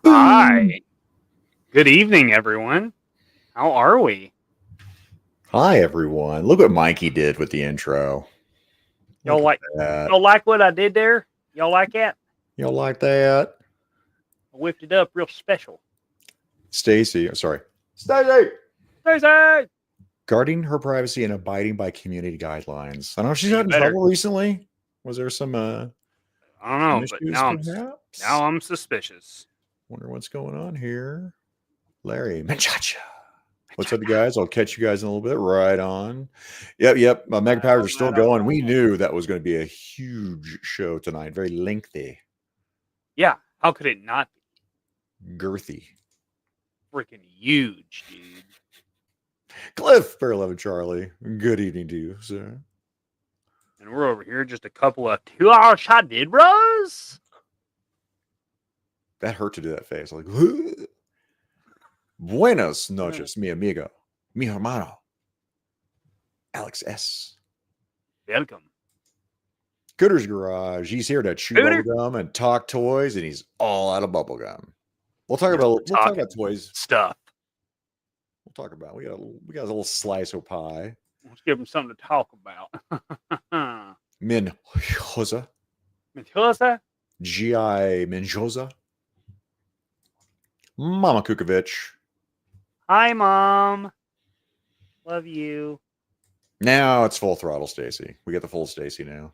Hi. Good evening, everyone. How are we? Hi, everyone. Look what Mikey did with the intro. Y'all Look like at that. y'all like what I did there? Y'all like that? You don't like that? I whipped it up real special. Stacy, sorry. Stacy! Thursday! Guarding her privacy and abiding by community guidelines. I don't know if she's Yeah, you got in better. trouble recently. Was there some I don't know, but issues, now perhaps? I'm suspicious. Wonder what's going on here. Larry, Machacha. What's up, you guys? I'll catch you guys in a little bit. Right on. Yep. Mega Powers are still going. We knew that was going to be a huge show tonight. Very lengthy. Yeah, how could it not be? Girthy. Freaking huge, dude. Cliff, Bear 11 Charlie. Good evening to you, sir. And we're over here just a couple of 2-hour shot did bros. That hurt to do that face. Like, buenos noches, mi amigo, mi hermano, Alex S. Welcome. Cooter's Garage. He's here to chew bubblegum and talk toys, and he's all out of bubblegum. We'll talk about toys stuff. We'll talk about. We got a little slice of pie. Let's give him something to talk about. Menjoza. Menjoza? G.I. Menjoza. Mama Kukovic. Hi, Mom. Love you. Now it's full throttle, Stacy. We got the full Stacy now.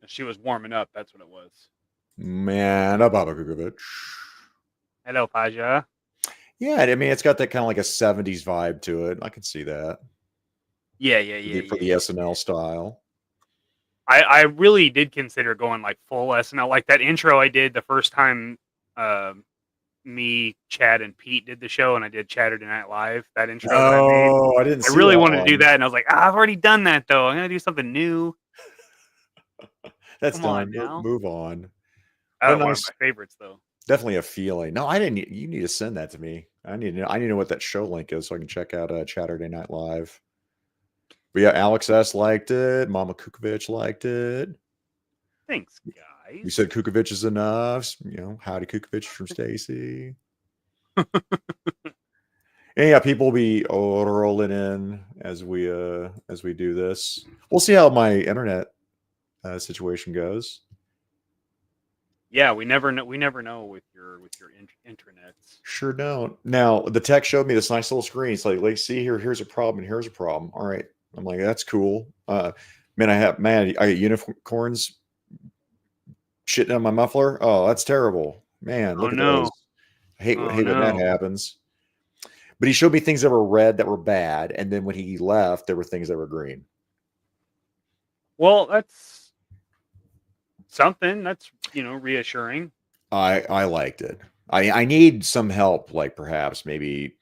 She was warming up. That's what it was. Man, Baba Kukovic. Hello, Paja. Yeah, I mean, it's got that kind of like a 70s vibe to it. I can see that. Yeah. For the SNL style. I really did consider going like full SNL. Like that intro I did the first time me, Chad, and Pete did the show, and I did Saturday Night Live. That intro that I made. I didn't. I really wanted to do that, and I was like, I've already done that though. I'm gonna do something new. That's done. Move on. Oh, one of my favorites though. Definitely a feeling. No, I didn't. You need to send that to me. I need to know what that show link is so I can check out Saturday Night Live. But yeah, Alex S liked it. Mama Kukovic liked it. Thanks, guys. You said Kukovic is enough. You know, howdy Kukovic from Stacy. And yeah, people will be rolling in as we do this. We'll see how my internet situation goes. Yeah, we never know. We never know with your intranets. Sure don't. Now the tech showed me this nice little screen. It's like see here. Here's a problem. And here's a problem. All right. I'm like, that's cool. I got unicorns shitting on my muffler. Oh, that's terrible, man. Look at those. I hate when that happens. But he showed me things that were red that were bad, and then when he left, there were things that were green. Well, that's something. That's reassuring. I liked it. I need some help, like perhaps maybe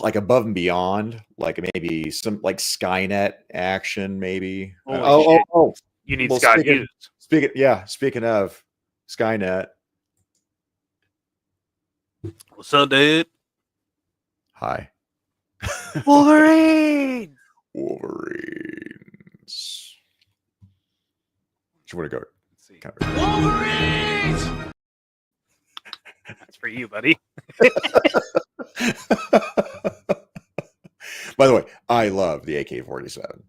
like above and beyond, like maybe some like Skynet action, maybe. Oh! You need Scott Hughes. Speaking of Skynet. What's up, dude? Hi. Wolverine. Wolverines. You want to go? Let's see. Wolverines. That's for you, buddy. By the way, I love the AK-47.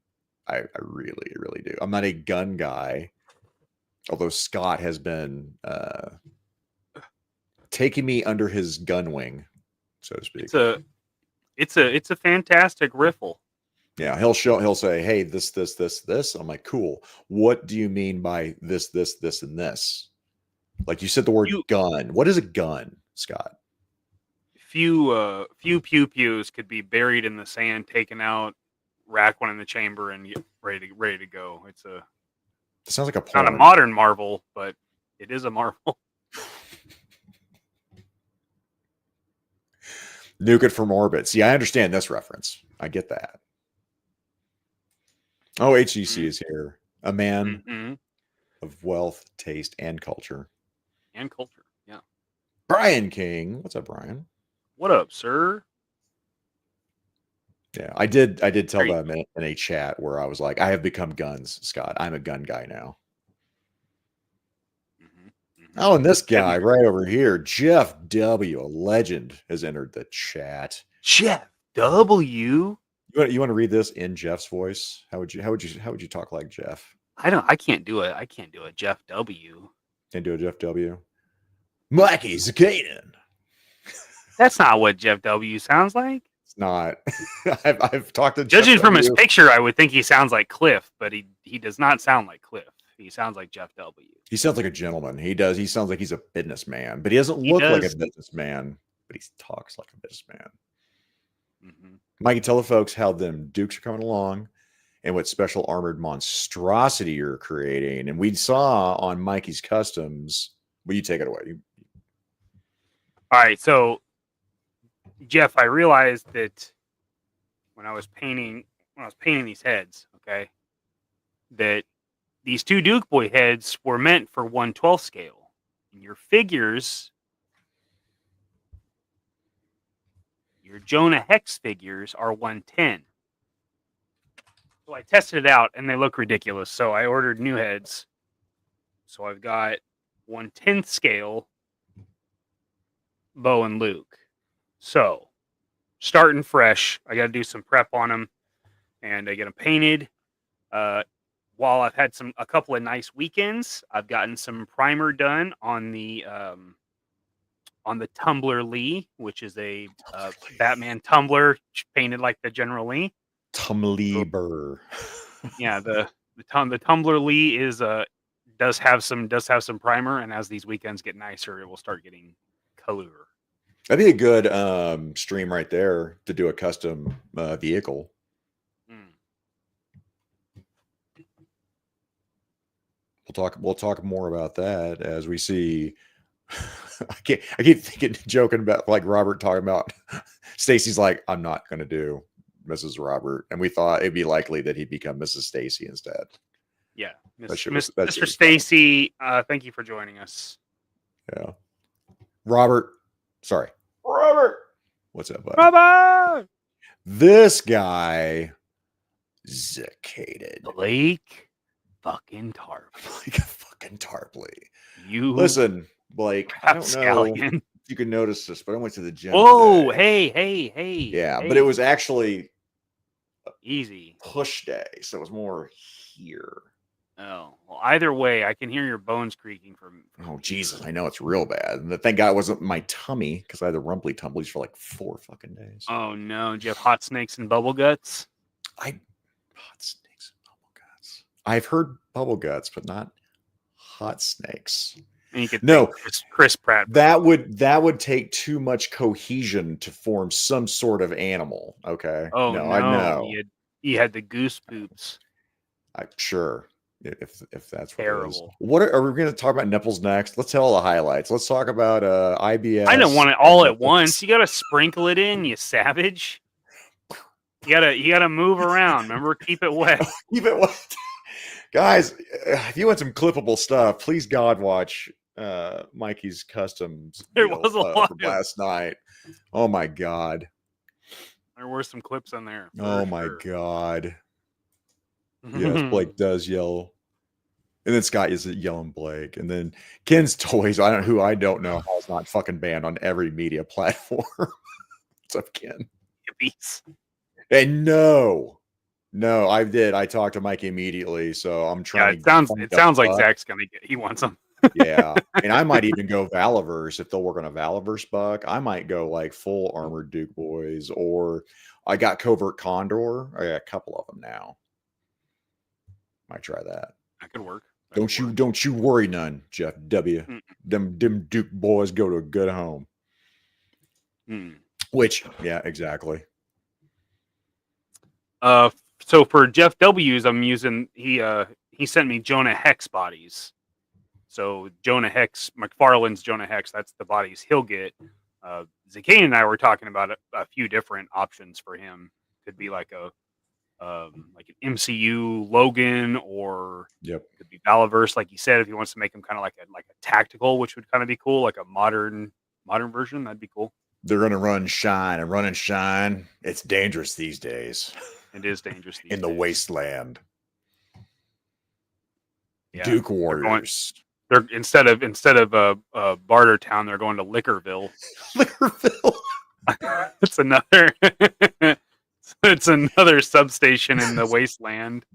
I really, really do. I'm not a gun guy, although Scott has been taking me under his gun wing, so to speak. It's a fantastic riffle. Yeah, he'll say, "Hey, this." I'm like, "Cool. What do you mean by this, and this?" Like you said the word gun. What is a gun, Scott? Few pew pews could be buried in the sand, taken out, rack one in the chamber, and get ready to go. It sounds like a porn. Not a modern marvel, but it is a marvel. Nuke it from orbit. See, I understand this reference. I get that. Oh, HGC is here. A man of wealth, taste, and culture. Yeah. Brian King. What's up, Brian? What up, sir? Yeah, I did tell them in a chat where I was like, I have become guns, Scott. I'm a gun guy now. Oh, and this guy right over here, Jeff W, a legend, has entered the chat. Jeff W. You want to read this in Jeff's voice? How would you talk like Jeff? I can't do it. I can't do it. Jeff W. Can't do a Jeff W. Mikey Zakainen. That's not what Jeff W. sounds like. It's not. I've talked to Judging Jeff from his W. picture, I would think he sounds like Cliff, but he does not sound like Cliff. He sounds like Jeff W. He sounds like a gentleman. He does. He sounds like he's a businessman, but he doesn't look like a businessman. But he talks like a businessman. Mm-hmm. Mikey, tell the folks how them Dukes are coming along and what special armored monstrosity you're creating. And we saw on Mikey's Customs. Will you take it away? All right, so Jeff, I realized that when I was painting these heads, okay, that these two Duke Boy heads were meant for 1/12 scale. And your figures, your Jonah Hex figures, are 110. So I tested it out, and they look ridiculous. So I ordered new heads. So I've got 1/10 scale Bo and Luke. So starting fresh, I got to do some prep on them, and I get them painted. While I've had a couple of nice weekends, I've gotten some primer done on the Tumbler Lee, which is a Batman tumbler painted like the General Lee. Tumleber. Yeah, the Tumbler Lee does have some primer, and as these weekends get nicer, it will start getting color. That'd be a good stream right there to do a custom vehicle. We'll talk more about that as we see. I keep thinking, joking about like Robert talking about Stacy's like, I'm not going to do Mrs. Robert, and we thought it'd be likely that he'd become Mrs. Stacy instead. Yeah, Mr. Stacy, thank you for joining us. Yeah, Robert. What's up, buddy? Robert. This guy, Zakainen. Blake fucking Tarpley. You listen, Blake. I don't know if you can notice this, but I went to the gym. Whoa, today. hey. Yeah, but it was actually easy push day, so it was more here. Oh, well, either way, I can hear your bones creaking from Oh, Jesus, I know it's real bad. And thank God it wasn't my tummy, because I had the rumbly tumblies for like 4 fucking days. Oh, no. Do you have hot snakes and bubble guts? Hot snakes and bubble guts. I've heard bubble guts, but not hot snakes. And you could no, Chris Pratt. That would take too much cohesion to form some sort of animal. Okay. Oh, no. I know. You had the goose poops. I'm sure. If that's terrible. What are we going to talk about nipples next? Let's tell all the highlights. Let's talk about IBS. I don't want it all at once. You got to sprinkle it in, you savage. You gotta move around. Remember, keep it wet. Keep it wet, guys. If you want some clippable stuff, please God watch Mikey's Customs. There was a lot from last night. Oh my God. There were some clips on there. Oh my God. Yes, Blake does yell. And then Scott is yelling Blake. And then Ken's Toys, I don't know how it's not fucking banned on every media platform. What's up, Ken? Hippies. And no, I did. I talked to Mikey immediately, so I'm trying. Yeah, it sounds like Zach's gonna get. He wants them. Yeah, and I might even go Valaverse if they'll work on a Valaverse buck. I might go like full armored Duke Boys, or I got Covert Condor. I got a couple of them now. Might try that. That could work. Don't you worry none, Jeff W. Them Duke boys go to a good home. Which, yeah, exactly. So for Jeff W's, I'm using he sent me Jonah Hex bodies. So Jonah Hex, McFarlane's Jonah Hex, that's the bodies he'll get. Zakainen and I were talking about a few different options for him. Could be like an MCU Logan, or could be Valaverse, like you said, if he wants to make him kind of like a tactical, which would kind of be cool, like a modern version, that'd be cool. They're gonna run and shine. It's dangerous these days. It is dangerous these days. The wasteland. Yeah, Duke Warriors. They're instead of a barter town, they're going to Lickerville. Lickerville. It's another. It's another substation in the wasteland.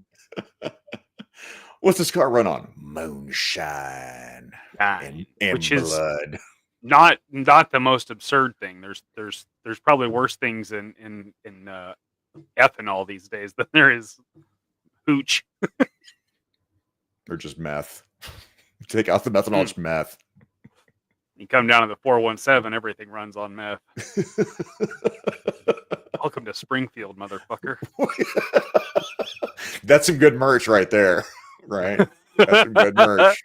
What's this car run on? Moonshine and which blood. Is not the most absurd thing. There's probably worse things in ethanol these days than there is hooch. Or just meth. Take out the methanol, it's meth. You come down to the 417, everything runs on meth. Welcome to Springfield, motherfucker. That's some good merch right there. Right? That's some good merch.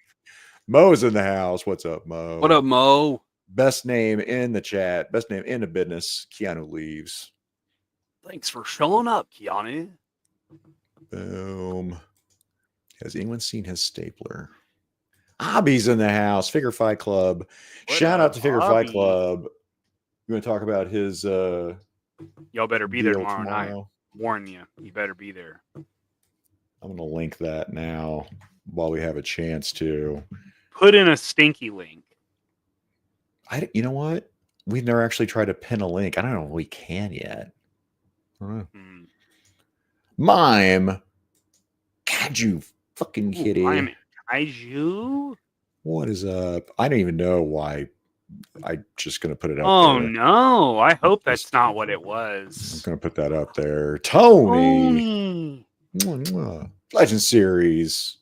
Mo's in the house. What's up, Mo? What up, Mo? Best name in the chat. Best name in the business. Keanu Leaves. Thanks for showing up, Keanu. Boom. Has anyone seen his stapler? Hobby's in the house. Figure Fight Club. Shout out to Figure Fight Club. You want to talk about his y'all better be there tomorrow night. Warn you. You better be there. I'm going to link that now while we have a chance to. Put in a stinky link. You know what? We've never actually tried to pin a link. I don't know if we can yet. Mime. God, you fucking kidding. Mime Kaiju? What is up? I don't even know why. I'm just going to put it up Oh, there. no. I hope that's not what it was. I'm going to put that up there. Tony. Legend Series.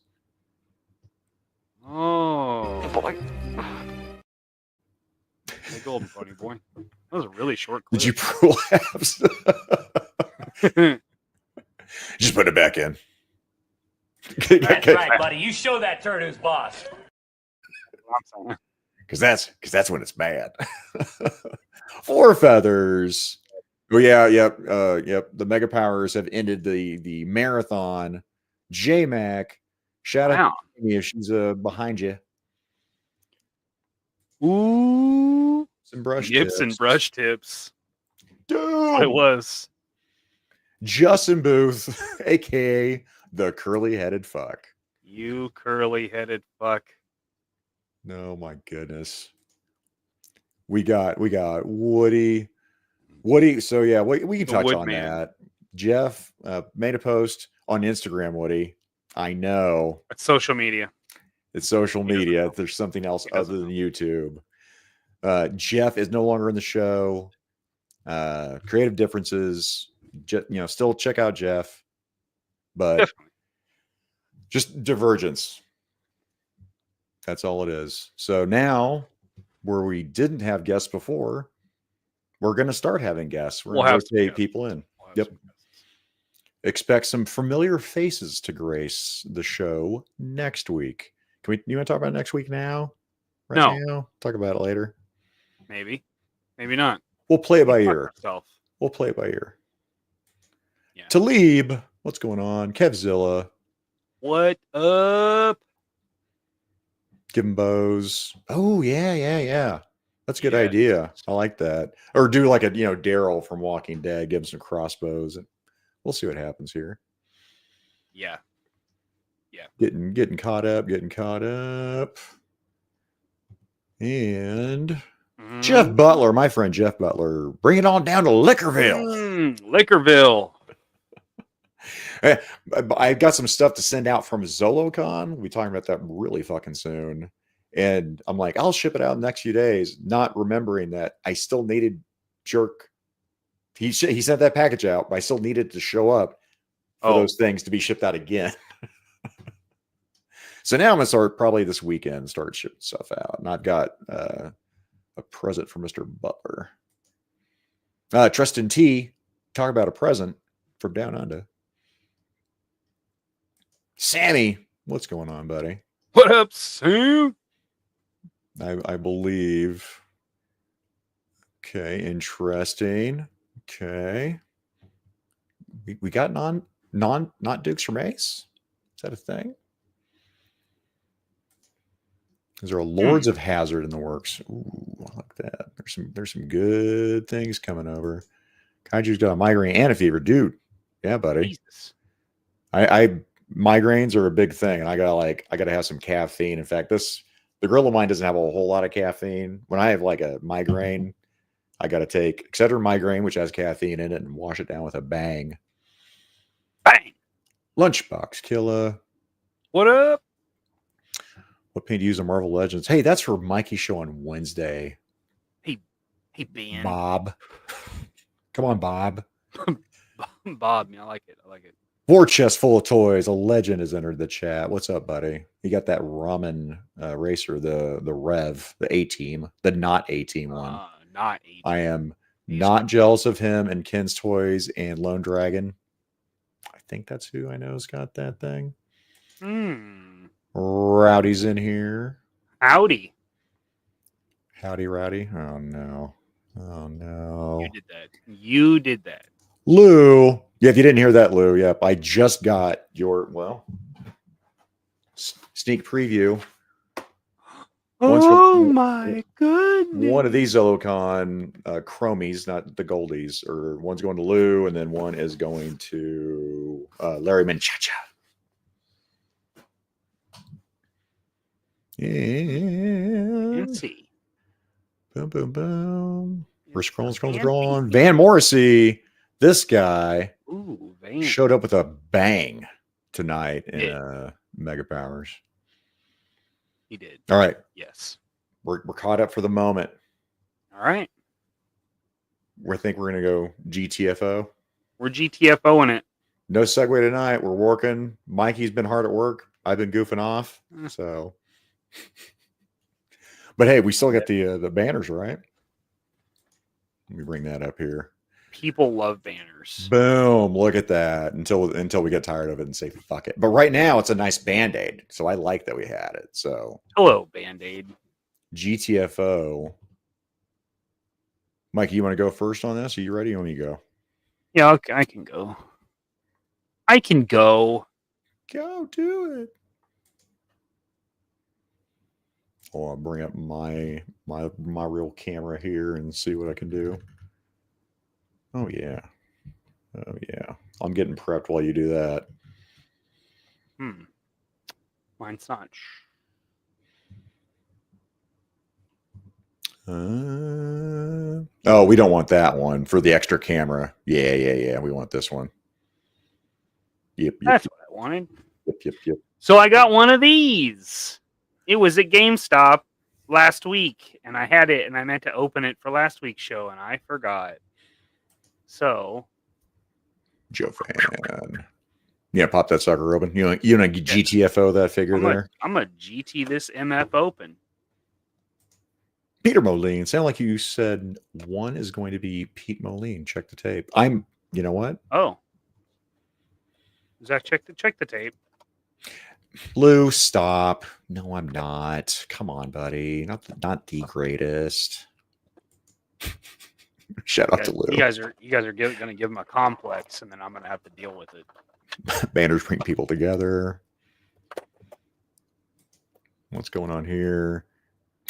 Oh. Boy. Hey, Golden Pony Boy. That was a really short clip. Did you prolapse? Just put it back in. That's right, buddy. You show that turd who's boss. Because that's when it's bad. Four Feathers. Oh yeah, yep. The Mega Powers have ended the marathon. JMK, shout out to me if she's behind you. Ooh, some brush tips. And brush tips. Dude, it was Justin Booth, aka the curly-headed fuck. You curly-headed fuck. No, my goodness. We got Woody. So yeah, we can touch on that. Jeff made a post on Instagram, Woody. I know. It's social media. It's social media. There's something else other than YouTube. Jeff is no longer in the show. Creative differences. Still check out Jeff. But definitely. Just divergence. That's all it is. So now, where we didn't have guests before, we're going to start having guests. We're going to rotate people in. Yep. Expect some familiar faces to grace the show next week. You want to talk about next week now? Now? Talk about it later. Maybe not. We'll play it by ear. We'll play it by ear. Yeah. Talib, what's going on? Kevzilla. What up? Give him bows. Oh, yeah. That's a good idea. I like that. Or do like a, Daryl from Walking Dead, give him some crossbows. And we'll see what happens here. Yeah. Getting caught up. And Jeff Butler, my friend Jeff Butler, bring it on down to Lickerville. Lickerville. I got some stuff to send out from ZoloCon. We'll be talking about that really fucking soon. And I'm like, I'll ship it out in the next few days, not remembering that I still needed Jerk. He sent that package out, but I still needed to show up for those things to be shipped out again. So now I'm going to start probably this weekend, start shipping stuff out. And I've got a present for Mr. Butler. Tristan T, talk about a present from Down Under. Sammy, what's going on, buddy? What up, Sam? I believe. Okay, interesting. Okay. We got not Dukes from Ace? Is that a thing? Is there a Lords of Hazard in the works? Ooh, I like that. There's some good things coming over. Kaiju's got a migraine and a fever. Dude. Yeah, buddy. Jesus. I migraines are a big thing, and I gotta have some caffeine. In fact, this The Gorilla Mine doesn't have a whole lot of caffeine. When I have like a migraine, I got to take Excedrin migraine, which has caffeine in it, and wash it down with a bang. Bang. Lunchbox Killer. What up? What paint do you use on Marvel Legends? Hey, that's for Mikey show on Wednesday. Hey, Ben. Bob. Come on, Bob. Bob, I like it. I like it. War chest full of toys. A legend has entered the chat. What's up, buddy? You got that ramen racer, the Rev, the A-Team, the not A-Team one. Not A-Team. I am not jealous of him and Ken's Toys and Lone Dragon. I think that's who I know's got that thing. Rowdy's in here. Howdy. Howdy, Rowdy. Oh, no. Oh, no. You did that. Lou. Yeah, if you didn't hear that, Lou, yep. I just got your, sneak preview. Oh, my goodness. One of these Zolocon chromies, not the goldies, or one's going to Lou, and then one is going to Larry Manchacha. Yeah. Let's see. Boom, boom, boom. We're scrolling. Van Morrissey, this guy, showed up with a bang tonight in Mega Powers. He did. All right. Yes. We're caught up for the moment. All right. We think we're going to go GTFO. We're GTFOing it. No segue tonight. We're working. Mikey's been hard at work. I've been goofing off. So, but hey, we still got the banners, right? Let me bring that up here. People love banners. Boom! Look at that. Until we get tired of it and say fuck it. But right now, it's a nice Band-Aid, so I like that we had it. So, hello, Band-Aid. GTFO. Mikey, you want to go first on this? Are you ready? You want me to go? Yeah, I can go. I can go. Go do it. Oh, I'll bring up my real camera here and see what I can do. Oh yeah. Oh yeah. I'm getting prepped while you do that. Mine's not. Oh, we don't want that one for the extra camera. Yeah. We want this one. Yep. That's what I wanted. Yep. So I got one of these. It was at GameStop last week, and I had it, and I meant to open it for last week's show, and I forgot. So, Joe Fan. Yeah, pop that sucker open. You know, GTFO that figure there. I'm a GT this MF open. Peter Moline. Sound like you said one is going to be Pete Moline. Check the tape. You know what? Oh. Zach, check the tape. Lou, stop. No, I'm not. Come on, buddy. Not the greatest. Shout out to Lou. You guys are going to give him a complex, and then I'm going to have to deal with it. Banners bring people together. What's going on here?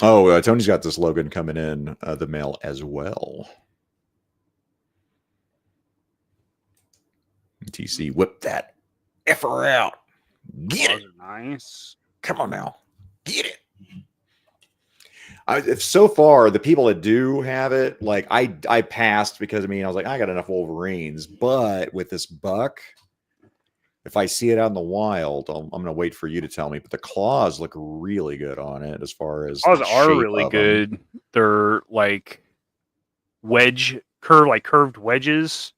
Oh, Tony's got this Logan coming in the mail as well. TC, whip that effer out. Get it. Nice. Come on now. Get it. So far, the people that do have it, like I passed because I was like, I got enough Wolverines, but with this buck, if I see it out in the wild, I'm going to wait for you to tell me. But the claws look really good on it as far as claws are really good. They're like curved wedges.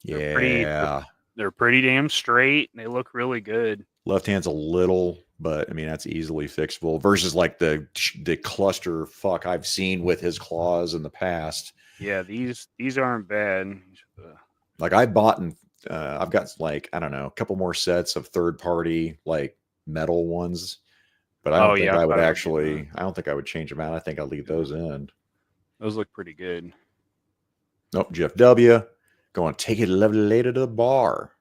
Yeah. They're pretty damn straight. And they look really good. Left hand's a little, but that's easily fixable versus like the cluster fuck I've seen with his claws in the past. Yeah, these aren't bad. Like I bought I've got like, I don't know, a couple more sets of third party like metal ones, but I don't think I would actually, I don't think I would change them out. I think I'll leave those in. Those look pretty good. Nope. Jeff W. Going to take it a little later to the bar.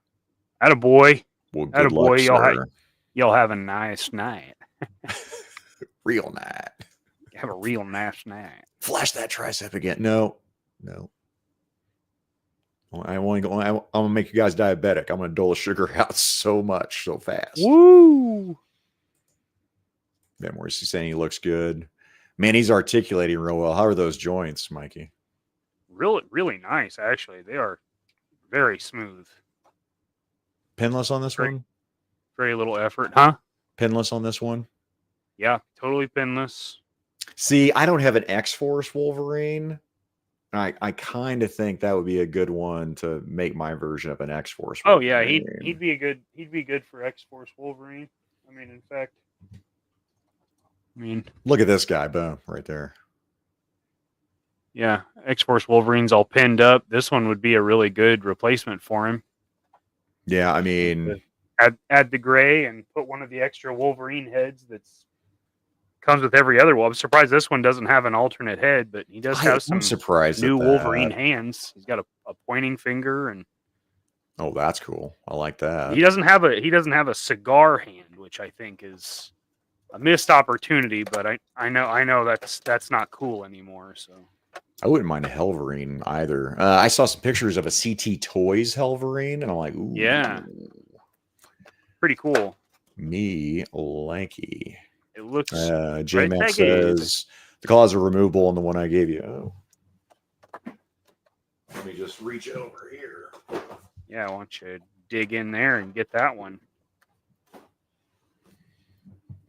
Attaboy. Well, good luck, sir. You'll have a nice night. Real night. Have a real nice night. Flash that tricep again. No. I'm going to make you guys diabetic. I'm going to dole the sugar out so fast. Woo! Ben Morris is saying he looks good. Man, he's articulating real well. How are those joints, Mikey? Really, really nice. Actually, they are very smooth. Pinless on this one? Very little effort, huh? Pinless on this one? Yeah, totally pinless. See, I don't have an X-Force Wolverine. I kind of think that would be a good one to make my version of an X-Force Wolverine. Oh yeah, he'd be good for X-Force Wolverine. I mean, in fact, look at this guy, boom, right there. Yeah, X-Force Wolverine's all pinned up. This one would be a really good replacement for him. Yeah, I mean, add the gray and put one of the extra Wolverine heads that's comes with every other one. I'm surprised this one doesn't have an alternate head, but he does have some new Wolverine hands. He's got a pointing finger, and oh, that's cool. I like that. He doesn't have a cigar hand, which I think is a missed opportunity. But I know that's not cool anymore. So I wouldn't mind a Helverine either. I saw some pictures of a CT Toys Helverine, and I'm like, ooh, yeah, pretty cool. Me lanky. It looks. JMK says the claws are removable on the one I gave you. Oh. Let me just reach over here. Yeah, I want you to dig in there and get that one.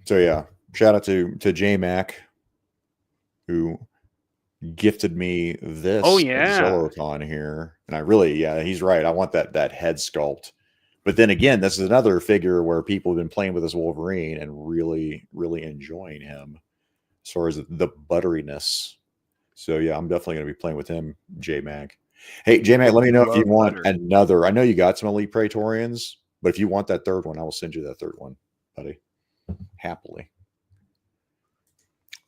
So yeah, shout out to JMK, who gifted me this. Oh yeah, Zillocon here, and I really, yeah, he's right. I want that head sculpt. But then again, this is another figure where people have been playing with this Wolverine and really, really enjoying him as far as the butteriness. So yeah, I'm definitely going to be playing with him, JMK. Hey, JMK, let me know if you want another. I know you got some Elite Praetorians, but if you want that third one, I will send you that third one, buddy. Happily.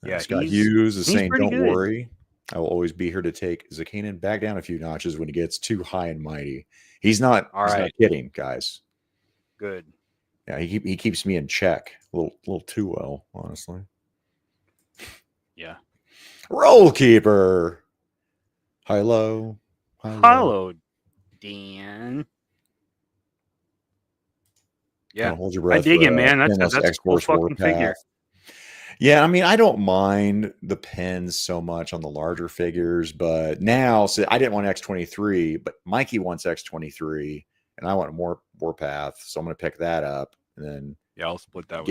Yeah, Scott Hughes is saying, don't worry. I will always be here to take Zakainen back down a few notches when he gets too high and mighty. He's not kidding, guys. Good. Yeah, he keeps me in check a little too well, honestly. Yeah. Roll keeper. Hello. Hello, Dan. Yeah, hold your breath, I dig it, man. That's a cool fucking figure. Yeah, I mean, I don't mind the pins so much on the larger figures, but now, so I didn't want X23, but Mikey wants X23, and I want more Warpath, so I'm going to pick that up, and then I'll split that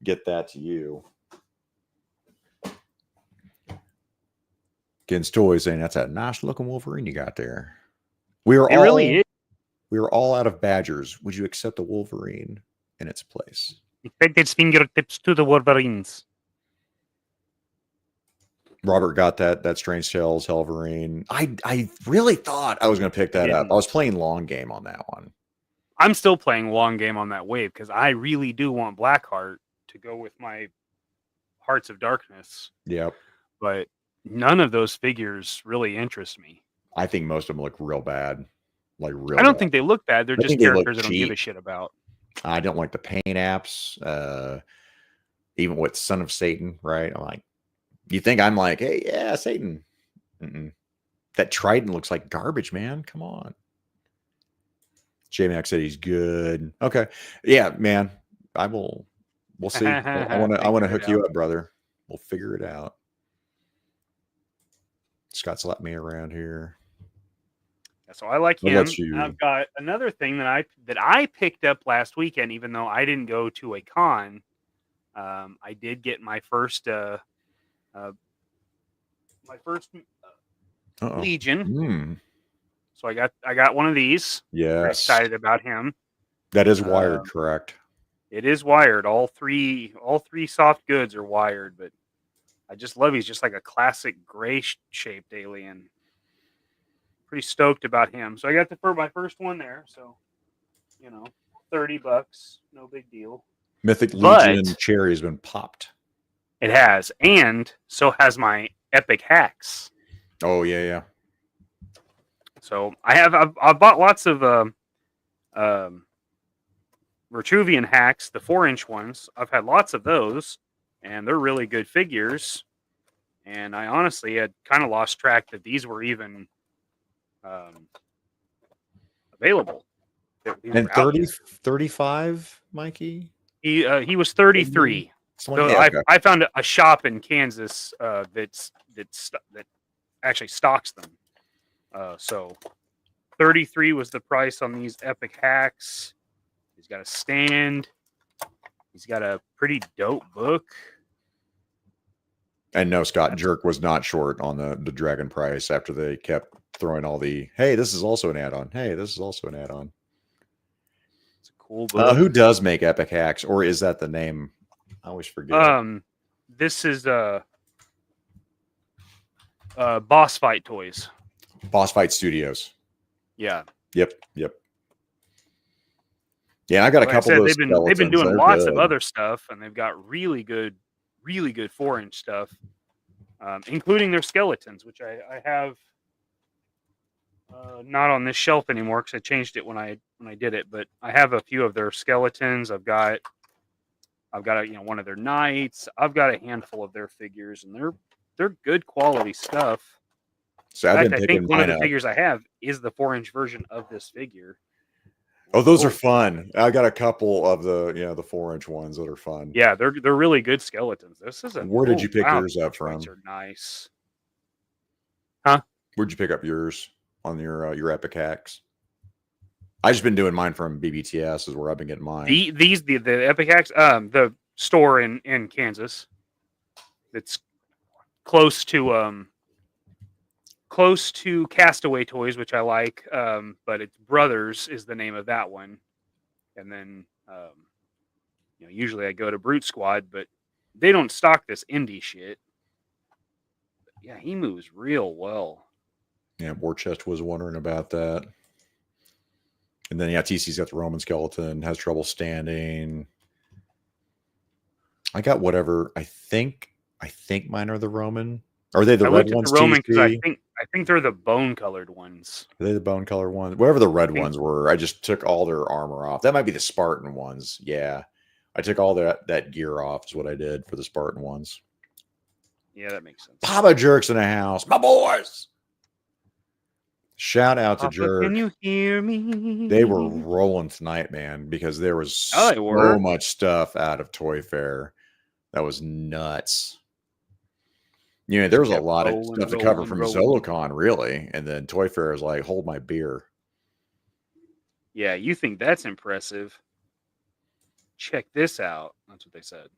get that to you. Gens Toys saying that's a nice looking Wolverine you got there. Really is. We are all out of Badgers. Would you accept a Wolverine in its place? Infect its fingertips to the Wolverines. Robert got that Strange Tales Helverine. I really thought I was going to pick that up. I was playing long game on that one. I'm still playing long game on that wave because I really do want Blackheart to go with my Hearts of Darkness. Yep. But none of those figures really interest me. I think most of them look real bad. Like real. I don't think they look bad. They're just characters I don't give a shit about. I don't like the paint apps. Even with Son of Satan, right? I'm like, you think I'm like, hey, yeah, Satan. That Trident looks like garbage, man. Come on. JMX said he's good. Okay. Yeah, man. We'll see. I want to hook you up, brother. We'll figure it out. Scott slapped me around here. So I like him. I've got another thing that I picked up last weekend, even though I didn't go to a con. I did get my first Legion. So I got one of these. Yes. I'm excited about him. That is wired, correct? It is wired. All three soft goods are wired, but I just love he's just like a classic gray shaped alien. Pretty stoked about him. So I got my first one there. So, $30, no big deal. Mythic Legion cherry has been popped. It has, and so has my Epic Hacks. Oh yeah. So I've bought lots of Vitruvian Hacks, the 4-inch ones. I've had lots of those, and they're really good figures. And I honestly had kind of lost track that these were even available. And 35, Mikey? He was 33. So Yeah, okay. I found a shop in Kansas that actually stocks them. So 33 was the price on these epic hacks. He's got a stand. He's got a pretty dope book. And no, Scott Jerk was not short on the Dragon price after they kept throwing all the, hey, this is also an add-on. Hey, this is also an add-on. It's a cool book. Who does make epic hacks, or is that the name? I always forget. This is Boss Fight Toys. Boss Fight Studios. Yeah. Yep. Yeah, I got a couple of those. They've been doing lots of other stuff, and they've got really good 4-inch stuff, including their skeletons, which I have not on this shelf anymore because I changed it when I did it. But I have a few of their skeletons. I've got one of their knights. I've got a handful of their figures, and they're good quality stuff. So In fact, I think one of the figures I have is the 4-inch version of this figure. Oh, those are fun. I got a couple of the 4-inch ones that are fun. Yeah, they're really good skeletons. This is Where did you pick yours up from? Are nice. Huh? Where'd you pick up yours on your epic hacks? I've just been doing mine from BBTS is where I've been getting mine. The epic hacks, the store in Kansas. That's close to Castaway Toys, which I like, but it's Brothers is the name of that one. And then, usually I go to Brute Squad, but they don't stock this indie shit. But yeah, he moves real well. Yeah, Warchest was wondering about that. And then, TC's got the Roman skeleton, has trouble standing. I got whatever. I think mine are the Roman. Are they the red ones? The Roman, because I think they're the bone colored ones. Are they the bone colored ones? Whatever the red ones were, I just took all their armor off. That might be the Spartan ones. Yeah, I took all that gear off. Is what I did for the Spartan ones. Yeah, that makes sense. Papa Jerk's in the house, my boys. Shout out to Jerk. Can you hear me? They were rolling tonight, man, because there was so much stuff out of Toy Fair. That was nuts. There was a lot of stuff to cover from Zolocon, really. And then Toy Fair is like, hold my beer. Yeah, you think that's impressive. Check this out. That's what they said.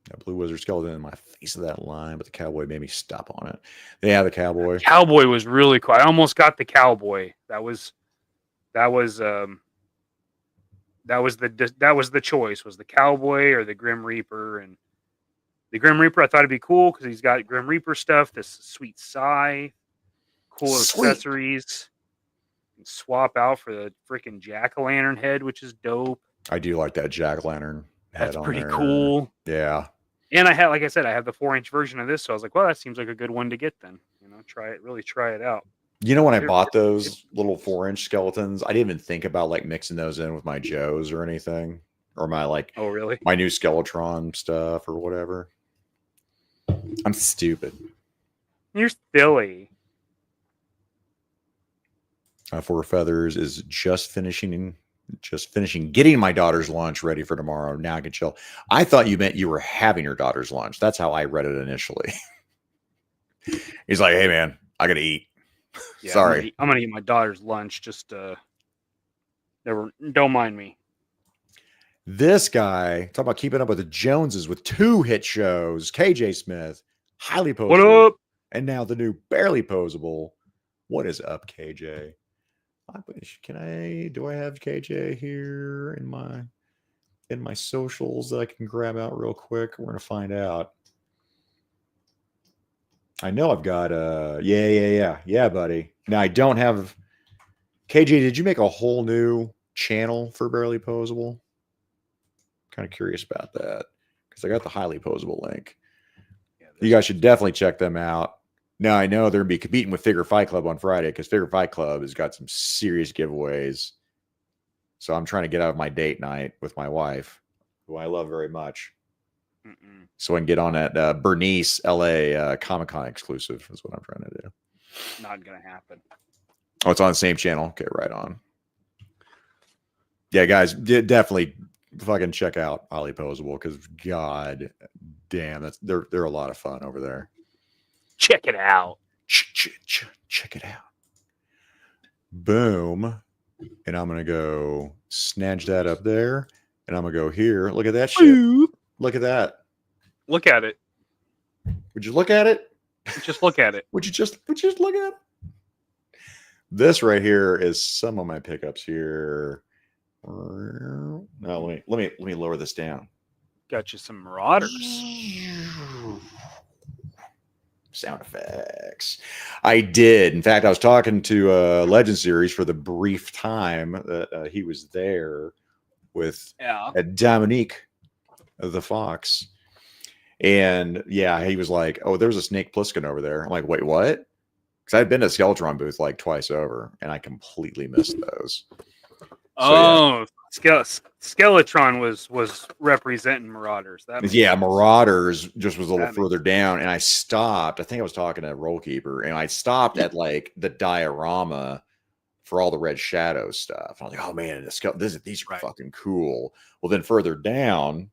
That Blue Wizard skeleton in my face of that line, but the cowboy made me stop on it. Yeah, the cowboy. Cowboy was really cool. I almost got the cowboy. That was the choice, was the cowboy or the Grim Reaper. And the Grim Reaper I thought it'd be cool because he's got Grim Reaper stuff, this sweet scythe, cool accessories. And swap out for the freaking jack-o'-lantern head, which is dope. I do like that jack-o'-lantern head. That's pretty cool. Yeah. And I have the 4-inch version of this, so I was like, well, that seems like a good one to get then. Try it out. When I bought those little 4-inch skeletons, I didn't even think about like mixing those in with my Joes or anything, or my oh really, my new Skeletron stuff or whatever. I'm stupid. You're silly. Four Feathers is just finishing getting my daughter's lunch ready for tomorrow. Now I can chill. I thought you meant you were having your daughter's lunch. That's how I read it initially. He's like, hey man, I gotta eat. Yeah, sorry. I'm gonna eat my daughter's lunch. Just don't mind me. This guy talking about keeping up with the Joneses with 2 hit shows. KJ Smith, highly posable. What up? And now the new barely posable. What is up, KJ? Do I have KJ here in my socials that I can grab out real quick? We're gonna find out. I know I've got yeah, buddy. Now I don't have KJ. Did you make a whole new channel for barely posable? Kind of curious about that because I got the highly posable link. Yeah, you guys should definitely check them out. Now, I know they're going to be competing with Figure Fight Club on Friday because Figure Fight Club has got some serious giveaways. So I'm trying to get out of my date night with my wife, who I love very much. So I can get on that Bernice LA Comic-Con exclusive is what I'm trying to do. Not going to happen. Oh, it's on the same channel. Okay, right on. Yeah, guys, definitely fucking check out Highly Posable because god damn, they're a lot of fun over there. Check it out. Check it out. Boom. And I'm gonna go snatch that up there, and I'm gonna go here. Look at that shit. Look at that. Look at it. Would you look at it? Just look at it. Would you just look at it? This right here is some of my pickups here. No, let me lower this down. Got you some Marauders. Sound effects. I did. In fact, I was talking to Legend Series for the brief time that he was there with Dominique the Fox. And yeah, he was like, oh, there's a Snake Plissken over there. I'm like, wait, what? Because I'd been to Skeletron booth like twice over, and I completely missed those. So, Skeletron was representing Marauders. Marauders just was a little further down, and I stopped. I think I was talking to Rollkeeper, and I stopped at like the diorama for all the Red Shadow stuff. I was like, oh man, these are fucking cool. Well, then further down,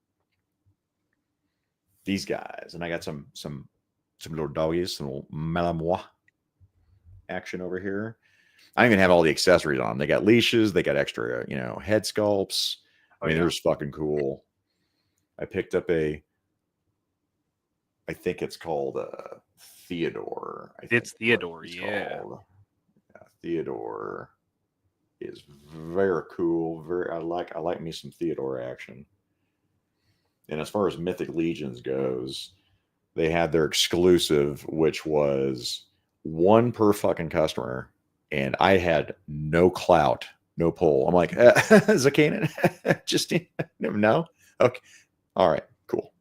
these guys, and I got some little doggies, some little Malamois action over here. I even have all the accessories on. They got leashes, they got extra, head sculpts. I mean, they're just fucking cool. I picked up I think it's called Theodore. It's Theodore, yeah. Theodore is very cool. I like me some Theodore action. And as far as Mythic Legions goes, they had their exclusive, which was one per fucking customer. And I had no clout, no pull. I'm like, Zakainen, just no? Okay. All right, cool.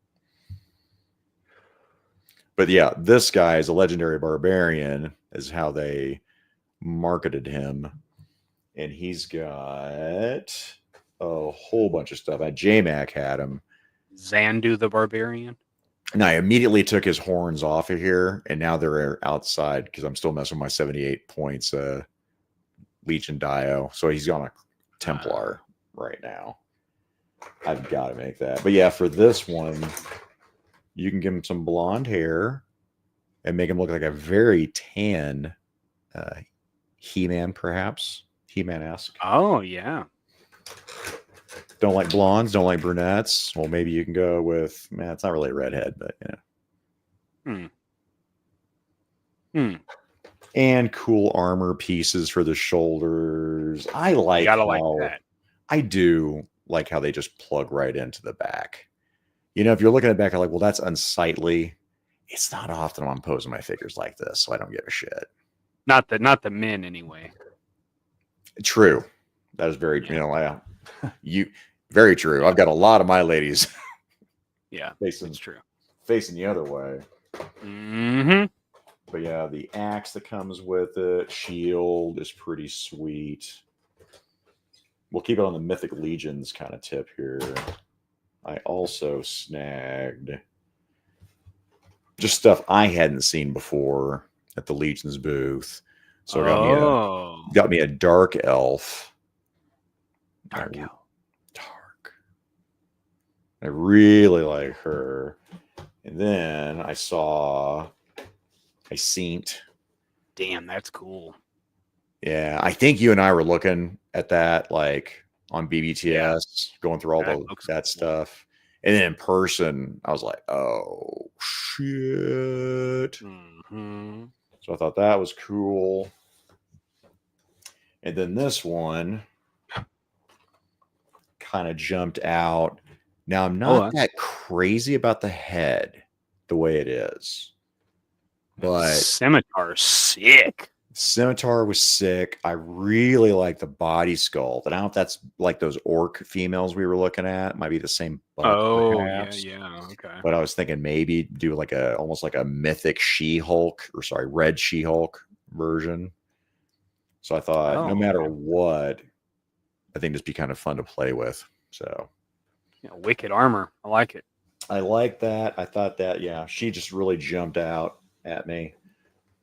But yeah, this guy is a legendary barbarian, is how they marketed him. And he's got a whole bunch of stuff. JMK had him. Zandu the Barbarian. And I immediately took his horns off of here, and now they're outside because I'm still messing with my 78 points Legion Dio. So he's on a Templar right now. I've got to make that. But yeah, for this one, you can give him some blonde hair and make him look like a very tan He-Man, perhaps. He-Man-esque. Oh, yeah. Don't like blondes, don't like brunettes. Well, maybe you can go with, it's not really a redhead, but And cool armor pieces for the shoulders. I like that. I do like how they just plug right into the back. If you're looking at the back, I'm like, well, that's unsightly. It's not often I'm posing my figures like this, so I don't give a shit. Not the men anyway. True. That is very, very true. I've got a lot of my ladies. Yeah, it's true. Facing the other way. Mm-hmm. But yeah, the axe that comes with it, shield is pretty sweet. We'll keep it on the Mythic Legions kind of tip here. I also snagged just stuff I hadn't seen before at the Legions booth. So I got me a Dark Elf. Dark Elf. I really like her. And then I saw a Saint. Damn, that's cool. Yeah, I think you and I were looking at that like on BBTS, going through all that stuff. And then in person, I was like, oh, shit. Mm-hmm. So I thought that was cool. And then this one kind of jumped out. Now, I'm not that crazy about the head the way it is. But Scimitar sick. Scimitar was sick. I really like the body sculpt. And I don't know if that's like those orc females we were looking at. Might be the same bone. Yeah. Okay. But I was thinking maybe do like almost like a mythic She-Hulk, Red She-Hulk version. So I thought no matter what, I think this would be kind of fun to play with. So wicked armor. I like it. I like that. I thought that, she just really jumped out at me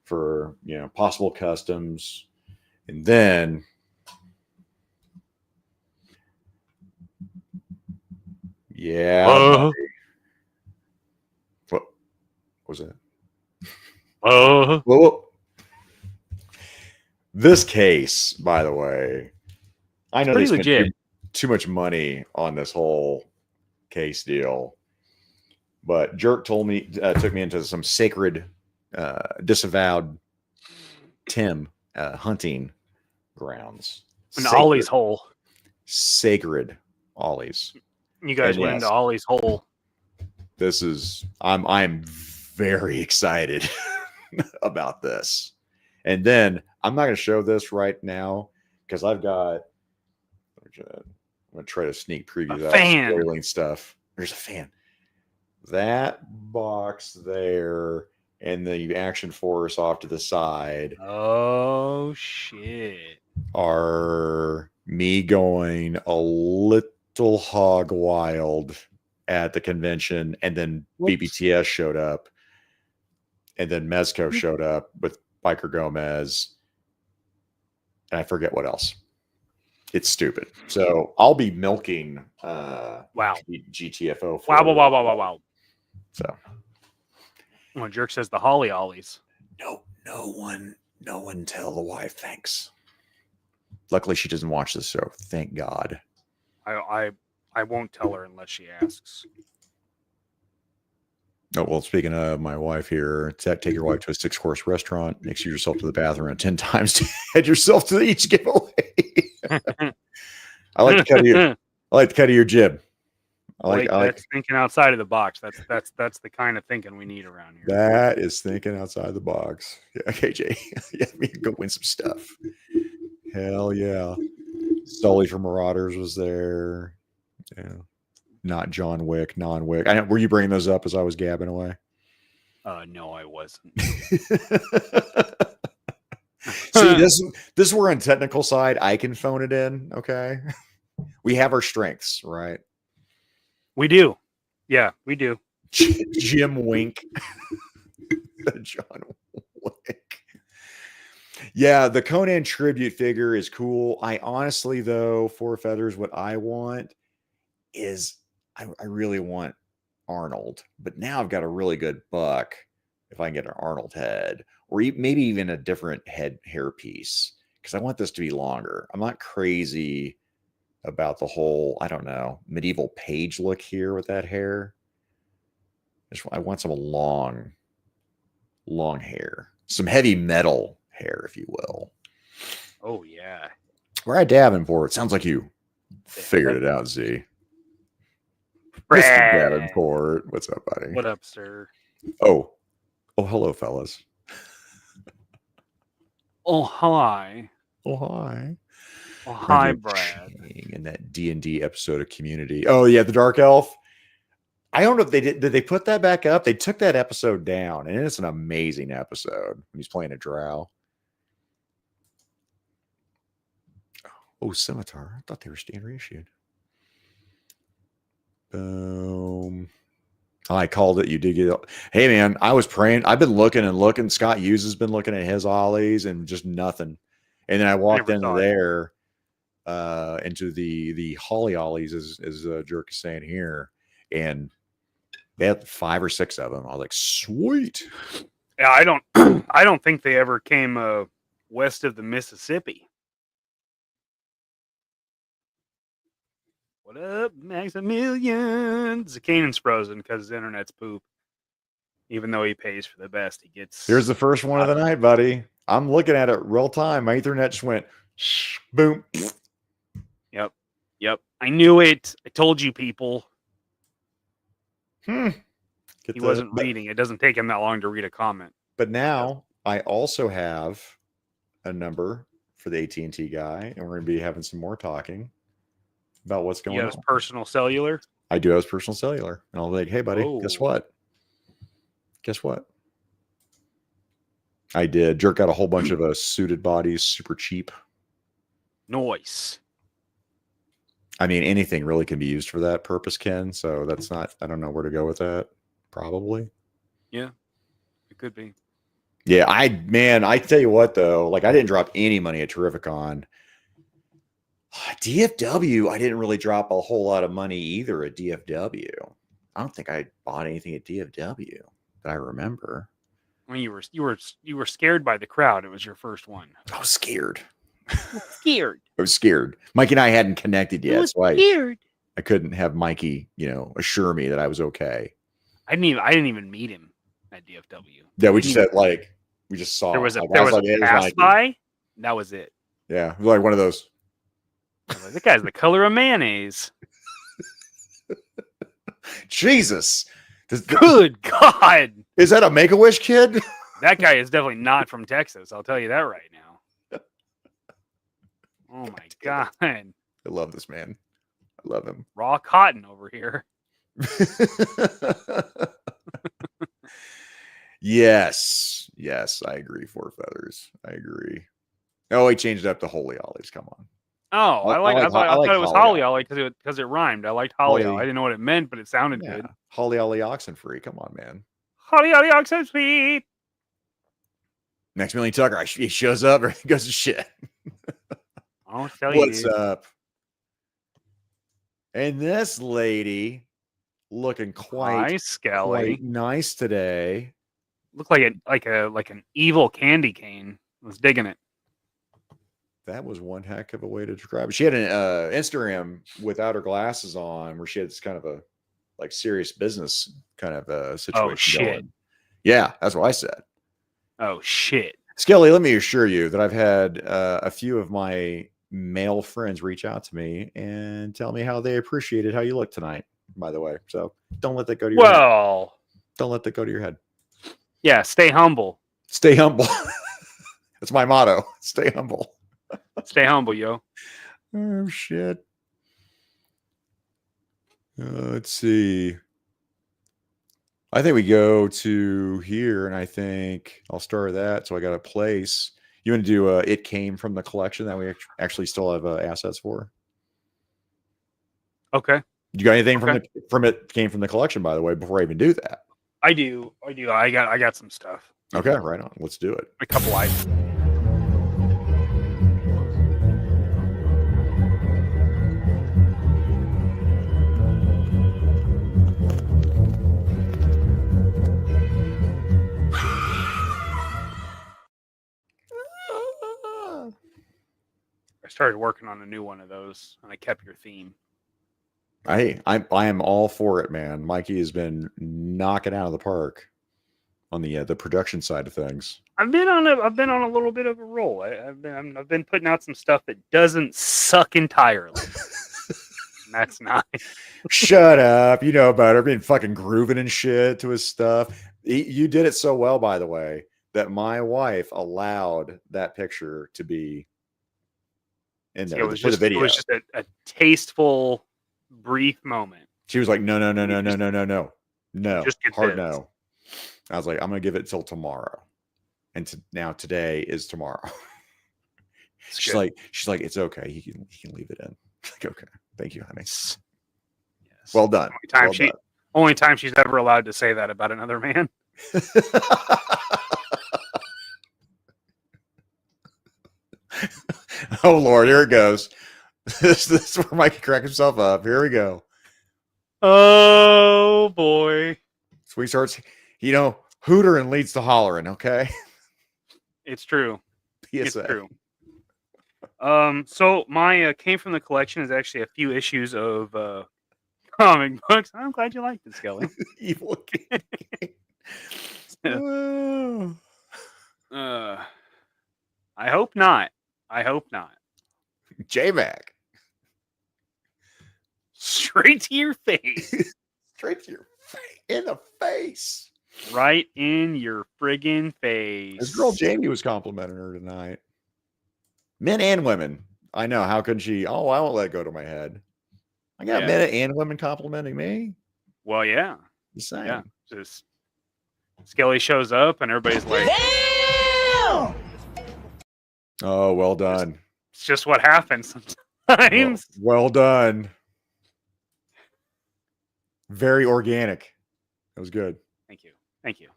for, possible customs. And then Yeah. Buddy. What was that? Whoa. This case, by the way, I know they spent too much money on this whole case deal, but Jerk took me into some sacred, disavowed Tim hunting grounds. An Ollie's hole. Sacred Ollie's. You guys went into Ollie's hole. This is I'm very excited about this. And then I'm not going to show this right now because I'm going to try to sneak preview that spoiling stuff. There's a fan. That box there and the Action Force off to the side. Oh, shit. Are me going a little hog wild at the convention, and then BBTS showed up, and then Mezco showed up with Biker Gomez, and I forget what else. It's stupid. So I'll be milking GTFO. Wow. So well, Jerk says the Holly Ollies. No one tell the wife thanks. Luckily she doesn't watch this show. Thank God. I won't tell her unless she asks. Oh, well, speaking of my wife here, take your wife to a 6-course restaurant, excuse yourself to the bathroom 10 times to head yourself to each giveaway. I like the cut of your jib. I like thinking outside of the box. That's the kind of thinking we need around here. That is thinking outside the box. Yeah, KJ. Yeah, we can go win some stuff. Hell yeah. Sully from Marauders was there. Yeah. Not John Wick, non-Wick. Were you bringing those up as I was gabbing away? No, I wasn't. See, this is where on technical side I can phone it in. Okay, we have our strengths, right? We do. Yeah, we do. Jim Wink, John Wick. Yeah, the Conan tribute figure is cool. I honestly, though, Four Feathers, what I want is I really want Arnold, but now I've got a really good buck if I can get an Arnold head, or maybe even a different hair piece, because I want this to be longer. I'm not crazy about the whole, I don't know, medieval page look here with that hair. I want some long hair, some heavy metal hair, if you will. Oh yeah. We're at Davenport. Sounds like you figured it out, Z. Mr. Davenport. What's up, buddy? What up, sir? Oh, hello, fellas. Oh, hi. Oh, hi. Oh, hi, Brad. In that D&D episode of Community. Oh, yeah, the Dark Elf. I don't know if they did they put that back up? They took that episode down, and it's an amazing episode when he's playing a drow. Oh, Scimitar. I thought they were standard issued. Boom. I called it. You did get it. Hey, man, I was praying. I've been looking and looking. Scott Hughes has been looking at his ollies and just nothing. And then I walked into there, into the Holly ollies, as Jerk is saying here, and they had 5 or 6 of them. I was like, sweet. Yeah, I don't think they ever came west of the Mississippi. What up, Maximilian? Zakainen's frozen because his internet's poop. Even though he pays for the best, he gets. Here's the first one of the night, buddy. I'm looking at it real time. My Ethernet just went boom. Yep. I knew it. I told you, people. He wasn't reading. It doesn't take him that long to read a comment. But now I also have a number for the AT&T guy, and we're going to be having some more talking about what's going on. His personal cellular? I do have his personal cellular. And I'll be like, hey, buddy, guess what? I did. Jerk out a whole bunch of suited bodies, super cheap. Nice. I mean, anything really can be used for that purpose, Ken. So that's not, I don't know where to go with that. Probably. Yeah, it could be. Yeah, I tell you what, though, like I didn't drop any money at Terrificon. DFW, I didn't really drop a whole lot of money either at DFW. I don't think I bought anything at DFW that I remember. When you were scared by the crowd. It was your first one. I was scared. Scared. I was scared. Mikey and I hadn't connected yet, so scared. I couldn't have Mikey, assure me that I was okay. I didn't even meet him at DFW. Yeah, we just said we just saw. There was a like, pass by. That was it. Yeah, it was like one of those. I was like, that guy's the color of mayonnaise. Jesus. Good God. Is that a Make-A-Wish kid? That guy is definitely not from Texas. I'll tell you that right now. Oh my God. I love this man. I love him. Raw cotton over here. Yes. I agree. Four feathers. I agree. Oh, he changed it up to Holy Ollies. Come on. Oh, I thought it was Holly Ollie because it rhymed. I liked Holly Ollie. I didn't know what it meant, but it sounded good. Holly Ollie Oxenfree. Come on, man. Holly Ollie Oxenfree. Next Million Tucker. He shows up or he goes to shit. I'll tell you. What's up? And this lady looking quite nice today. Looked like an evil candy cane. I was digging it. That was one heck of a way to describe it. She had an Instagram without her glasses on, where she had this kind of a serious business kind of situation. Oh shit! Going. Yeah, that's what I said. Oh shit! Skelly, let me assure you that I've had a few of my male friends reach out to me and tell me how they appreciated how you look tonight. By the way, so don't let that go to your head. Don't let that go to your head. Yeah, stay humble. Stay humble. That's my motto. Stay humble. Stay humble, yo. Oh shit. Let's see. I think we go to here, and I think I'll start that. So I got a place. You want to do It Came From the Collection that we actually still have assets for? Okay. You got anything from It Came From the Collection, by the way, before I even do that? I do. I got some stuff. Okay, right on. Let's do it. A couple items. I started working on a new one of those, and I kept your theme. I am all for it, man. Mikey has been knocking out of the park on the production side of things. I've been on a little bit of a roll. I've been putting out some stuff that doesn't suck entirely. That's nice. Shut up. You know about her being fucking grooving and shit to his stuff. You did it so well, by the way, that my wife allowed that picture to be in there for the video. It was just a tasteful, brief moment. She was like, no. Just Hard no. I was like, I'm going to give it till tomorrow. And now today is tomorrow. She's like, it's okay. He can leave it in. Like, okay. Thank you, honey. Yes. Well done. Only time she's ever allowed to say that about another man. Oh Lord, here it goes. This is where Mikey cracked himself up. Here we go. Oh boy. So he starts, hootering leads to hollering, okay? It's true. PSA. It's true. So my Came From the Collection is actually a few issues of comic books. I'm glad you liked it, Skelly. Evil kid. I hope not. JMK. Straight to your face. Straight to your face. In the face. Right in your friggin' face. This girl Jamie was complimenting her tonight. Men and women. I know. How could she? Oh, I won't let it go to my head. I got men and women complimenting me. Well, yeah. Just saying. Yeah. Just Skelly shows up and everybody's like, Damn! Oh, well done. It's just what happens sometimes. Well done. Very organic. That was good. Thank you. Thank you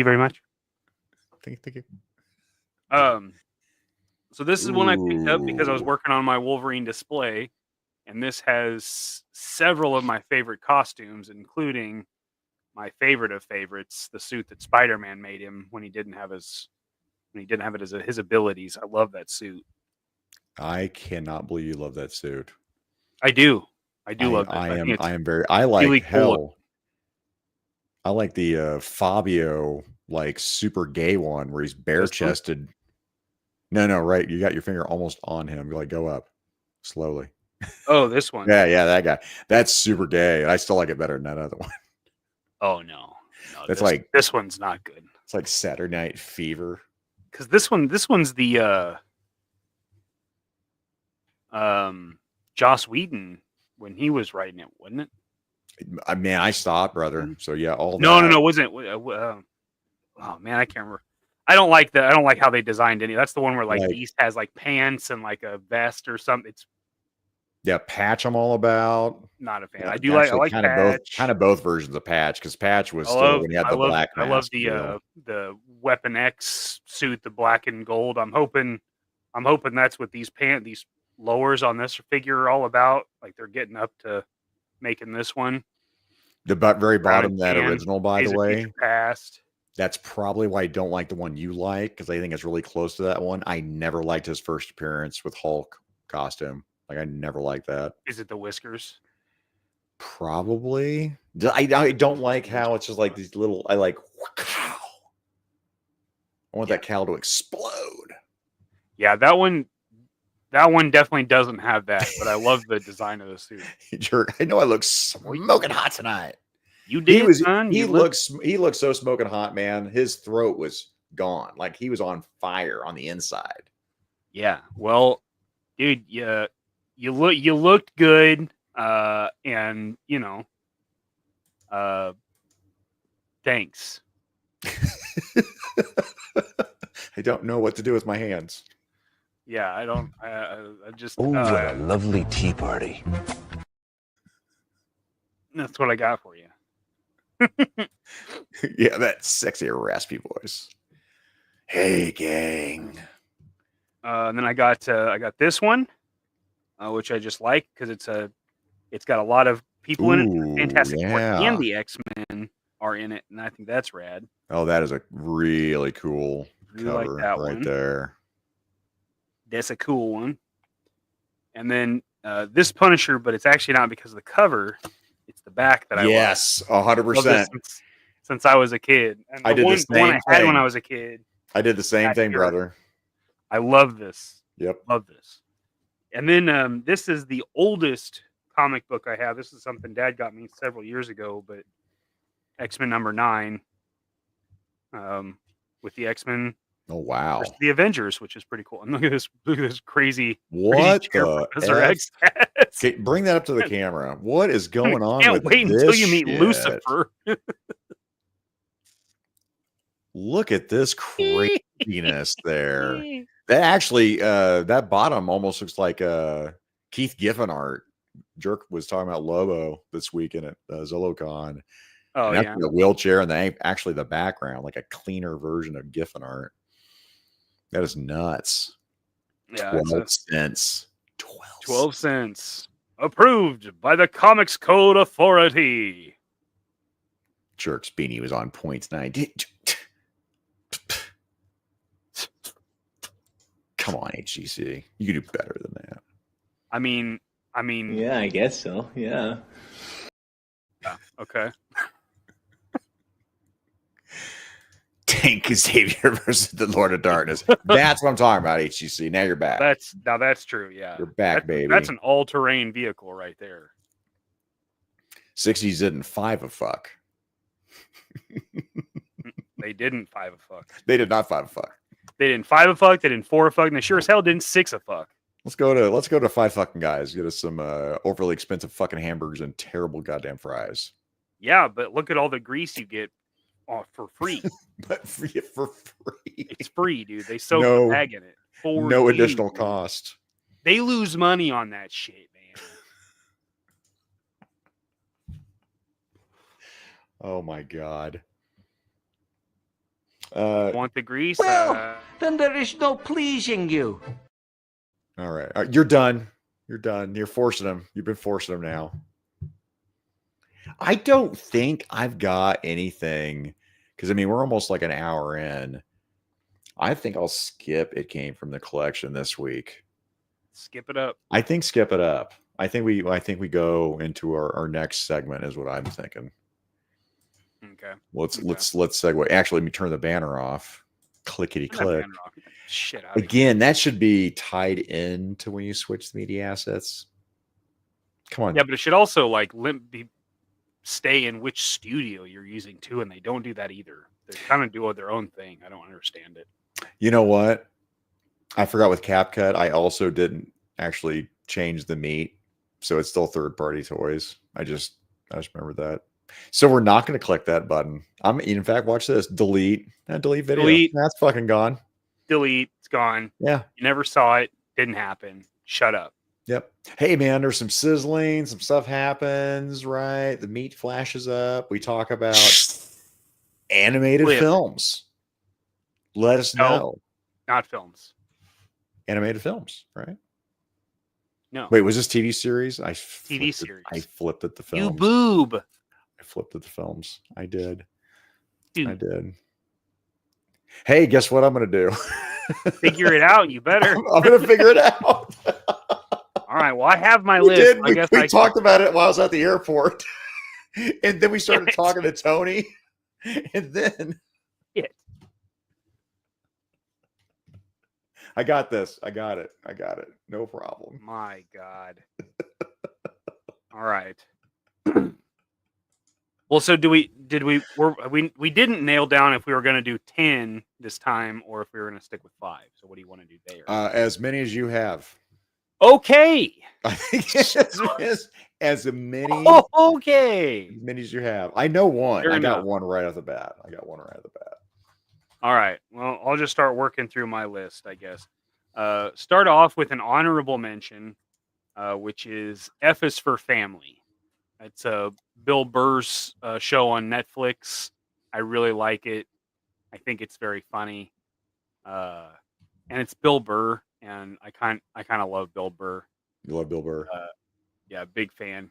very much. Thank you. So this is one I picked up because I was Ooh. working on my Wolverine display, and this has several of my favorite costumes, including my favorite of favorites, the suit that Spider-Man made him when he didn't have his his abilities. I love that suit. I cannot believe you love that suit. I do love that. I am very. I like really hell. cool. I like the Fabio like super gay one where he's bare chested. No, right. You got your finger almost on him. You like go up slowly. Oh, this one. Yeah, that guy. That's super gay. I still like it better than that other one. Oh no, That's this one's not good. It's like Saturday Night Fever. Because this one's the Joss Whedon when he was writing it, wasn't it? I mean, I stopped, brother. So yeah, all no, that. wasn't. Oh man, I can't remember. I don't like how they designed any. That's the one where like Beast has like pants and like a vest or something. It's Patch I'm all about. Not a fan. Yeah, I like kind of both versions of Patch because Patch was still when he had the black mask. I love the Weapon X suit, the black and gold. I'm hoping that's what these lowers on this figure are all about. Like they're getting up to making this one. The very bottom, that original, by the way. Past. That's probably why I don't like the one you like, because I think it's really close to that one. I never liked his first appearance with Hulk costume. Like I never liked that. Is it the whiskers? Probably. I don't like how it's just like these little. I like cow. I want that cow to explode. Yeah, that one definitely doesn't have that, but I love the design of the suit. Jerk! I know I look smoking hot tonight. You did, son. He looks so smoking hot, man. His throat was gone, like he was on fire on the inside. Yeah. Well, dude, you looked good, and you know, thanks. I don't know what to do with my hands. Yeah, I don't. I just. Oh, what a lovely tea party. That's what I got for you. Yeah, that sexy raspy voice. Hey, gang. And then I got this one, which I just like because it's got a lot of people in it. Fantastic Four and the X-Men are in it, and I think that's rad. Oh, that is a really cool cover like that right one. there. That's a cool one. And then this Punisher, but it's actually not because of the cover. It's the back that I yes, 100%. Since I was a kid. And I did the same one I had when I was a kid. I did the same thing, brother. I love this. Yep. Love this. And then this is the oldest comic book I have. This is something Dad got me several years ago, but X-Men #9 with the X-Men. Oh wow! The Avengers, which is pretty cool. And look at this crazy. What the X? Okay, bring that up to the camera. What is going on? Can't wait until you meet Lucifer. Look at this craziness there. That actually, that bottom almost looks like Keith Giffen art. Jerk was talking about Lobo this weekend at ZoloCon. Oh yeah, the wheelchair and actually the background, like a cleaner version of Giffen art. That is nuts. Yeah, 12 cents. 12 cents. Approved by the Comics Code Authority. Jerk's beanie was on points 9. Come on, HGC. You can do better than that. I mean. Yeah, I guess so. Yeah. Okay. Tank Xavier versus the Lord of Darkness. That's what I'm talking about, HGC. Now you're back. That's true, yeah. You're back, baby. That's an all-terrain vehicle right there. 60s didn't 5 a fuck. They didn't 5 a fuck. They did not 5 a fuck. They didn't 5 a fuck, they didn't 4 a fuck, and they sure as hell didn't 6 a fuck. Let's go to 5 fucking guys. Get us some overly expensive fucking hamburgers and terrible goddamn fries. Yeah, but look at all the grease you get for free. But for free. It's free, dude. They soak the bag in it. No additional cost. They lose money on that shit, man. Oh my god. Want the grease? Well, then there is no pleasing you. All right. You're done. You're done. You're forcing them. You've been forcing them now. I don't think I've got anything because I mean we're almost like an hour in. I think I'll skip It Came from the Collection this week. Skip it up. I think skip it up. I think we go into our next segment is what I'm thinking. Okay. Let's segue. Actually, let me turn the banner off. Clickety click. Shit out Again, that should be tied into when you switch the media assets. Come on. Yeah, but it should also like stay in which studio you're using too, and they don't do that either. They kind of do their own thing. I don't understand it. You know what? I forgot with CapCut, I also didn't actually change the meat, so it's still third-party toys. I just remembered that. So we're not going to click that button. In fact, watch this. Delete video. Delete. That's fucking gone. Delete. It's gone. Yeah. You never saw it. Didn't happen. Shut up. Yep. Hey man, there's some sizzling. Some stuff happens. Right. The meat flashes up. We talk about animated films. Let us know. Not films. Animated films. Right. No. Wait, was this TV series? TV series. I flipped at the films. You boob. I flipped at the films. I did. Dude. I did. Hey, guess what I'm going to do? Figure it out. You better. I'm going to figure it out. All right. Well, I have my list. I guess we talked about it while I was at the airport. And then we started talking to Tony. And then. I got this. I got it. No problem. My God. All right. Well, so we didn't nail down if we were going to do 10 this time or if we were going to stick with 5. So what do you want to do there? As many as you have. Okay. I think as many. Oh, okay. As many as you have. I know one. Fair enough. Got one right off the bat. All right. Well, I'll just start working through my list, I guess. Start off with an honorable mention, which is F is for Family. It's a Bill Burr's show on Netflix. I really like it. I think it's very funny. And it's Bill Burr, and I kind of love Bill Burr. You love Bill Burr? Yeah, big fan.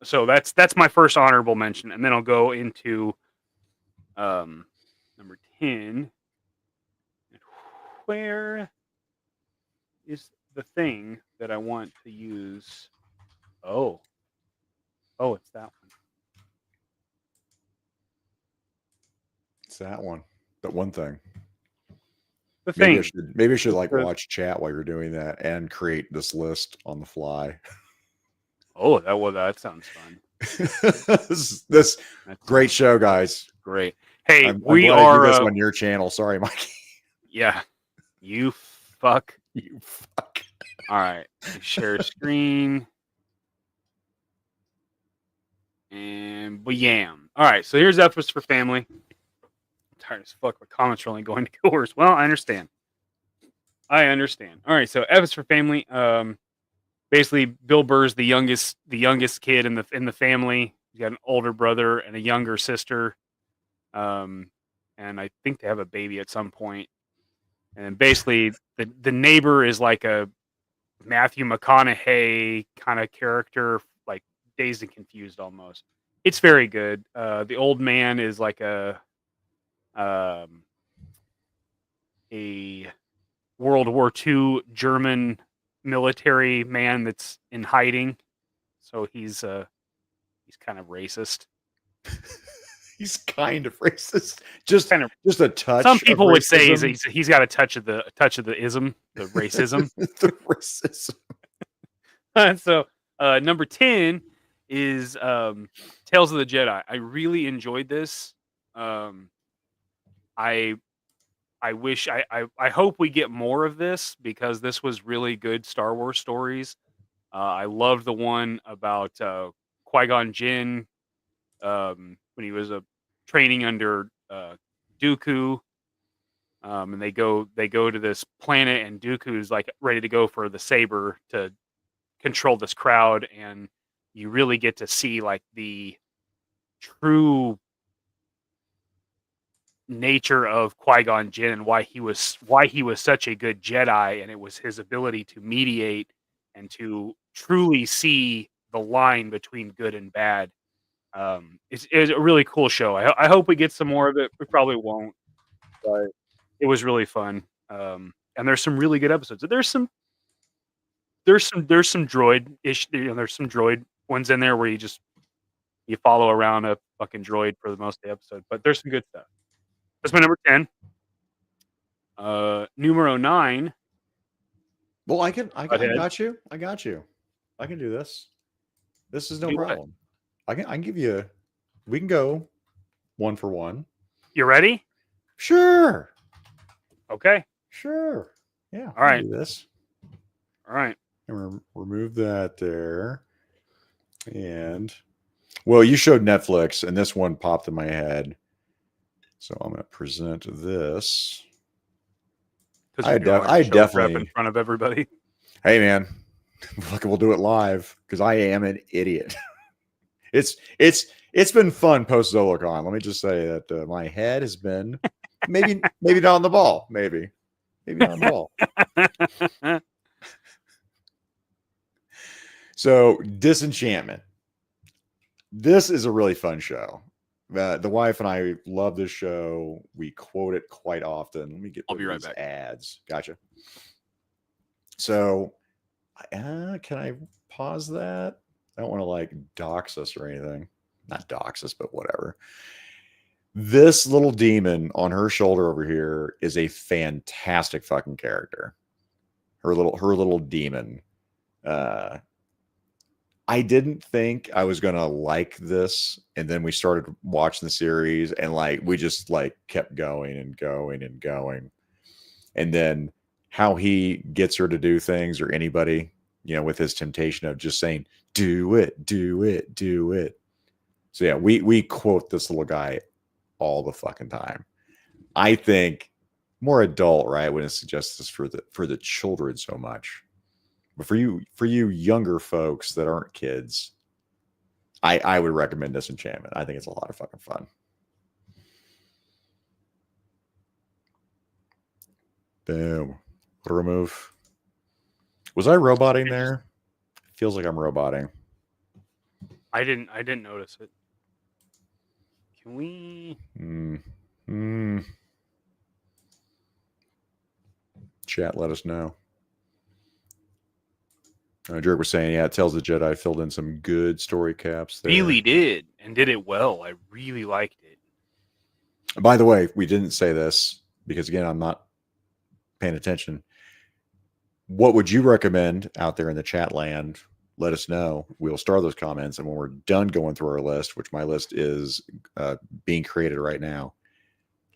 So that's my first honorable mention, and then I'll go into number 10. Where is the thing that I want to use? Oh, it's that one. It's that one. That one thing. The thing. Maybe I should like watch chat while you're doing that and create this list on the fly. Oh, that sounds fun. this great show, guys. Great. Hey, I'm we glad are I do this on your channel. Sorry, Mikey. Yeah, you fuck. You fuck. All right, share screen, and bam. All right, so here's F is for Family. I'm tired as fuck. My comments are only going to yours. Well, I understand. All right, so F is for Family. Basically, Bill Burr's the youngest kid in the family. He's got an older brother and a younger sister, and I think they have a baby at some point. And basically, the neighbor is like a Matthew McConaughey kind of character, like Dazed and Confused almost. It's very good. The old man is like a World War II German military man that's in hiding, so he's kind of racist. He's kind of racist. Just a touch. Some people would say he's got a touch of the ism, the racism. The racism. So number 10 is Tales of the Jedi. I really enjoyed this. I hope we get more of this because this was really good Star Wars stories. I loved the one about Qui-Gon Jinn when he was training under Dooku, and they go to this planet, and Dooku's like ready to go for the saber to control this crowd, and you really get to see like the true nature of Qui-Gon Jinn and why he was such a good Jedi, and it was his ability to mediate and to truly see the line between good and bad. It's a really cool show. I hope we get some more of it. We probably won't, but it was really fun. And there's some really good episodes. There's some droid-ish, there's some droid ones in there where you follow around a fucking droid for the most of the episode, but there's some good stuff. That's my number 10. Numero 9. Well, I got you. I can do this. This is no problem. I can give you. We can go 1 for 1. You ready? Sure. Okay. Sure. Yeah. All right. Do this. All right. And remove that there. And well, you showed Netflix, and this one popped in my head. So I'm going to present this. I definitely in front of everybody. Hey man, we'll do it live because I am an idiot. It's been fun post Zolocon. Let me just say that my head has been maybe not on the ball, maybe not on the ball. So Disenchantment. This is a really fun show. The wife and I love this show. We quote it quite often. Let me get. I'll be right back. Ads. Gotcha. So, can I pause that? I don't want to like dox us or anything. Not dox us, but whatever. This little demon on her shoulder over here is a fantastic fucking character. Her little demon. I didn't think I was gonna like this, and then we started watching the series, and like we just like kept going and going and going, and then how he gets her to do things, or anybody, with his temptation of just saying, "Do it, do it, do it." So yeah, we quote this little guy all the fucking time. I think more adult, right? When it suggests this for the children so much. But for you younger folks that aren't kids, I would recommend Disenchantment. I think it's a lot of fucking fun. Boom. Remove. Was I roboting there? Feels like I'm roboting. I didn't notice it. Can we? Chat, let us know. Dirk was saying, yeah, it tells the Jedi filled in some good story caps there. Really did, and did it well. I really liked it. By the way, we didn't say this because, again, I'm not paying attention. What would you recommend out there in the chat land? Let us know. We'll start those comments, and when we're done going through our list, which my list is being created right now,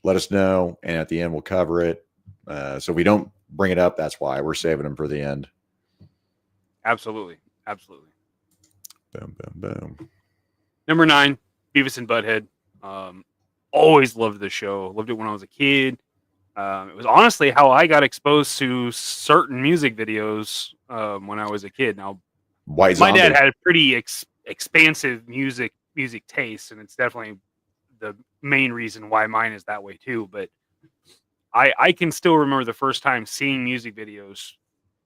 let us know, and at the end, we'll cover it. So we don't bring it up. That's why we're saving them for the end. Absolutely. Boom, boom, boom. Number 9, Beavis and Butthead. Always loved the show. Loved it when I was a kid. It was honestly how I got exposed to certain music videos when I was a kid. Now, my dad had a pretty expansive music taste, and it's definitely the main reason why mine is that way too. But I can still remember the first time seeing music videos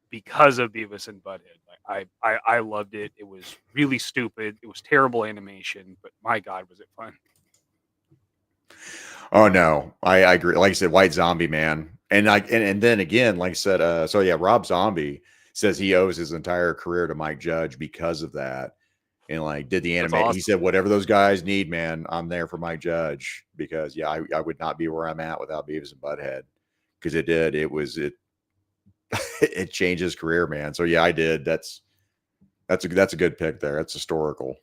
because of Beavis and Butthead. I loved it. It was really stupid. It was terrible animation, but my God, was it fun. Oh no, I agree. Like I said, White Zombie, man. And then again, like I said, so yeah, Rob Zombie says he owes his entire career to Mike Judge because of that. And like did the animation. Awesome. He said, whatever those guys need, man, I'm there for Mike Judge, because yeah, I would not be where I'm at without Beavis and Butthead. Because it changed his career, man. So yeah, I did. That's a good pick there. That's historical.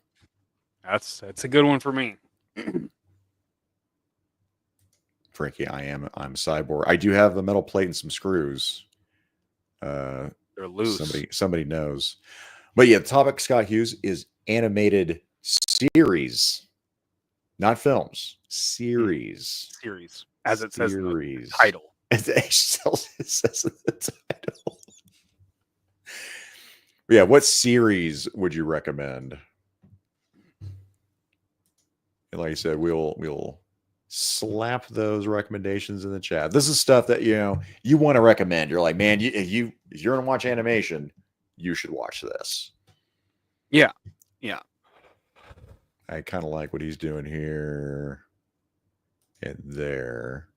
That's a good one for me. Frankie, I'm Cyborg. I do have a metal plate and some screws. They're loose. Somebody knows. But yeah, the topic, Scott Hughes, is animated series, not films. Series. As it says in the title. It says in the title. Yeah, what series would you recommend? And like I said, we'll slap those recommendations in the chat. This is stuff that you want to recommend. You're like, man, if you're gonna watch animation, you should watch this. Yeah. I kind of like what he's doing here and there.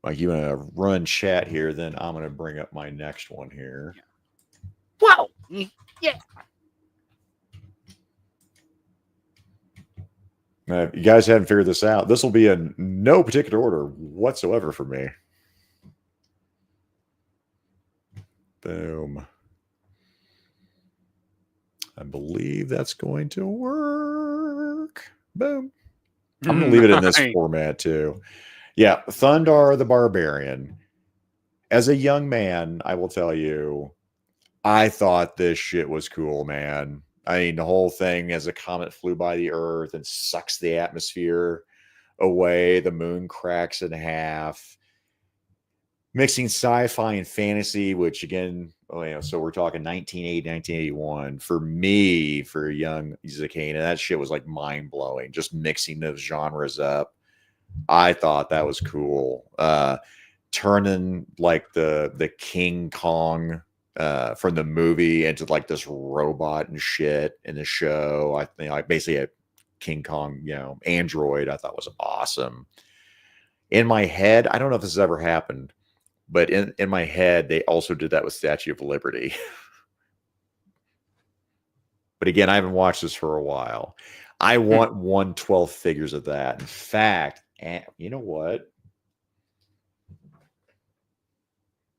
Like, you want to run chat here, then I'm going to bring up my next one here. Wow. Yeah. Now, if you guys haven't figured this out, this will be in no particular order whatsoever for me. Boom. I believe that's going to work. Boom. I'm going to leave it in this format too. Yeah, Thundar the Barbarian. As a young man, I will tell you, I thought this shit was cool, man. I mean, the whole thing as a comet flew by the Earth and sucks the atmosphere away, the moon cracks in half. Mixing sci-fi and fantasy, which again, so we're talking 1980, 1981. For me, for a young Zakainen, that shit was like mind-blowing. Just mixing those genres up. I thought that was cool. Turning like the King Kong from the movie into like this robot and shit in the show. I think like basically a King Kong, android, I thought was awesome. In my head, I don't know if this has ever happened, but in my head, they also did that with Statue of Liberty. But again, I haven't watched this for a while. I want 1/12 figures of that. In fact, you know what?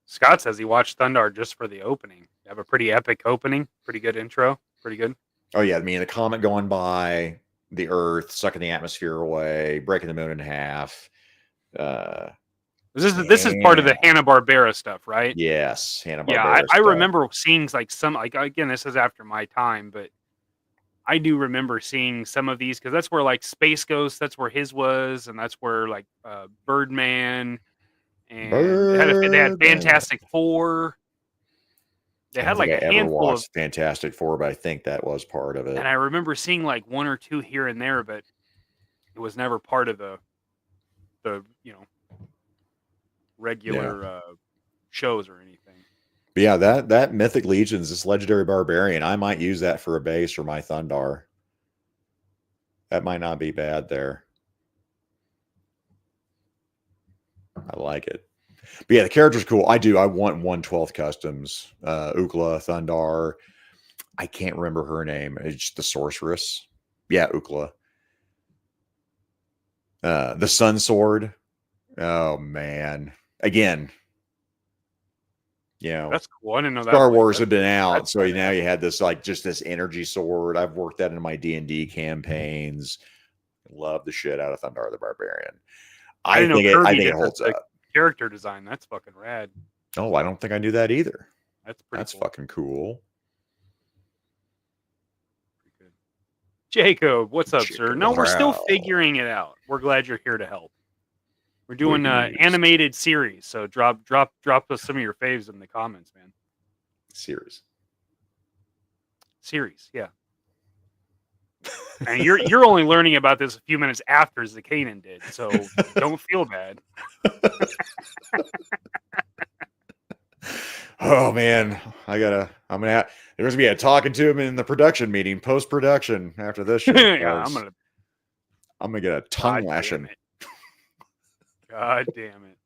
Scott says he watched Thundar just for the opening. They have a pretty epic opening. Pretty good intro. Pretty good. Oh, yeah. I mean, the comet going by the Earth, sucking the atmosphere away, breaking the moon in half. This is part of the Hanna-Barbera stuff, right? Yes, Hanna-Barbera. Yeah, I remember seeing like some, like, again, this is after my time, but I do remember seeing some of these because that's where like Space Ghost, that's where his was, and that's where like Birdman, and they had Fantastic Four. They had like a handful of Fantastic Four, but I think that was part of it. And I remember seeing like one or two here and there, but it was never part of the regular shows or anything. But yeah, that Mythic Legions, this legendary barbarian, I might use that for a base for my Thundar. That might not be bad there. I like it. But yeah, the character's cool. I want 1/12 customs. Ukla, Thundar. I can't remember her name. It's just the sorceress. Yeah, Ukla. The Sun Sword. Oh man. Again. That's cool. I didn't know that. Star Wars had been out, so now you had this like just this energy sword. I've worked that into my D&D campaigns. Love the shit out of Thundar the Barbarian. I think it holds up. Character design, that's fucking rad. Oh, I don't think I knew that either. That's cool. Fucking cool. Pretty good. Jacob, what's up, sir? No, we're still figuring it out. We're glad you're here to help. We're doing animated series, so drop us some of your faves in the comments, man. Series, yeah. And you're only learning about this a few minutes after Zakainen did, so don't feel bad. Oh man, there's gonna be a talking to him in the production meeting, post production after this show. Yeah, I'm gonna get a tongue lashing. God damn it!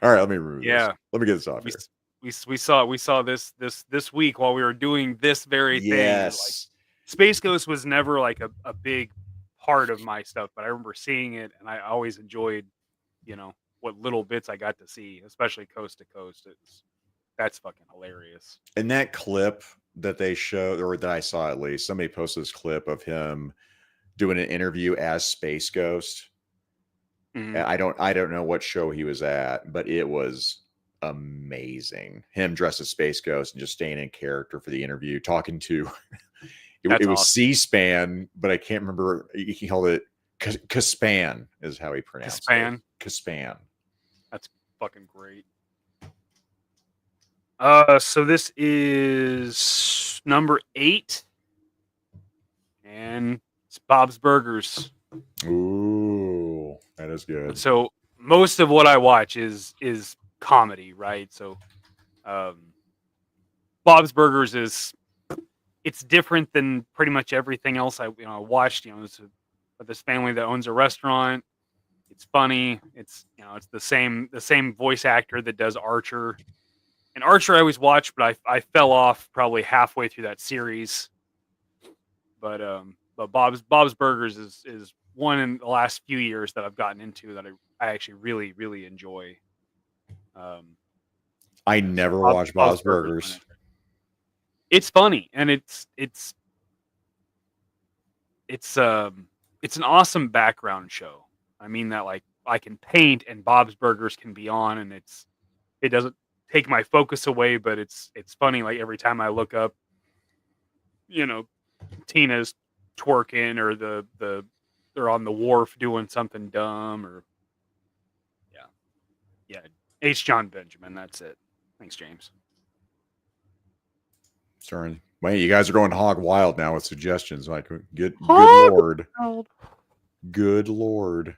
All right, let me remove this. Let me get this off here. We saw this week while we were doing this very thing. Yes. Space Ghost was never like a big part of my stuff, but I remember seeing it, and I always enjoyed, what little bits I got to see, especially coast to coast. That's fucking hilarious. And that clip that they showed, or that I saw at least, somebody posted this clip of him doing an interview as Space Ghost. Mm-hmm. I don't know what show he was at, but it was amazing. Him dressed as Space Ghost and just staying in character for the interview, talking to it was awesome. C-SPAN, but I can't remember. He called it Caspan is how he pronounced it. Caspan. That's fucking great. So this is number 8, and it's Bob's Burgers. Ooh. That is good. So most of what I watch is comedy, right? So Bob's Burgers it's different than pretty much everything else I watched. It's this family that owns a restaurant. It's funny. It's it's the same voice actor that does Archer. And Archer I always watch, but I fell off probably halfway through that series. But Bob's Burgers is one in the last few years that I've gotten into that I actually really, really enjoy. I never watched Bob's Burgers. It's funny, and it's an awesome background show. I mean that like I can paint and Bob's Burgers can be on, and it doesn't take my focus away, but it's funny. Like every time I look up, Tina's twerking or they're on the wharf doing something dumb or yeah. H. John Benjamin. That's it. Thanks, James. Sorry. Man, you guys are going hog wild now with suggestions. Like, good Lord. Good Lord.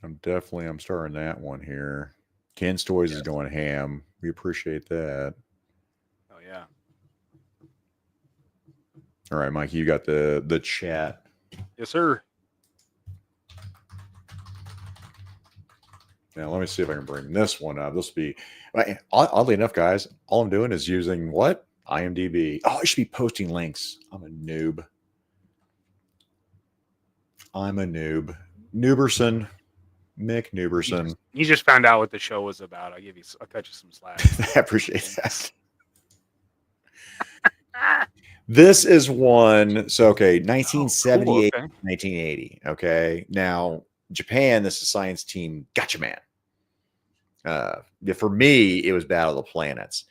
I'm starting that one here. Ken's Toys is going ham. We appreciate that. Oh, yeah. All right, Mikey, you got the chat. Yes, sir. Now, let me see if I can bring this one up. This will be, oddly enough, guys, all I'm doing is using what? IMDb. Oh, I should be posting links. I'm a noob. Nooberson. Mick Nooberson. You just found out what the show was about. I'll cut you some slack. I appreciate that. This is one. So, okay, 1978, cool, okay. 1980. Okay. Now, Japan, this is Science Team Gotcha Man. For me, it was Battle of the Planets.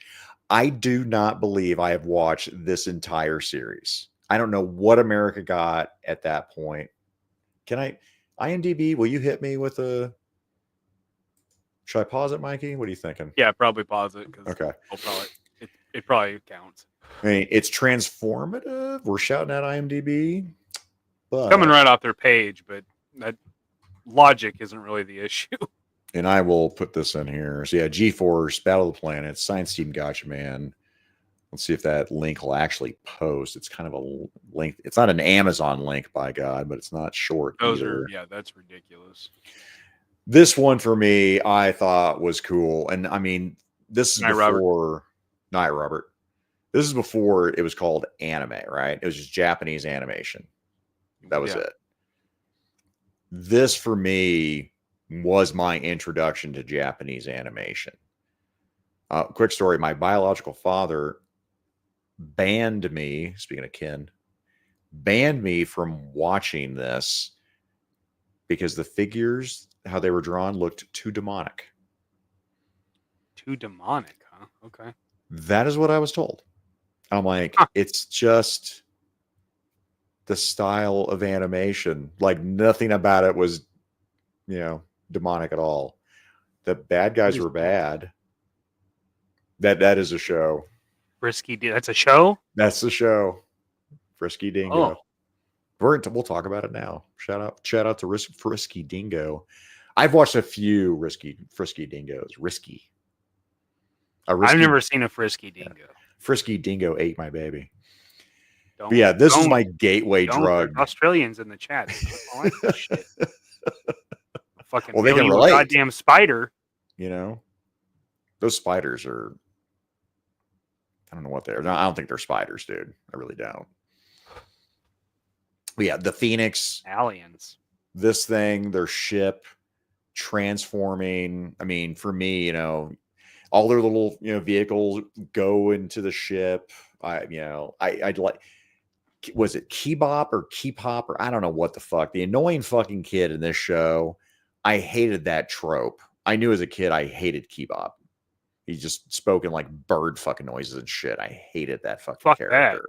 I do not believe I have watched this entire series. I don't know what America got at that point. Can I, IMDb, will you hit me with a, should I pause it, Mikey? What are you thinking? Yeah, probably pause it. Okay. It probably counts. I mean, it's transformative. We're shouting at IMDb. But coming right off their page, but that logic isn't really the issue. And I will put this in here. So yeah, G-Force, Battle of the Planets, Science Team Gotcha Man. Let's see if that link will actually post. It's kind of a link. It's not an Amazon link, by God, but it's not short either. That's ridiculous. This one for me, I thought was cool. And I mean, this is before Night Robert. This is before it was called anime, right? It was just Japanese animation. That was it. This for me was my introduction to Japanese animation. Quick story. My biological father banned me, speaking of Ken, banned me from watching this because the figures, how they were drawn, looked too demonic. Too demonic, huh? Okay. That is what I was told. I'm like, it's just the style of animation. Like nothing about it was, demonic at all. The bad guys were bad. That is a show. Frisky, that's a show? That's the show. Frisky Dingo. Oh. We'll talk about it now. Shout out to Frisky Dingo. I've watched a few Frisky Dingos. I've never seen a Frisky Dingo. Yeah. Frisky Dingo ate my baby. But yeah, this is my gateway drug. Australians in the chat. I like this shit. Fucking they can relate. Goddamn spider. Those spiders are. I don't know what they're. I don't think they're spiders, dude. I really don't. But yeah, the Phoenix aliens. This thing, their ship transforming. I mean, for me, all their little vehicles go into the ship. I'd like. Was it Keebop or Keepop or I don't know what the fuck. The annoying fucking kid in this show. I hated that trope. I knew as a kid I hated Keebop. He just spoken like bird fucking noises and shit. I hated that fucking character.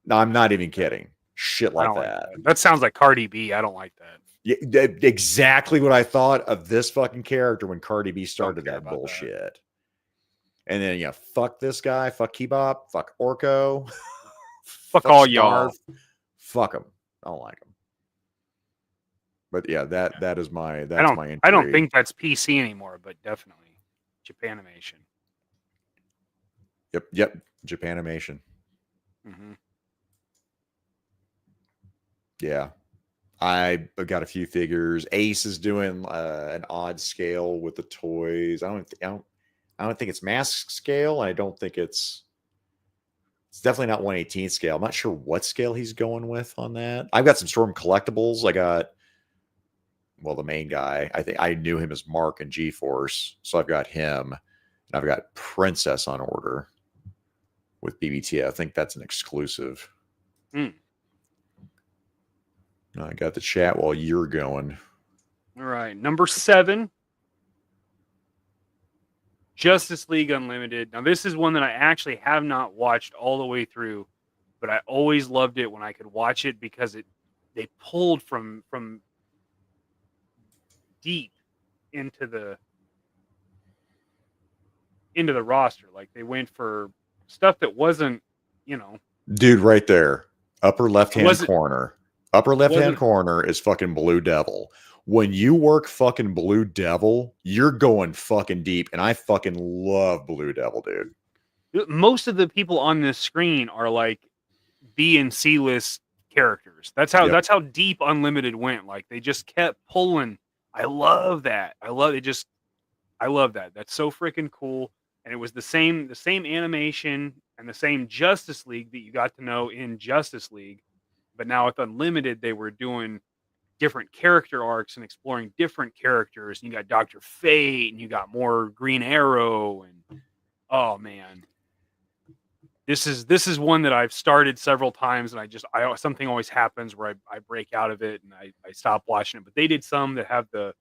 No, I'm not even kidding. Shit like that. That sounds like Cardi B. I don't like that. Yeah, exactly what I thought of this fucking character when Cardi B started that bullshit. And then fuck this guy, fuck Keebop, fuck Orko, fuck all y'all. Fuck them. I don't like them. But yeah, that is my my entry. I don't think that's PC anymore, but definitely Japanimation. Yep. Japanimation. Mm-hmm. Yeah. I got a few figures. Ace is doing an odd scale with the toys. I don't think it's mass scale. I don't think it's definitely not 1/18 scale. I'm not sure what scale he's going with on that. I've got some Storm collectibles. I got, well, the main guy. I think I knew him as Mark in G-Force, so I've got him, and I've got Princess on order with BBT. I think that's an exclusive. I got the chat while you're going. All right, number 7, Justice League Unlimited. Now, this is one that I actually have not watched all the way through, but I always loved it when I could watch it because they pulled from deep into the roster. Like, they went for stuff that wasn't, Dude, right there, upper left-hand corner. Upper left-hand corner is fucking Blue Devil. When you work fucking Blue Devil, you're going fucking deep, and I fucking love Blue Devil, dude. Most of the people on this screen are like B and C list characters. That's how deep Unlimited went. Like, they just kept pulling. I love that. I love that. That's so freaking cool. And it was the same animation and the same Justice League that you got to know in Justice League. But now with Unlimited, they were doing different character arcs and exploring different characters. And you got Dr. Fate, and you got more Green Arrow, and oh man, this is one that I've started several times, and something always happens where I break out of it and I stop watching it. But they did some that have the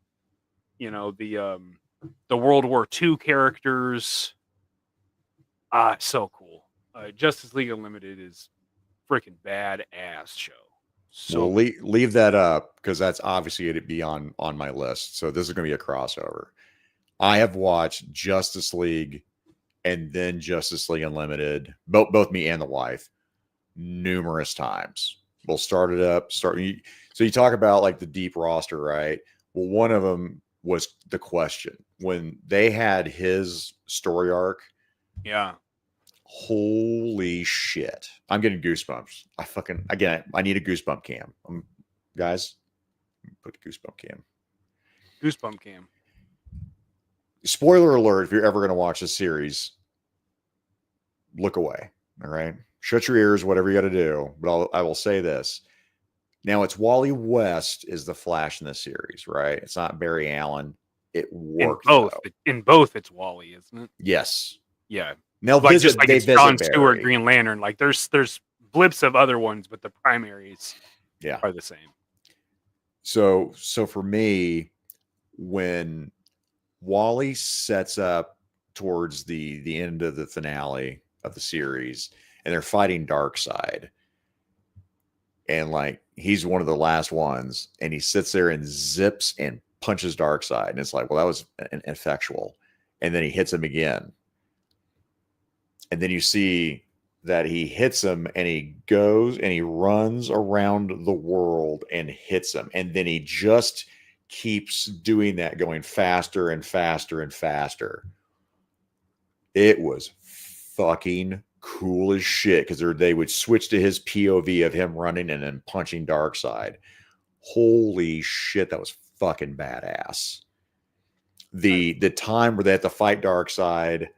World War II characters. So cool. Justice League Unlimited is freaking badass show. So well, leave that up because that's obviously it'd be on my list. So this is going to be a crossover. I have watched Justice League and then Justice League Unlimited, both me and the wife, numerous times. We'll start it up. So you talk about like the deep roster, right? Well, one of them was The Question. When they had his story arc, yeah. Holy shit. I'm getting goosebumps. I need a goosebump cam. Guys, put the goosebump cam. Goosebump cam. Spoiler alert, if you're ever going to watch this series, look away. All right. Shut your ears, whatever you got to do. But I will say this. Now, it's Wally West is the Flash in this series, right? It's not Barry Allen. It works. In both, it's Wally, isn't it? Yes. Yeah. Now, like just like it's John Stewart, Green Lantern. Like there's blips of other ones, but the primaries are the same. So for me, when Wally sets up towards the end of the finale of the series, and they're fighting Darkseid, and like he's one of the last ones, and he sits there and zips and punches Darkseid, and it's like, well, that was an ineffectual, and then he hits him again. And then you see that he hits him and he goes and he runs around the world and hits him. And then he just keeps doing that, going faster and faster and faster. It was fucking cool as shit because they would switch to his POV of him running and then punching Darkseid. Holy shit, that was fucking badass. The time where they have to fight Darkseid,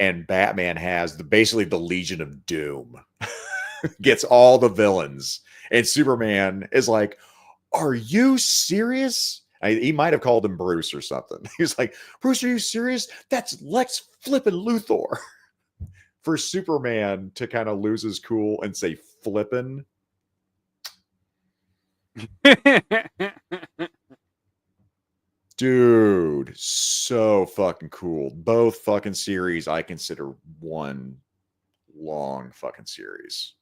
and Batman has basically the Legion of Doom, gets all the villains. And Superman is like, are you serious? He might have called him Bruce or something. He was like, Bruce, are you serious? That's Lex flippin' Luthor. For Superman to kind of lose his cool and say flippin'. Dude, so fucking cool. Both fucking series I consider one long fucking series.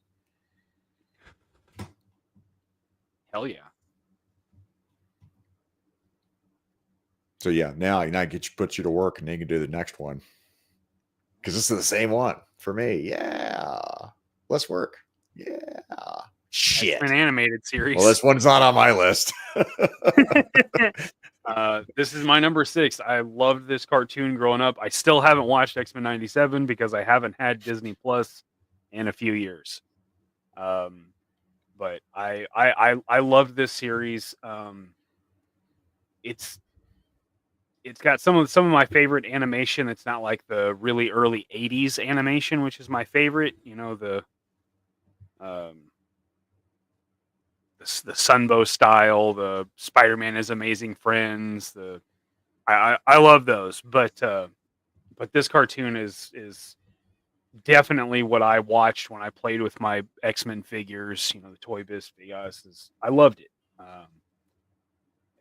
Hell yeah. So yeah, now put you to work and then you can do the next one. Because this is the same one for me. Yeah. Less work. Yeah. Shit. X-Men animated series. Well, this one's not on my list. This is my number 6. I loved this cartoon growing up. I still haven't watched X-Men 97 because I haven't had Disney Plus in a few years. But I loved this series. It's got some of my favorite animation. It's not like the really early 80s animation, which is my favorite. You know, the Sunbow style, the Spider-Man is Amazing Friends. I love those, but this cartoon is definitely what I watched when I played with my X-Men figures. You know, the Toy Biz figures. I loved it.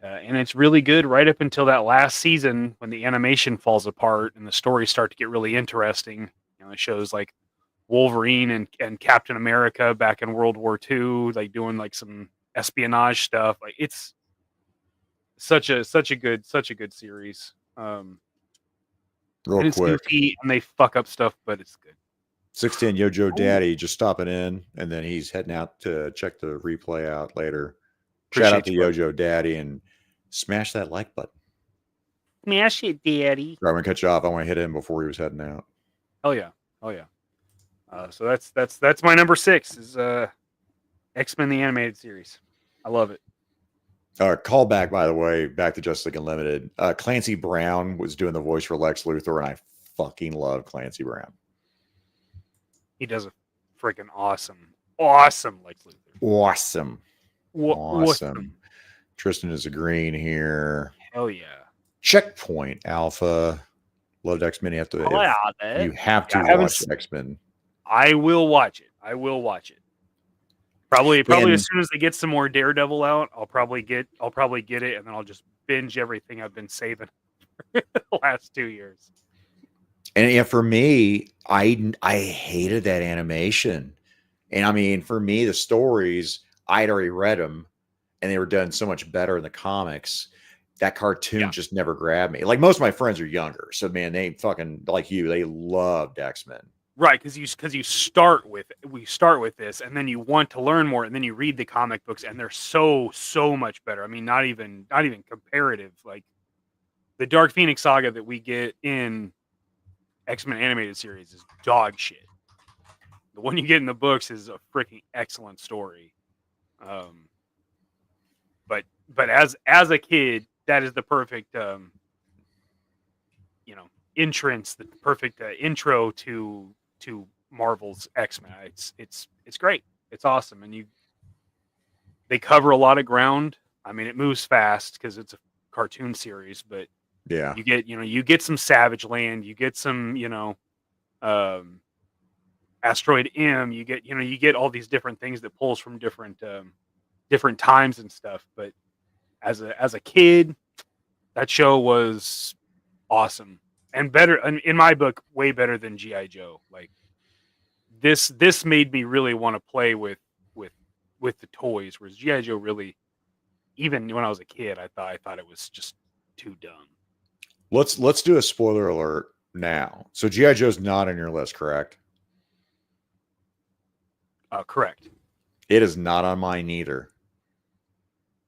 And it's really good right up until that last season when the animation falls apart and the stories start to get really interesting. You know, it shows like Wolverine and Captain America back in World War II, like doing like some espionage stuff. Like it's such a good series. Real and it's quick, goofy and they fuck up stuff, but it's good. 610 Yojo Daddy just stopping in, and then he's heading out to check the replay out later. Shout out to Yojo Daddy and smash that like button. Smash it, Daddy. Right, I'm gonna cut you off. I want to hit him before he was heading out. Oh yeah. So that's my number 6 is X-Men the animated series. I love it. Callback, by the way, back to Justice League Unlimited. Clancy Brown was doing the voice for Lex Luthor, and I fucking love Clancy Brown. He does a freaking awesome Lex Luthor. Awesome. Awesome. Tristan is agreeing here. Hell yeah. Checkpoint Alpha. Loved X-Men. You have to watch X-Men. I will watch it. Probably as soon as they get some more Daredevil out, I'll probably get it, and then I'll just binge everything I've been saving for the last 2 years. And yeah, for me, I hated that animation. And I mean, for me, the stories, I'd already read them, and they were done so much better in the comics. That cartoon just never grabbed me. Like most of my friends are younger, so man, they fucking like you. They loved X-Men. Right, because you start with this, and then you want to learn more, and then you read the comic books, and they're so much better. I mean, not even comparative. Like the Dark Phoenix saga that we get in X-Men animated series is dog shit. The one you get in the books is a freaking excellent story. But as a kid, that is the perfect entrance, the perfect intro to Marvel's X-Men. It's great. It's awesome, and they cover a lot of ground. I mean, it moves fast because it's a cartoon series, but yeah, you get some Savage Land, you get some Asteroid M, you get all these different things that pulls from different times and stuff. But as a kid, that show was awesome and better, in my book, way better than G.I. Joe. Like this made me really want to play with the toys, whereas G.I. Joe really, even when I was a kid, I thought it was just too dumb. Let's do a spoiler alert now. So G.I. Joe's not on your list, correct? Correct. It is not on mine either.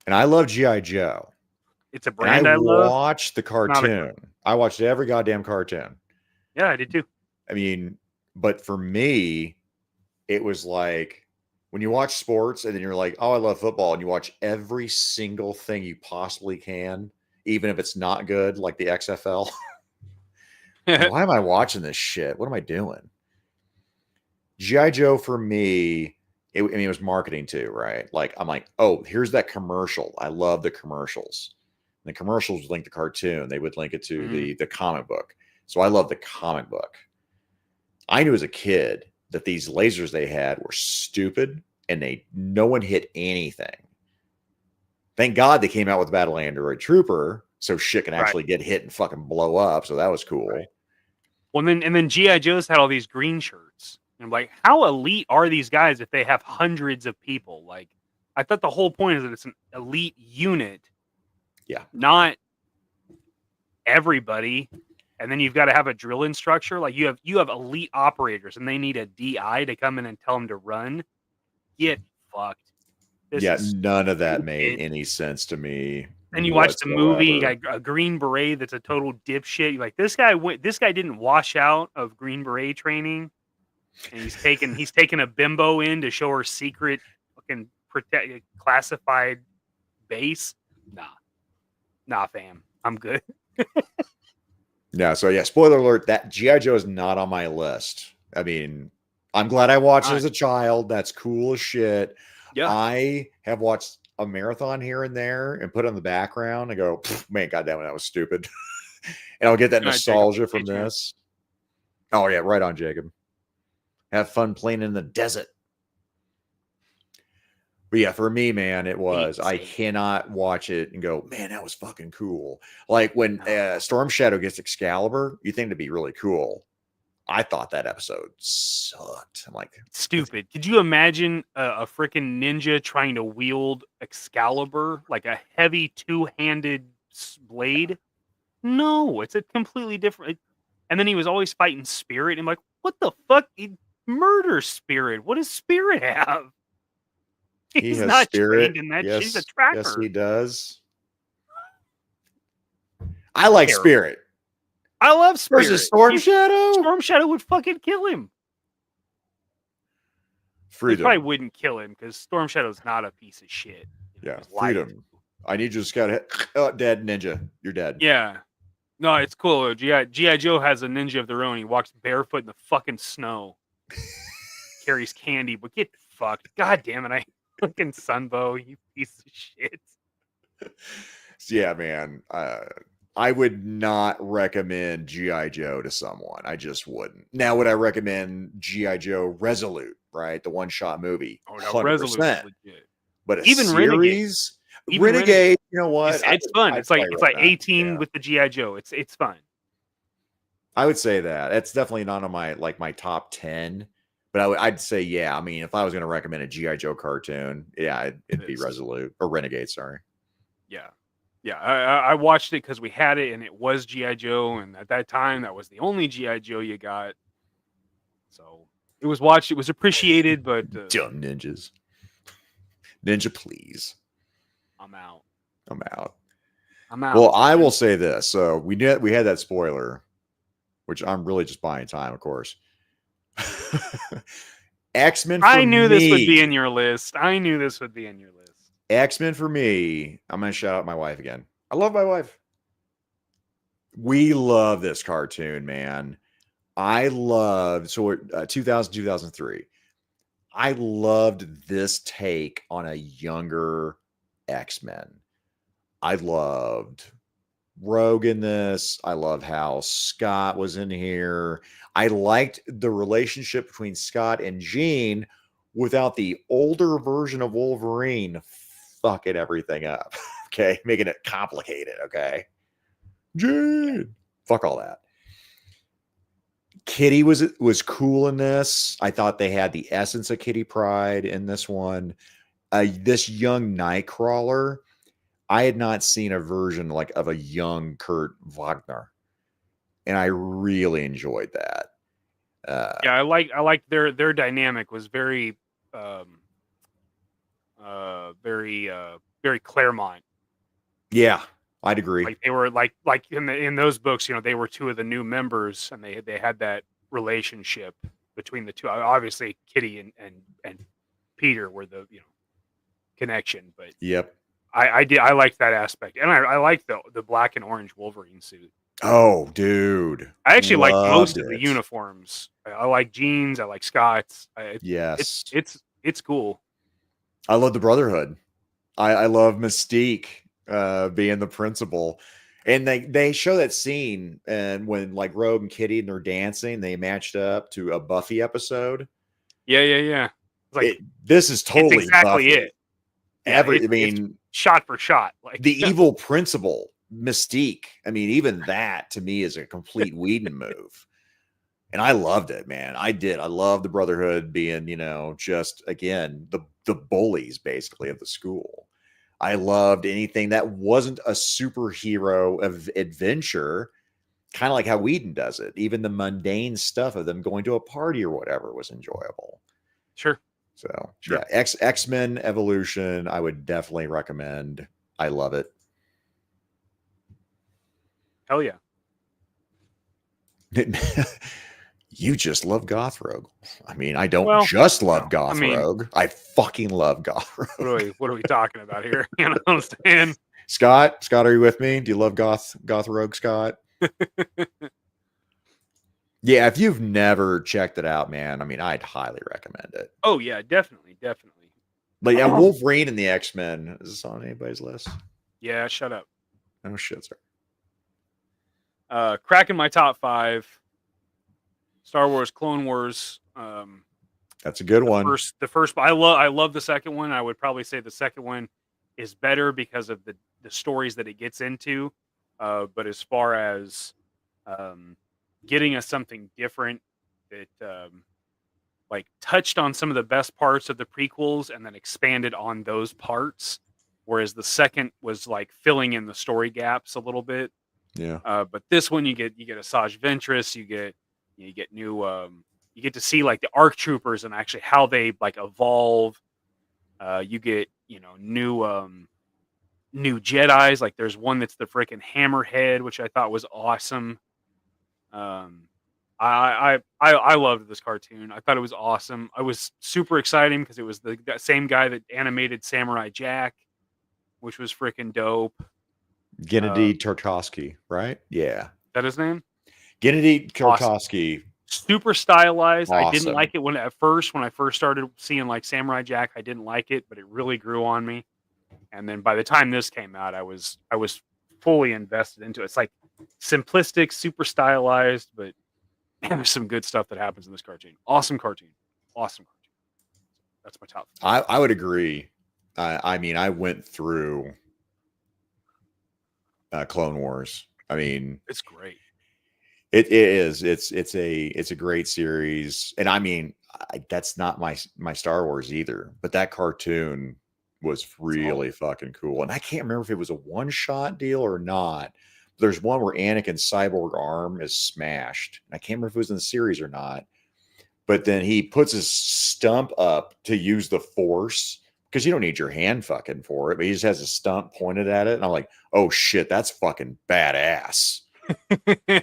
And I love G.I. Joe. It's a brand I love. I watched the cartoon. I watched every goddamn cartoon. Yeah, I did too. I mean, but for me, it was like when you watch sports and then you're like, oh, I love football. And you watch every single thing you possibly can, even if it's not good, like the XFL. Why am I watching this shit? What am I doing? G.I. Joe for me, it was marketing too, right? Like, I'm like, oh, here's that commercial. I love the commercials. And the commercials would link the cartoon. They would link it to the comic book. So I love the comic book. I knew as a kid that these lasers they had were stupid and no one hit anything. Thank God they came out with Battle Android Trooper so shit can actually get hit and fucking blow up. So that was cool. Right. Well, and then G.I. Joe's had all these green shirts. And I'm like, how elite are these guys if they have hundreds of people? Like, I thought the whole point is that it's an elite unit. Yeah. Not everybody. And then you've got to have a drill instructor. Like you have elite operators and they need a DI to come in and tell them to run. Get fucked. None of that made any sense to me. And you watch the movie, like a Green Beret that's a total dipshit. You're like, this guy didn't wash out of Green Beret training, and he's taken a bimbo in to show her secret fucking classified base. Nah, fam, I'm good. Yeah, so yeah, spoiler alert, that G.I. Joe is not on my list. I mean, I'm glad I watched it as a child. That's cool as shit. Yeah. I have watched a marathon here and there and put it in the background and go, man, goddamn, that was stupid. And I'll get that nostalgia from this. Oh, yeah, right on, Jacob. Have fun playing in the desert. But yeah, for me, man, it was. I cannot watch it and go, man, that was fucking cool. Like when Storm Shadow gets Excalibur, you think it'd be really cool. I thought that episode sucked. I'm like, stupid. Could you imagine a freaking ninja trying to wield Excalibur, like a heavy two-handed blade? No, it's a completely different. And then he was always fighting Spirit. I'm like, what the fuck? He murders Spirit. What does Spirit have? He's not Spirit. Trained in that. Yes, she's a tracker. Yes, he does. I like Spirit. I love Spirit. Versus Storm Shadow? Storm Shadow would fucking kill him. Freedom. He probably wouldn't kill him because Storm Shadow's not a piece of shit. Yeah, freedom. I need you to scout ahead. Oh, dead ninja. You're dead. Yeah. No, it's cool. G.I. Joe has a ninja of their own. He walks barefoot in the fucking snow. Carries candy, but get fucked. God damn it. I fucking Sunbow, you piece of shit. Yeah, man. I would not recommend G.I. Joe to someone. I just wouldn't. Now, would I recommend G.I. Joe Resolute, right? The one-shot movie. Oh, no, Resolute is legit. But even series, Renegade, you know what? It's fun. It's like 18 with the G.I. Joe. It's fun. I would say that. It's definitely not on my top 10. But I'd say, yeah. I mean, if I was going to recommend a G.I. Joe cartoon, yeah, it'd be Resolute or Renegade. Sorry. Yeah. Yeah, I watched it because we had it, and it was G.I. Joe, and at that time, that was the only G.I. Joe you got. So it was watched, it was appreciated, but dumb ninjas, ninja, please. I'm out. Well, I will say this. So we had that spoiler, which I'm really just buying time, of course. X-Men. I knew this would be in your list. X-Men for me, I'm going to shout out my wife again. I love my wife. We love this cartoon, man. I loved, 2003. I loved this take on a younger X-Men. I loved Rogue in this. I love how Scott was in here. I liked the relationship between Scott and Jean without the older version of Wolverine fucking everything up. Okay, making it complicated. Okay, Jean, fuck all that. Kitty was cool in this. I thought they had the essence of Kitty Pryde in this one. This young Nightcrawler, I had not seen a version like of a young Kurt Wagner, and I really enjoyed that. Yeah, I like their dynamic was very very Claremont. Yeah, I'd agree. Like they were like in those books, you know, they were two of the new members, and they had that relationship between the two. Obviously, Kitty and Peter were the connection, but yep, I liked that aspect, and I liked the black and orange Wolverine suit. Oh, dude, I actually like most of the uniforms. I like Jean's. I like Scott's. Yes, it's cool. I love the Brotherhood. I love Mystique being the principal, and they show that scene, and when like Rogue and Kitty and they're dancing, they matched up to a Buffy episode. Yeah. It's like this is totally exactly Buffy. It's shot for shot, like the evil principal Mystique. I mean, even that to me is a complete Whedon move. And I loved it, man. I did. I love the Brotherhood being, just again, the bullies basically of the school. I loved anything that wasn't a superhero of adventure, kind of like how Whedon does it. Even the mundane stuff of them going to a party or whatever was enjoyable. Sure. So Sure. yeah, X-Men Evolution, I would definitely recommend. I love it. Hell yeah. You just love Goth Rogue. I mean, I don't Well, just love no, Goth I mean- Rogue. I fucking love Goth Rogue. What are we talking about here? You know what I'm saying? Scott, are you with me? Do you love Goth Rogue, Scott? Yeah, if you've never checked it out, man, I mean, I'd highly recommend it. Oh yeah, definitely. But yeah, Wolverine and the X-Men, is this on anybody's list? Yeah, shut up. Oh shit, sorry. Cracking my top 5. Star Wars, Clone Wars. That's a good one. The first. I love the second one. I would probably say the second one is better because of the stories that it gets into. But as far as getting us something different that like touched on some of the best parts of the prequels and then expanded on those parts, whereas the second was like filling in the story gaps a little bit. Yeah. But this one you get Asajj Ventress, you get new you get to see like the ARC troopers and actually how they like evolve. You get new Jedis. Like there's one that's the freaking Hammerhead, which I thought was awesome. I loved this cartoon. I thought it was awesome. I was super excited because it was that same guy that animated Samurai Jack, which was freaking dope. Gennady Tartakovsky, right? Yeah. Is that his name? Gennady Tartakovsky. Awesome. Super stylized. Awesome. I didn't like it when I first started seeing like Samurai Jack. I didn't like it, but it really grew on me. And then by the time this came out, I was fully invested into it. It's like simplistic, super stylized, but man, there's some good stuff that happens in this cartoon. Awesome cartoon. That's my top. I would agree. I mean, I went through Clone Wars. I mean, it's great. It is. It's a great series, and I mean, that's not my Star Wars either. But that cartoon was really fucking cool, and I can't remember if it was a one-shot deal or not. There's one where Anakin's cyborg arm is smashed, and I can't remember if it was in the series or not. But then he puts his stump up to use the Force because you don't need your hand fucking for it, but he just has a stump pointed at it, and I'm like, oh shit, that's fucking badass.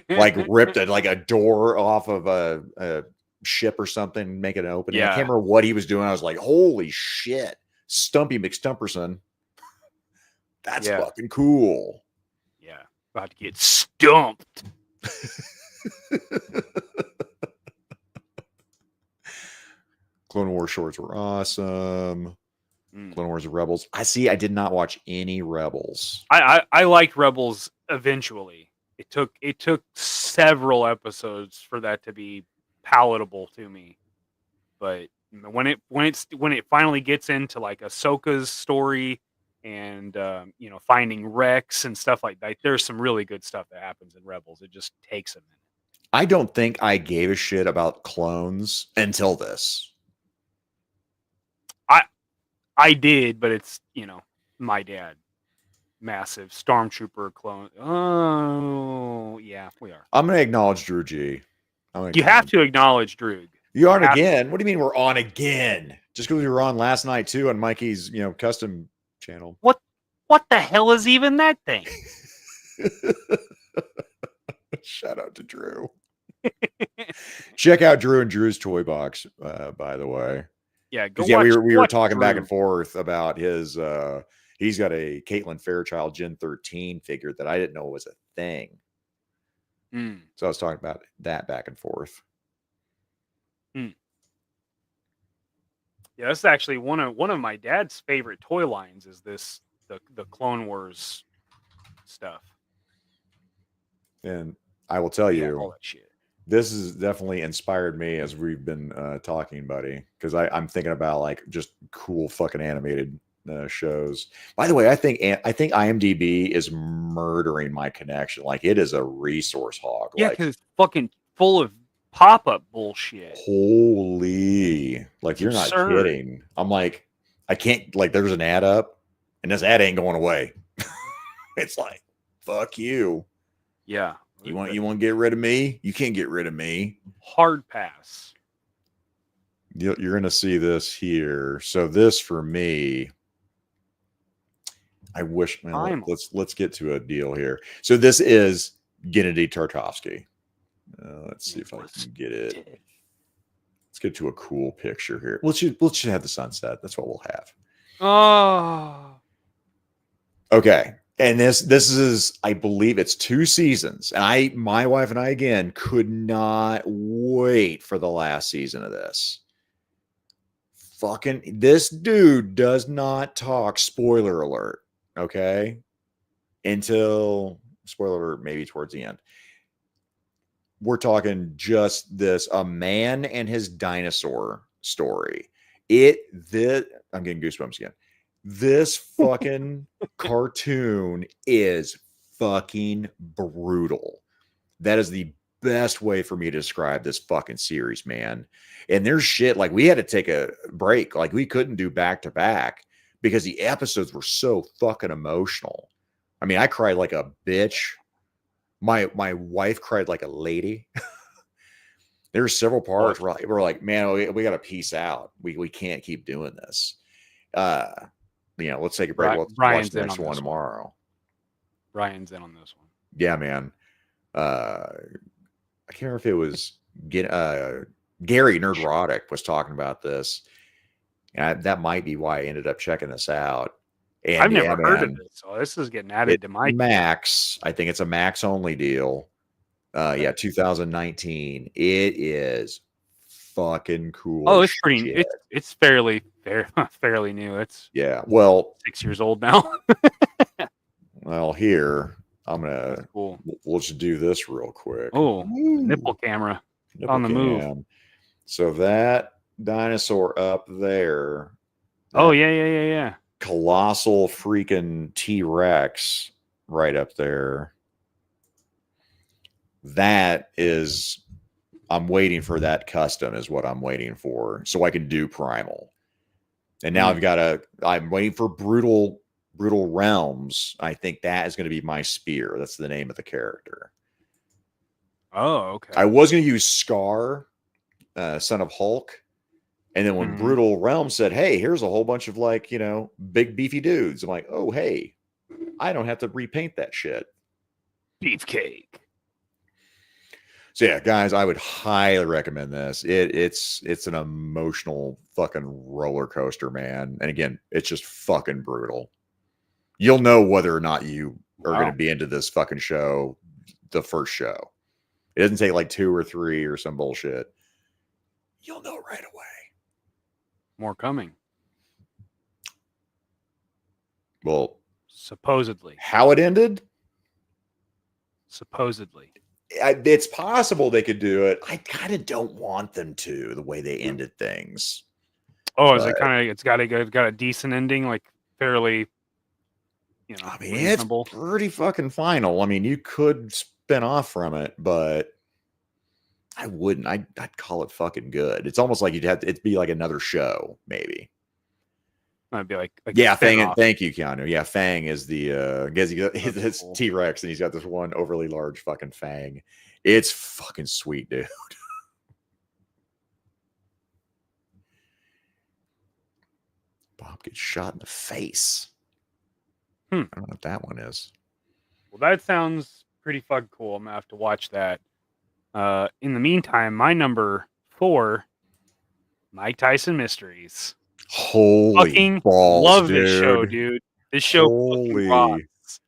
Like ripped like a door off of a ship or something, make it an opening. Yeah. I can't remember what he was doing. I was like, holy shit, Stumpy McStumperson. That's fucking cool. Yeah. About to get stumped. Clone Wars shorts were awesome. Clone Wars of Rebels. I did not watch any Rebels. I liked Rebels eventually. It took several episodes for that to be palatable to me, but when it finally gets into like Ahsoka's story and finding Rex and stuff like that, there's some really good stuff that happens in Rebels. It just takes a minute. I don't think I gave a shit about clones until this. I did, but it's my dad. Massive Stormtrooper clone. Oh, yeah, we are. I'm going to acknowledge Drew G. You have to acknowledge Droog. You on again? What do you mean we're on again? Just because we were on last night too on Mikey's, custom channel. What the hell is even that thing? Shout out to Drew. Check out Drew and Drew's Toy Box, by the way. Yeah, go yeah, watch, we were talking Drew. back and forth about his he's got a Caitlin Fairchild Gen 13 figure that I didn't know was a thing. So I was talking about that back and forth. Yeah, this is actually one of my dad's favorite toy lines is the Clone Wars stuff. And I will tell you, all that shit. This has definitely inspired me as we've been talking, buddy, because I'm thinking about like just cool fucking animated shows. By the way, I think IMDb is murdering my connection. Like it is a resource hog. Yeah, like, because it's fucking full of pop-up bullshit. Holy, like you're not kidding. I'm like, I can't, like there's an ad up and this ad ain't going away. It's like, fuck you. Yeah. You want to get rid of me? You can't get rid of me. Hard pass. you're going to see this here. So this for me, I wish, man, let's get to a deal here. So this is Gennady Tartakovsky. Let's see if I can get it. Let's get to a cool picture here. Let's just have the sunset. That's what we'll have. Oh. Okay. And this is, I believe it's 2 seasons. And my wife and I, again, could not wait for the last season of this. Fucking, this dude does not talk, spoiler alert, okay? Until, spoiler alert, maybe towards the end. We're talking just this, a man and his dinosaur story. I'm getting goosebumps again. This fucking cartoon is fucking brutal. That is the best way for me to describe this fucking series, man. And there's shit, like, we had to take a break. Like, we couldn't do back to back because the episodes were so fucking emotional. I mean, I cried like a bitch. My wife cried like a lady. There's several parts where we're like, man, we got to peace out. We can't keep doing this. Let's take a break. We'll watch the next one tomorrow. Ryan's in on this one. Yeah, man. I can't remember if it was Gary Nerdrotic was talking about this. And that might be why I ended up checking this out. And I've never heard of it, so this is getting added to my Max. I think it's a Max only deal. 2019. It is fucking cool. Oh, it's pretty. It's fairly new. It's Well, 6 years old now. Well, here I'm gonna. That's cool. We'll just do this real quick. Oh, nipple camera on the move. So that dinosaur up there. Oh yeah. Colossal freaking T-Rex right up there. That is, I'm waiting for that custom is what I'm waiting for. So I can do Primal. And now I'm waiting for Brutal Realms. I think that is going to be my spear. That's the name of the character. Oh, okay. I was going to use Scar, Son of Hulk. And then when Brutal Realms said, hey, here's a whole bunch of big beefy dudes. I'm like, oh, hey, I don't have to repaint that shit. Beefcake. So yeah, guys, I would highly recommend this. It's an emotional fucking roller coaster, man. And again, it's just fucking brutal. You'll know whether or not you are going to be into this fucking show the first show. It doesn't take like 2 or 3 or some bullshit. You'll know right away. More coming. Well, supposedly. How it ended? Supposedly. It's possible they could do it. I kind of don't want them to, the way they ended things. Oh, is it kind of? It's got a decent ending, like fairly. I mean, reasonable. It's pretty fucking final. I mean, you could spin off from it, but I wouldn't. I'd call it fucking good. It's almost like it'd be like another show, maybe. I'd be like Fang. Thank you, Keanu. Yeah, Fang is the his cool. T-Rex, and he's got this one overly large fucking fang. It's fucking sweet, dude. Bob gets shot in the face. I don't know what that one is. Well, that sounds pretty fucking cool. I'm gonna have to watch that. In the meantime, my number 4, Mike Tyson Mysteries. Holy fucking balls, love dude. This show, dude. This show fucking rocks.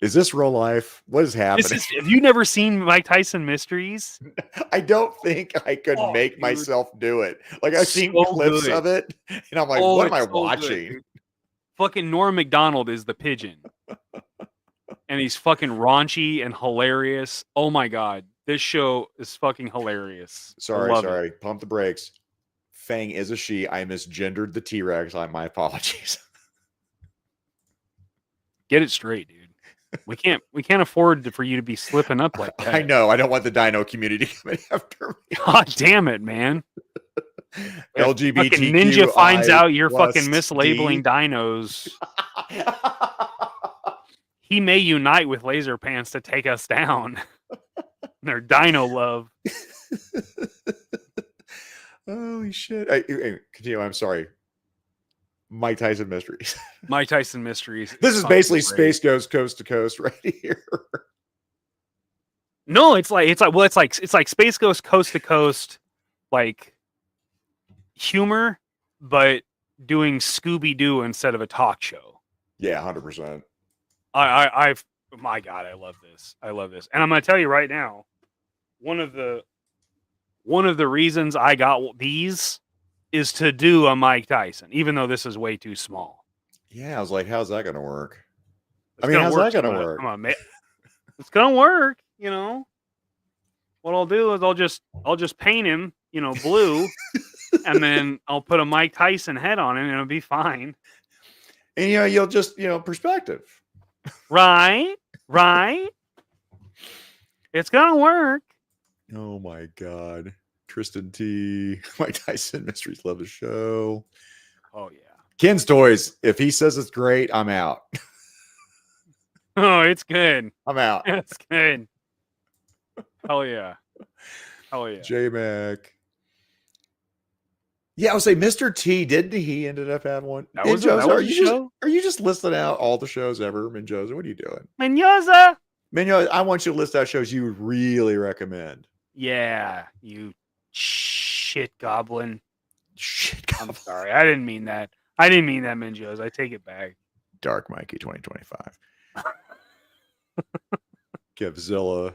Is this real life? What is happening? Have you never seen Mike Tyson Mysteries? I don't think I could make myself do it. Like, I've seen clips of it, and I'm like, what am I watching? Good, fucking Norm Macdonald is the pigeon. And he's fucking raunchy and hilarious. Oh my god. This show is fucking hilarious. Sorry. Pump the brakes. Fang is a she. I misgendered the T-Rex. My apologies. Get it straight, dude. We can't afford for you to be slipping up like that. I know. I don't want the dino community coming after me. God damn it, man. LGBTQ. Ninja finds out you're fucking mislabeling dinos. He may unite with Laser Pants to take us down. Their dino love. Holy shit! Continue. I'm sorry. Mike Tyson Mysteries. Mike Tyson Mysteries. This is basically great. Space Ghost Coast to Coast right here. No, it's like Space Ghost Coast to Coast, like humor, but doing Scooby Doo instead of a talk show. Yeah, 100%. My God, I love this. And I'm gonna tell you right now, one of the reasons I got these is to do a Mike Tyson, even though this is way too small. Yeah, I was like, how's that gonna work? How's that gonna work? It's gonna work, you know. What I'll do is I'll just paint him, blue, and then I'll put a Mike Tyson head on him, and it'll be fine. And you'll just perspective. Right. It's gonna work. Oh my God, Tristan T. Mike Tyson Mysteries, love the show. Oh yeah. Ken's Toys. If he says it's great, I'm out. Oh, it's good. I'm out. It's good. Hell yeah. JMK. Yeah, I would say Mr. T. Didn't he ended up having one? Are you just listing out all the shows ever, Menjoza? What are you doing? Menjoza, I want you to list out shows you would really recommend. Yeah, you shit goblin. Shit goblin. I'm sorry. I didn't mean that. Menjoza. I take it back. Dark Mikey 2025. Kevzilla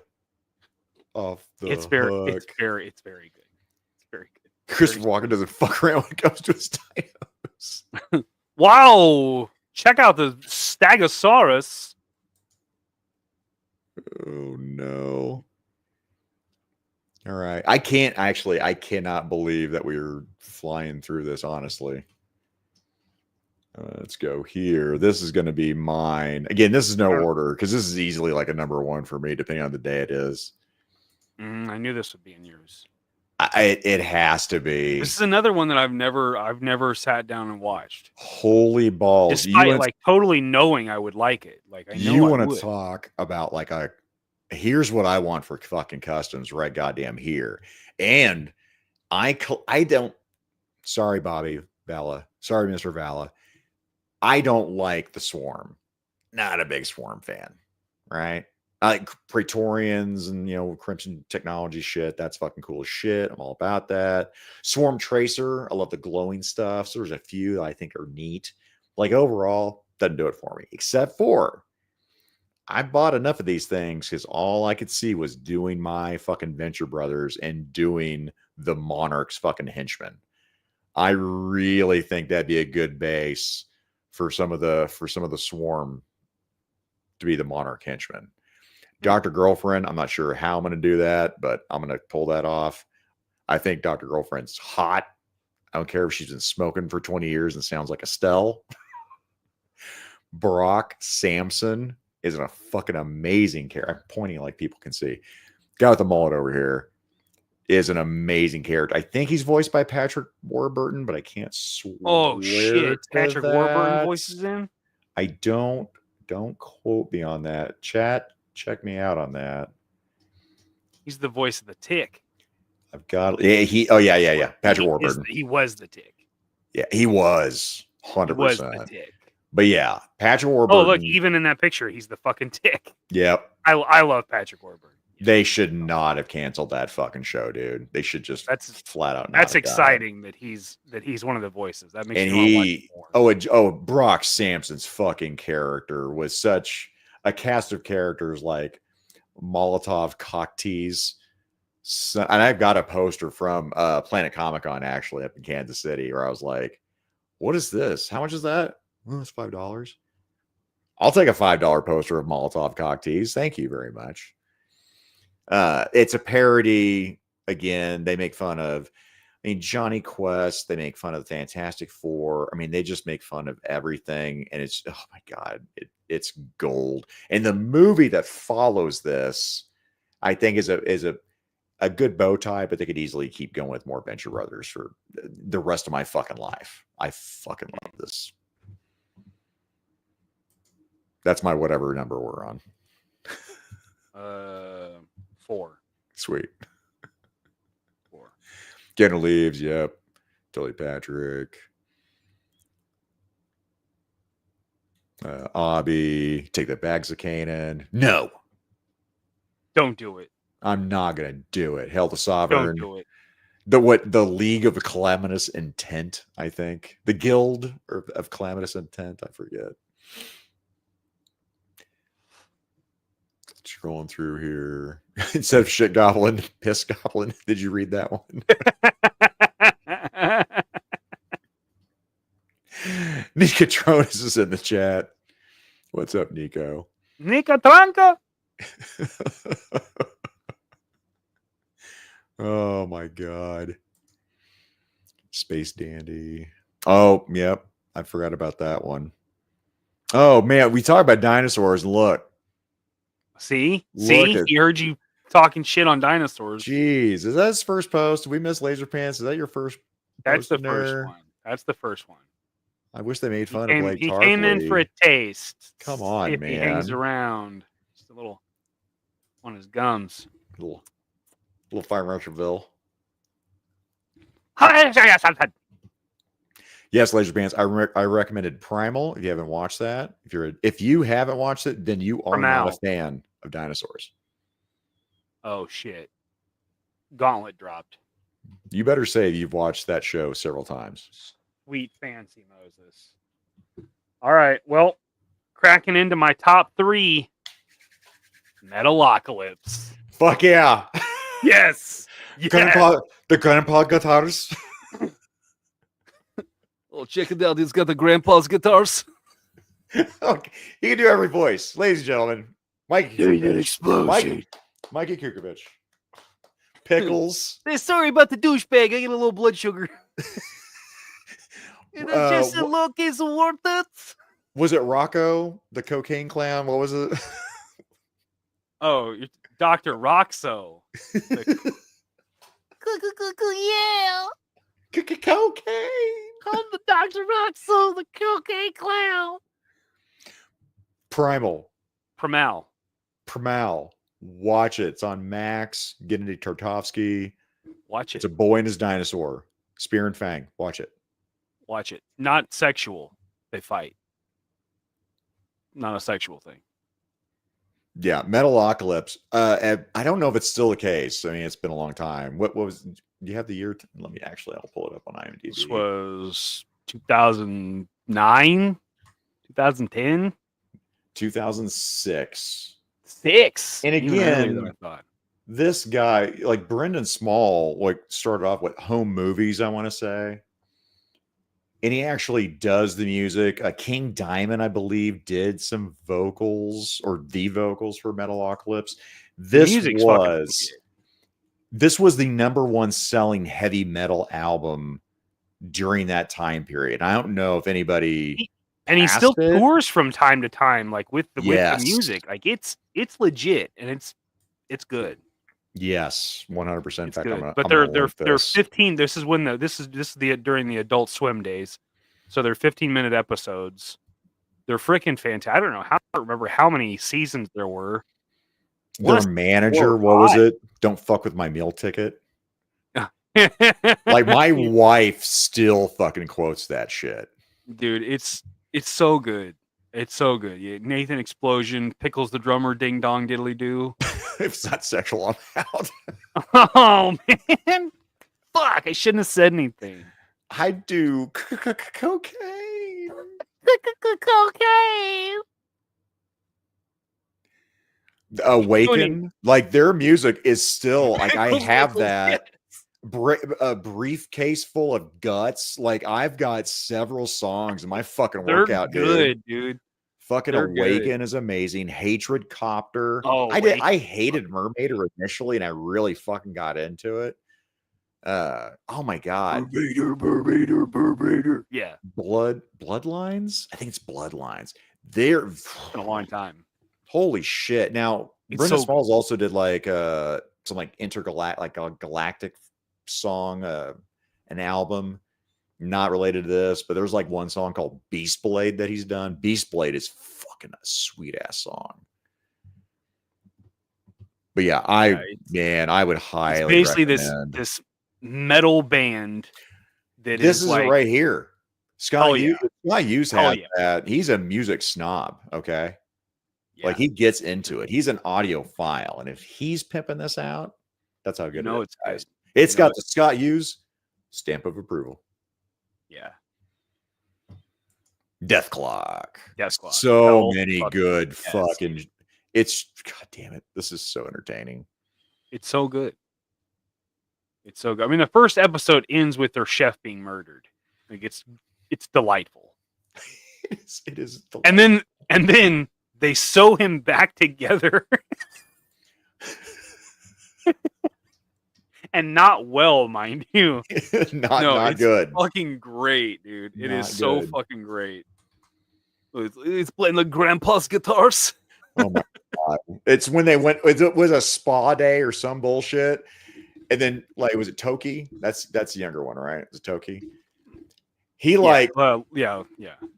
off the It's very hook. It's very good. It's very good. Christopher Walken doesn't fuck around when it comes to his dinos. Wow. Check out the Stegosaurus. Oh no. All right. I cannot believe that we're flying through this, honestly. Let's go here. This is going to be mine. Again, this is no order because this is easily like a number one for me, depending on the day it is. I knew this would be in yours. It has to be. This is another one that I've never sat down and watched. Holy balls! Despite totally knowing I would like it. Like I know you want to talk about here's what I want for fucking customs right goddamn here. And I don't. Sorry, Bobby Bella. Sorry, Mr. Vala. I don't like the Swarm. Not a big Swarm fan, right? I like Praetorians and, Crimson Technology shit. That's fucking cool as shit. I'm all about that. Swarm Tracer. I love the glowing stuff. So there's a few that I think are neat. Like overall, doesn't do it for me. Except for I bought enough of these things because all I could see was doing my fucking Venture Brothers and doing the Monarch's fucking henchmen. I really think that'd be a good base for some of the Swarm to be the Monarch henchmen. Dr. Girlfriend, I'm not sure how I'm going to do that, but I'm going to pull that off. I think Dr. Girlfriend's hot. I don't care if she's been smoking for 20 years and sounds like Estelle. Brock Samson is a fucking amazing character. I'm pointing like people can see. Guy with the mullet over here is an amazing character. I think he's voiced by Patrick Warburton, but I can't swear. Oh shit! Patrick Warburton voices him. I don't quote me on that. Chat, check me out on that. He's the voice of the Tick. I've got yeah. Patrick Warburton. He was the Tick. Yeah, he was 100%. He was the Tick. But yeah, Patrick Warburton. Oh look, even in that picture, he's the fucking Tick. Yep. I love Patrick Warburton. They should not have canceled that fucking show, dude. They should just flat out. That's exciting that he's one of the voices. That makes me want to watch more. Brock Sampson's fucking character was such a cast of characters like Molotov cocktease. So, and I've got a poster from Planet Comic Con actually up in Kansas City where I was like, "What is this? How much is that? Well, it's $5. I'll take a $5 poster of Molotov cocktease. Thank you very much." It's a parody. Again, they make fun of, Johnny Quest. They make fun of the Fantastic Four. They just make fun of everything. And it's, oh my God, it's gold. And the movie that follows this, I think is a good bow tie, but they could easily keep going with more Venture Brothers for the rest of my fucking life. I fucking love this. That's my whatever number we're on. 4. Sweet. 4. Getting Leaves, yep. Totally Patrick. Obby, Take That Back, Zakainen. No. Don't do it. I'm not gonna do it. Hell the Sovereign. Don't do it. The League of Calamitous Intent, I think. The Guild of Calamitous Intent, I forget. Scrolling through here. Instead of Shit Goblin, Piss Goblin. Did you read that one? Nicotronis is in the chat. What's up, Nico? Nica Tranca. Oh my god. Space Dandy. Oh, yep. I forgot about that one. Oh man, we talk about dinosaurs and look. See? He heard you talking shit on dinosaurs. Jeez, is that his first post? Did we miss Laser Pants? Is that your first That's the first one. That's the first one. I wish they made fun of Blake Tarpley. He came in for a taste. Come on, man. He hangs around. Just a little on his gums. Little Fire Marshallville. Yes, Laser Bands. I recommended Primal. If you haven't watched that, if you haven't watched it, then you are not a fan of dinosaurs. Oh shit! Gauntlet dropped. You better say you've watched that show several times. Sweet fancy Moses. All right, well, cracking into my top 3. Metalocalypse. Fuck yeah! Yes. The grandpa guitars. Oh, check it out. He's got the grandpa's guitars. Okay. You can do every voice. Ladies and gentlemen, Mikey. Explosion. Mikey Kukovich. Pickles. Hey, sorry about the douchebag. I get a little blood sugar. Just a look is worth it. Was it Rocco, the cocaine clown? What was it? Oh, Dr. Roxo. Yeah. Cocaine. I'm the Dr. Roxo, the cocaine clown. Primal. Primal. Watch it. It's on Max. Get into Tartovsky. Watch it. It's a boy and his dinosaur. Spear and Fang. Watch it. Watch it. Not sexual. They fight. Not a sexual thing. Yeah, Metalocalypse. I don't know if it's still the case. I mean, it's been a long time. What was? Do you have the year? Let me I'll pull it up on IMDb. This was 2009, 2010, 2006. And again, I thought this guy, like Brendan Small, started off with home movies. I want to say. And he actually does the music. King Diamond, I believe, did some vocals or the vocals for Metalocalypse. This was the #1 selling heavy metal album during that time period. I don't know if anybody he still tours from time to time, like with the music. Like it's legit and it's good. Yes, 100%. In fact, good. But they're 15. This is during the Adult Swim days, so they're 15-minute episodes. They're freaking fantastic. I don't know. I don't remember how many seasons there were. Their manager, what was it? Don't fuck with my meal ticket. Like my wife still fucking quotes that shit. Dude, it's so good. It's so good. Yeah, Nathan Explosion, Pickles the drummer, ding dong diddly doo. If it's not sexual, I'm out. Oh man, fuck! I shouldn't have said anything. I do cocaine. Cocaine. Awaken, like their music is still like I have that briefcase full of guts. Like I've got several songs in my fucking workout. Good, dude. Fucking Awaken is amazing. Hatred Copter. Oh, I hated Mermaider initially, and I really fucking got into it. Oh my god. Mermaider. Yeah. Bloodlines? I think it's Bloodlines. They're been a long time. Holy shit. Now, Brendan Smalls also did like some like like a galactic song, an album. Not related to this, but there's like one song called Beast Blade that he's done. Beast Blade is fucking a sweet ass song. But yeah, I would highly basically recommend. this metal band that this is like, right here. Scott Hughes Hell has that. He's a music snob. Okay. Yeah. Like he gets into it. He's an audiophile. And if he's pimping this out, that's how good it is, it's guys. good. It's got the Scott Hughes stamp of approval. Yeah. Death Clock. Deathclock. So many good fucking. It's God damn it. This is so entertaining. It's so good. It's so good. I mean, the first episode ends with their chef being murdered. Like it's delightful. It is delightful. And then they sew him back together. And not well, mind you. not good. Fucking great, dude. It is so fucking great. It's playing the grandpa's guitars. Oh my god! It's when they went. It was a spa day or some bullshit, and then like was it Toki? That's the younger one, right? Is it Toki? He yeah.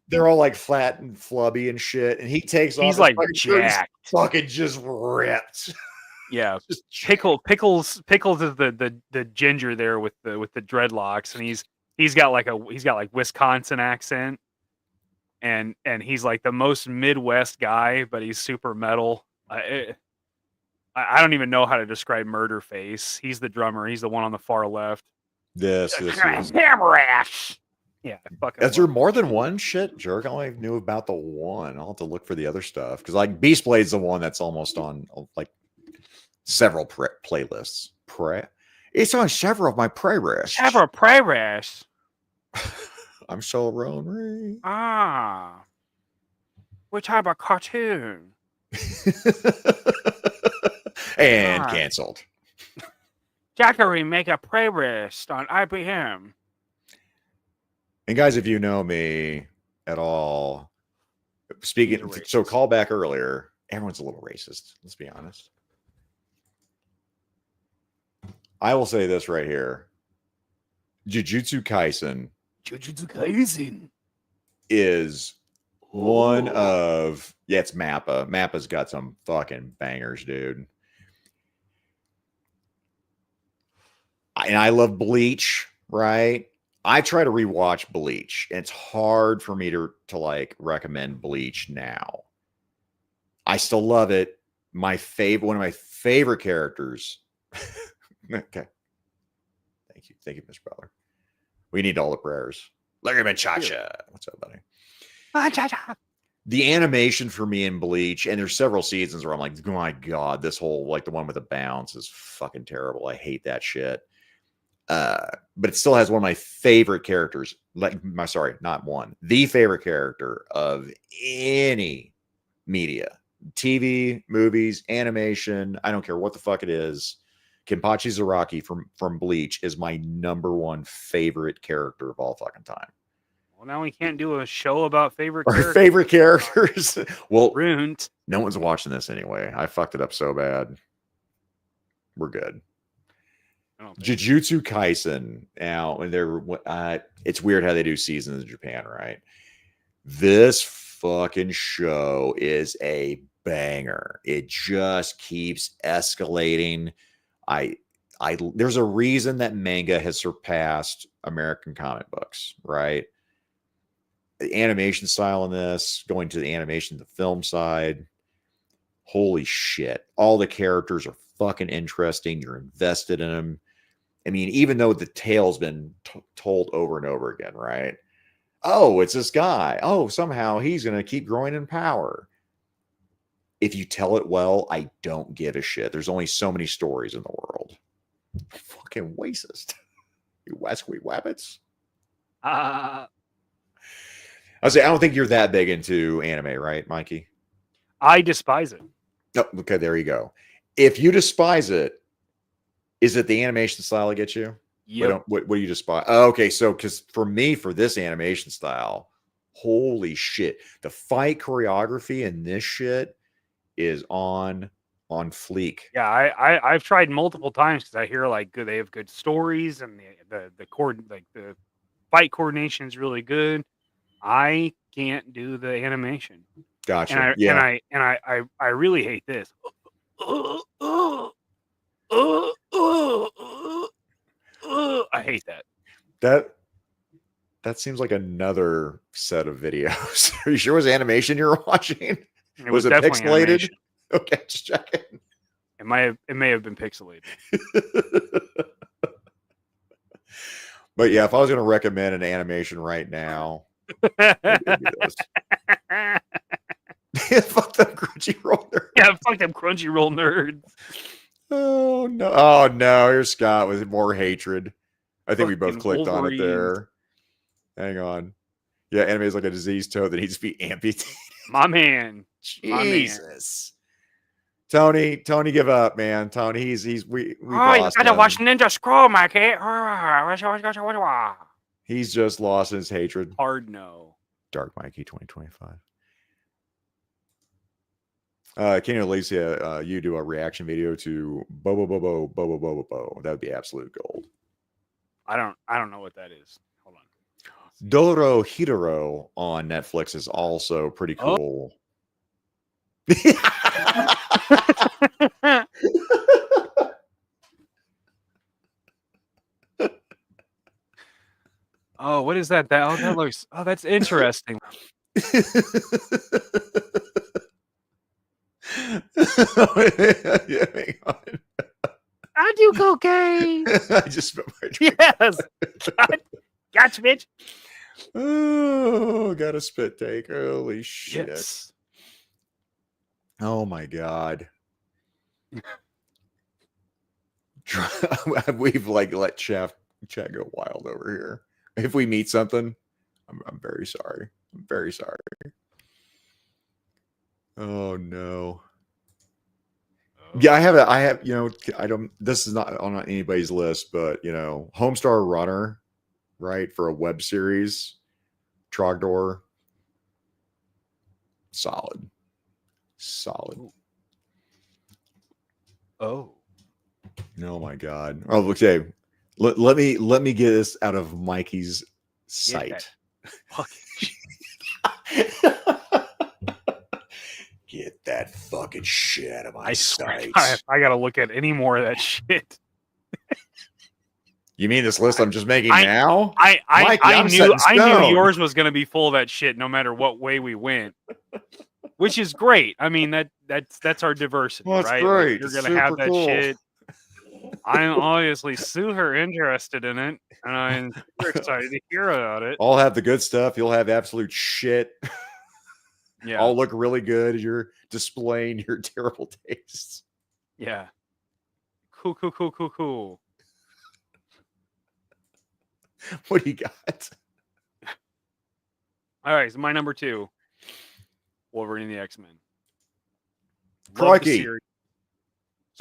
They're all like flat and flubby and shit, and he takes off. He's like jacked, fucking just ripped. Yeah, Pickles is the ginger there with the dreadlocks, and he's got like Wisconsin accent, and he's like the most Midwest guy, but he's super metal. I don't even know how to describe Murderface. He's the drummer. He's the one on the far left. This is Hamrash. Yeah, is there more than one shit jerk? I only knew about the one. I'll have to look for the other stuff because like Beast Blade's the one that's almost on like several playlists. It's on several of my playlists. Several playlists. I'm so lonely. We're talking about cartoon. And canceled. Zachary make a playlist on IBM. And guys, if you know me at all, speaking, so call back earlier, everyone's a little racist. Let's be honest. I will say this right here. Jujutsu Kaisen is one of, it's Mappa. Mappa's got some fucking bangers, dude. And I love Bleach, right? I try to rewatch Bleach, and it's hard for me to like recommend Bleach now. I still love it. One of my favorite characters. Okay. Thank you, Miss Butler. We need all the prayers. Larry Machacha. What's up, buddy? Machacha. The animation for me in Bleach, and there's several seasons where I'm like, oh my god, this whole like the one with the bounce is fucking terrible. I hate that shit. But it still has one of my favorite characters. Not one. The favorite character of any media, TV, movies, animation. I don't care what the fuck it is. Kenpachi Zaraki from Bleach is my #1 favorite character of all fucking time. Well, now we can't do a show about favorite characters. Favorite characters. Well, ruined. No one's watching this anyway. I fucked it up so bad. We're good. Jujutsu Kaisen. Now, and it's weird how they do seasons in Japan, right? This fucking show is a banger. It just keeps escalating. There's a reason that manga has surpassed American comic books, right? The animation style in this, going to the animation, the film side, holy shit. All the characters are fucking interesting. You're invested in them. I mean, even though the tale's been told over and over again, right? Oh, it's this guy. Oh, somehow he's going to keep growing in power. If you tell it well, I don't give a shit. There's only so many stories in the world. Fucking racist. You Westway Wabbits. I don't think you're that big into anime, right, Mikey? I despise it. Oh, okay, there you go. If you despise it, is it the animation style that gets you? Yeah. What do you despise? Oh, okay, so because for me, for this animation style, holy shit, the fight choreography in this shit is on fleek. Yeah, I've tried multiple times because I hear like they have good stories and the fight coordination is really good. I can't do the animation. Gotcha. And I really hate this. hate that. That seems like another set of videos. Are you sure it was animation you were watching? Was it pixelated? Animation. Okay, just checking. It may have been pixelated. But yeah, if I was going to recommend an animation right now, it'd be this. Fuck them Crunchyroll nerds. Yeah, fuck them Crunchyroll nerds. Oh no! Oh no! Here's Scott with more hatred. I think we both clicked on it there. Hang on. Yeah, anime is like a diseased toad that needs to be amputated. My man. Jesus. Tony, give up, man. Tony, we you gotta watch Ninja Scroll, Mikey. He's just lost his hatred. Hard no. Dark Mikey 2025. Can you, Alicia, you do a reaction video to Bo? That would be absolute gold. I don't know what that is. Hold on. Doro Hidoro on Netflix is also pretty cool. Oh, what is that? That looks. Oh, that's interesting. Yeah, hang on. I do cocaine. I just spit my drink. Yes. Gotcha, bitch. Oh, got a spit take. Holy shit. Yes. Oh my god. We've let chat go wild over here. If we meet something, I'm very sorry. I'm very sorry. Oh no. Yeah, I have, this is not on anybody's list, but Homestar Runner, right? For a web series, Trogdor. Solid. Oh my god. Oh, okay. Let me get this out of Mikey's sight. Get that fucking shit out of my sight. I gotta look at any more of that shit. You mean this list I'm just making now? Mikey, I knew yours was gonna be full of that shit no matter what way we went. Which is great. I mean that's our diversity, well, right? Great. You're gonna have that shit. I'm obviously super interested in it, and I'm super excited to hear about it. I'll have the good stuff. You'll have absolute shit. Yeah. I'll look really good as you're displaying your terrible tastes. Yeah. Cool. What do you got? All right, so my number 2. Wolverine and the X-Men. Crikey.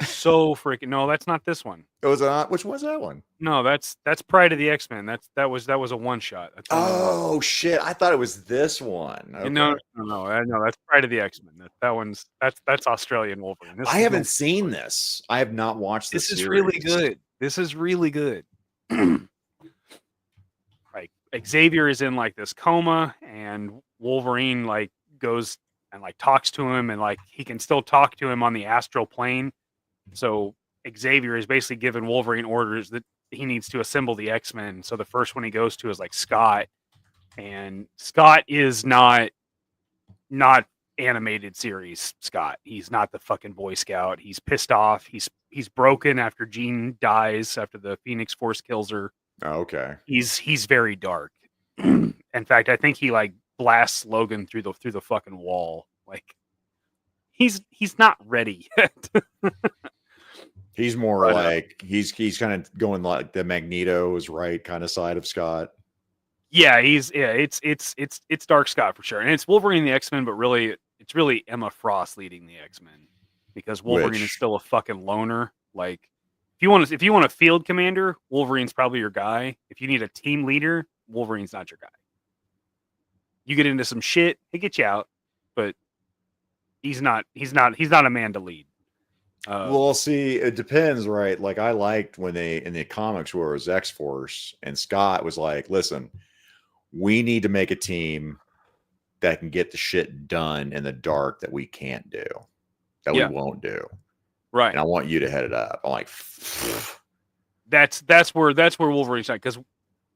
So freaking no, that's not this one. It was which one's that one? No, that's Pride of the X-Men. That was a one shot. Oh shit! I thought it was this one. Okay. No, that's Pride of the X-Men. That's Australian Wolverine. I haven't seen this. I have not watched this. This is really good. This is really good. Like Xavier is in like this coma, and Wolverine like goes and like talks to him, and like he can still talk to him on the astral plane. So Xavier is basically giving Wolverine orders that he needs to assemble the X-Men. So the first one he goes to is like Scott, and Scott is not animated series Scott. He's not the fucking Boy Scout. He's pissed off. He's broken after Jean dies, after the Phoenix Force kills her. Oh, okay. He's very dark. In fact, I think he like blasts Logan through the fucking wall. Like he's not ready yet. He's more like he's kind of going like the Magneto is right kind of side of Scott. Yeah, it's Dark Scott for sure, and it's Wolverine and the X-Men, but really it's really Emma Frost leading the X-Men because Wolverine is still a fucking loner. Like if you want a field commander, Wolverine's probably your guy. If you need a team leader, Wolverine's not your guy. You get into some shit, he'll get you out, but he's not a man to lead. Well, see, it depends, right? Like I liked when they in the comics where it was X-Force and Scott was like, listen, we need to make a team that can get the shit done in the dark that we can't do, that we won't do. Right. And I want you to head it up. I'm like, pfft. that's where Wolverine's at, because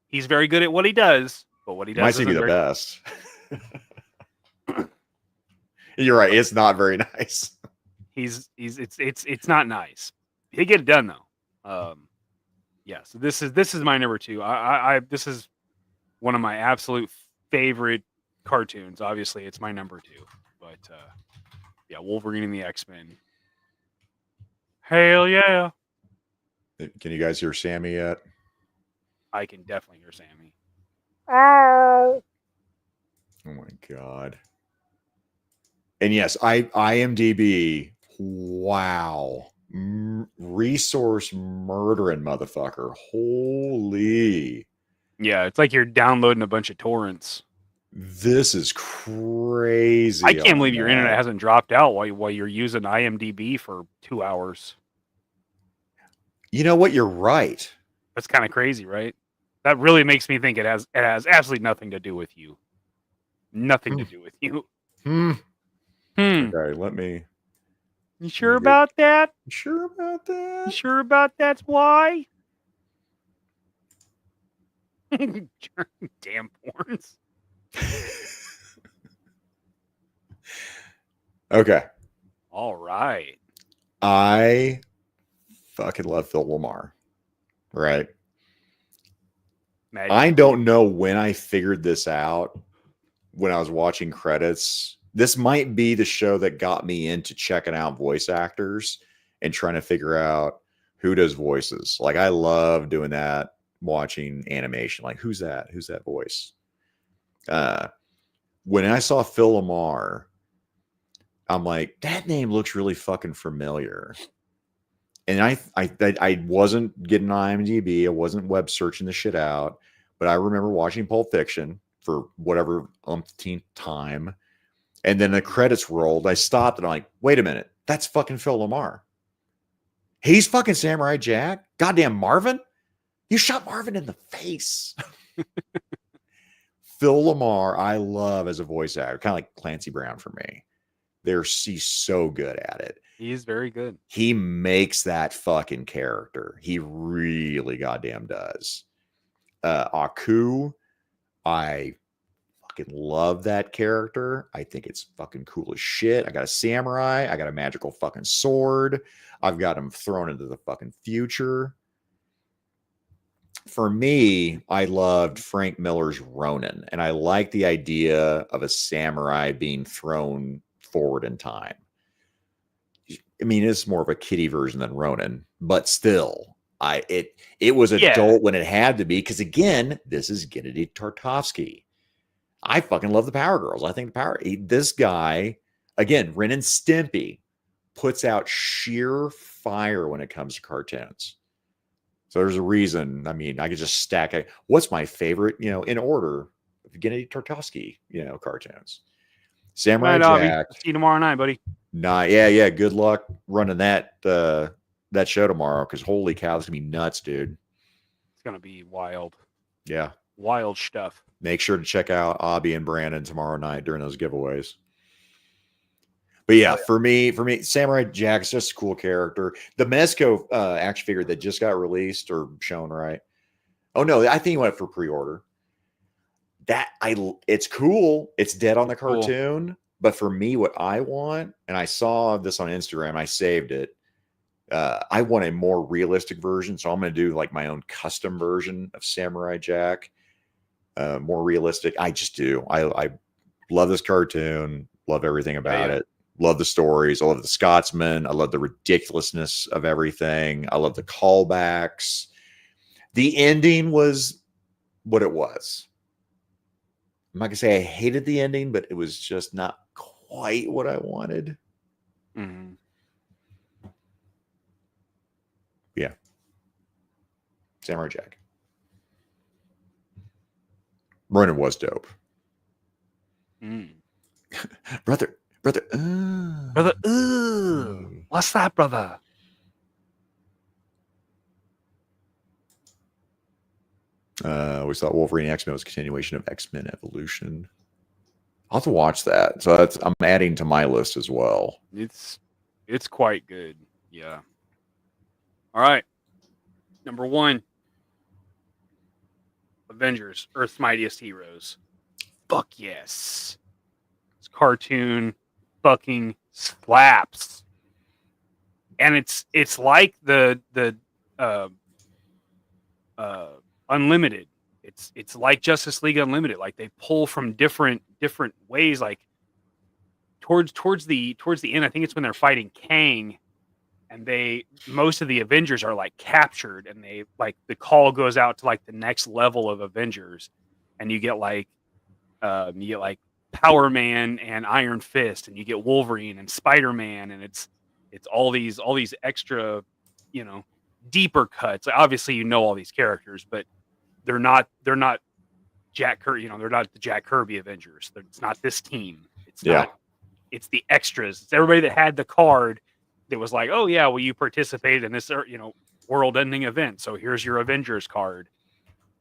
he's very good at what he does, but what he does might be the best. You're right. It's not very nice. It's not nice. He get it done though. Yeah. So this is my number 2. This is one of my absolute favorite cartoons. Obviously, it's my number 2. But yeah, Wolverine and the X-Men. Hell yeah! Can you guys hear Sammy yet? I can definitely hear Sammy. Oh my god! And yes, IMDb. Wow, resource murdering motherfucker. Holy. Yeah, it's like you're downloading a bunch of torrents. This is crazy. I can't believe your internet hasn't dropped out while you're using IMDb for 2 hours. You know what? You're right. That's kind of crazy, right? That really makes me think it has absolutely nothing to do with you. Nothing to do with you. Okay, let me. You sure about that? You sure about that? You sure about that's why? Damn porns. Okay. All right. I fucking love Phil Lamar. Right. Magic. I don't know when I figured this out when I was watching credits. This might be the show that got me into checking out voice actors and trying to figure out who does voices. Like, I love doing that, watching animation. Like, who's that? Who's that voice? When I saw Phil Lamar, I'm like, that name looks really fucking familiar. And I wasn't getting on IMDb. I wasn't web searching the shit out. But I remember watching Pulp Fiction for whatever umpteenth time. And then the credits rolled. I stopped and I'm like, wait a minute. That's fucking Phil Lamar. He's fucking Samurai Jack. Goddamn Marvin. You shot Marvin in the face. Phil Lamar, I love as a voice actor. Kind of like Clancy Brown for me. He's so good at it. He is very good. He makes that fucking character. He really goddamn does. Aku, I fucking love that character. I think it's fucking cool as shit. I got a samurai. I got a magical fucking sword. I've got him thrown into the fucking future. For me, I loved Frank Miller's Ronin, and I like the idea of a samurai being thrown forward in time. I mean, it's more of a kiddie version than Ronin, but still, it was adult when it had to be, because again, this is Gennady Tartakovsky. I fucking love the Power Girls. I think this guy, again, Ren and Stimpy, puts out sheer fire when it comes to cartoons. So there's a reason. I mean, I could just stack it. What's my favorite, in order, Gennady Tartakovsky, cartoons? Samurai Jack. See you tomorrow night, buddy. Yeah. Good luck running that show tomorrow, because holy cow, it's gonna be nuts, dude. It's gonna be wild. Yeah. Wild stuff. Make sure to check out Abby and Brandon tomorrow night during those giveaways. But yeah, for me, Samurai Jack's just a cool character. The Mezco action figure that just got released or shown, right? Oh no, I think he went for pre-order. It's cool. It's dead on the cartoon. Cool. But for me, what I want, and I saw this on Instagram, I saved it. I want a more realistic version, so I'm going to do like my own custom version of Samurai Jack. More realistic. I just do. I love this cartoon. Love everything about it. Love the stories. I love the Scotsman. I love the ridiculousness of everything. I love the callbacks. The ending was what it was. I'm not going to say I hated the ending, but it was just not quite what I wanted. Mm-hmm. Yeah. Samurai Jack. Ronin was dope. Brother. Brother, what's that, brother? We thought Wolverine X-Men was a continuation of X-Men Evolution. I'll have to watch that. So I'm adding to my list as well. It's quite good. Yeah. All right. Number 1, Avengers, Earth's Mightiest Heroes. Fuck yes. This cartoon fucking slaps. And it's like the Unlimited. It's like Justice League Unlimited. Like they pull from different ways. Like towards the end, I think it's when they're fighting Kang, and most of the Avengers are like captured, and they like the call goes out to like the next level of Avengers, and you get like Power Man and Iron Fist, and you get Wolverine and Spider-Man, and it's all these extra, deeper cuts. Obviously, all these characters, but they're not Jack Kirby. They're not the Jack Kirby Avengers. It's not this team. It's not. It's the extras. It's everybody that had the card that was like, oh yeah, well you participated in this, world-ending event, so here's your Avengers card,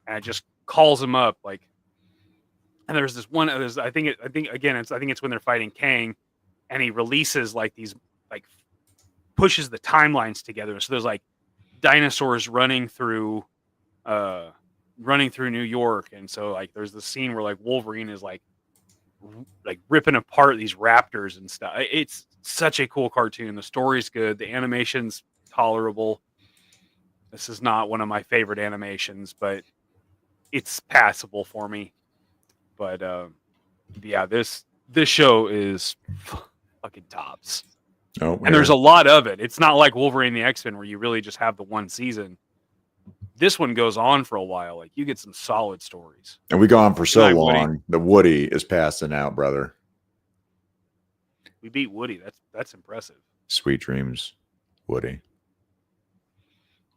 and it just calls them up like. And there's this one. I think it's when they're fighting Kang, and he releases like these pushes the timelines together. So there's like dinosaurs running through New York, and so like there's the scene where like Wolverine is like ripping apart these raptors and stuff. It's such a cool cartoon. The story's good. The animation's tolerable. This is not one of my favorite animations, but it's passable for me. But yeah, this show is fucking tops. Oh, and there's a lot of it. It's not like Wolverine and the X-Men where you really just have the one season. This one goes on for a while. Like you get some solid stories. And we go on for so long. The Woody is passing out, brother. We beat Woody. That's impressive. Sweet dreams, Woody.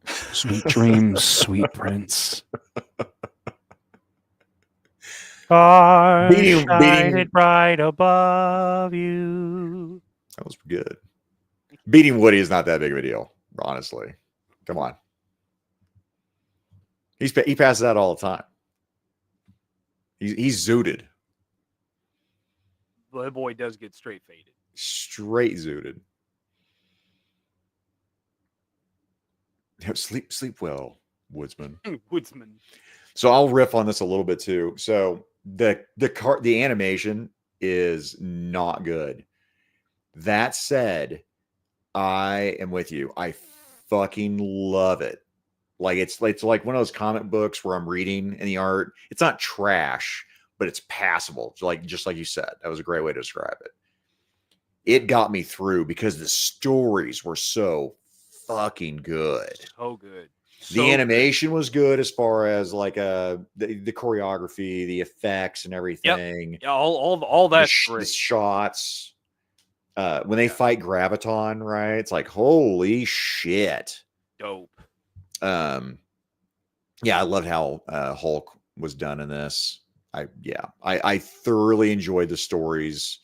Sweet dreams, sweet prince. Stars shining bright above you. That was good. Beating Woody is not that big of a deal, honestly. Come on. He passes out all the time. He's zooted. The boy does get straight faded. Straight zooted. Sleep well, woodsman. Woodsman. So I'll riff on this a little bit too. So the animation is not good. That said, I am with you. I fucking love it. Like it's like one of those comic books where I'm reading and the art, it's not trash, but it's passable. Just like you said, that was a great way to describe it. It got me through because the stories were so fucking good. So good. The animation was good as far as like the choreography, the effects, and everything. Yep. Yeah, all that the shots. When they fight Graviton, right? It's like holy shit. Dope. Yeah, I loved how Hulk was done in this. I thoroughly enjoyed the stories.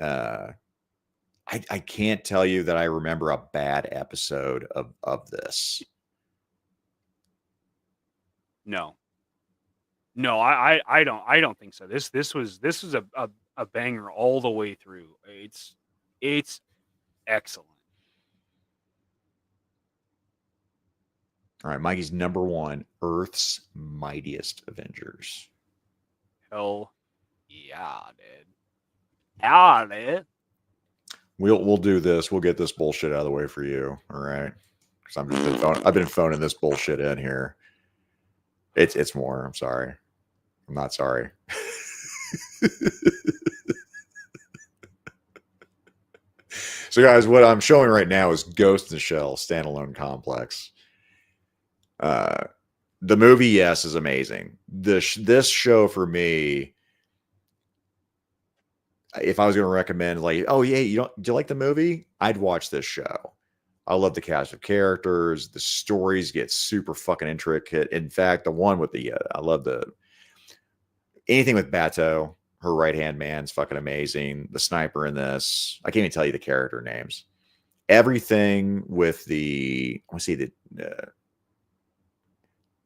I can't tell you that I remember a bad episode of this. No, I don't think so. This was a banger all the way through. It's excellent. All right, Mikey's number 1, Earth's Mightiest Avengers. Hell yeah, dude. Yeah, dude. We'll do this. We'll get this bullshit out of the way for you. All right, because I've been phoning this bullshit in here. It's more. I'm sorry. I'm not sorry. So, guys, what I'm showing right now is Ghost in the Shell standalone complex. The movie, yes, is amazing. This show for me, if I was going to recommend, like, oh yeah, do you like the movie? I'd watch this show. I love the cast of characters. The stories get super fucking intricate. In fact, the one with I love anything with Bato, her right-hand man's fucking amazing. The sniper in this, I can't even tell you the character names. Everything with the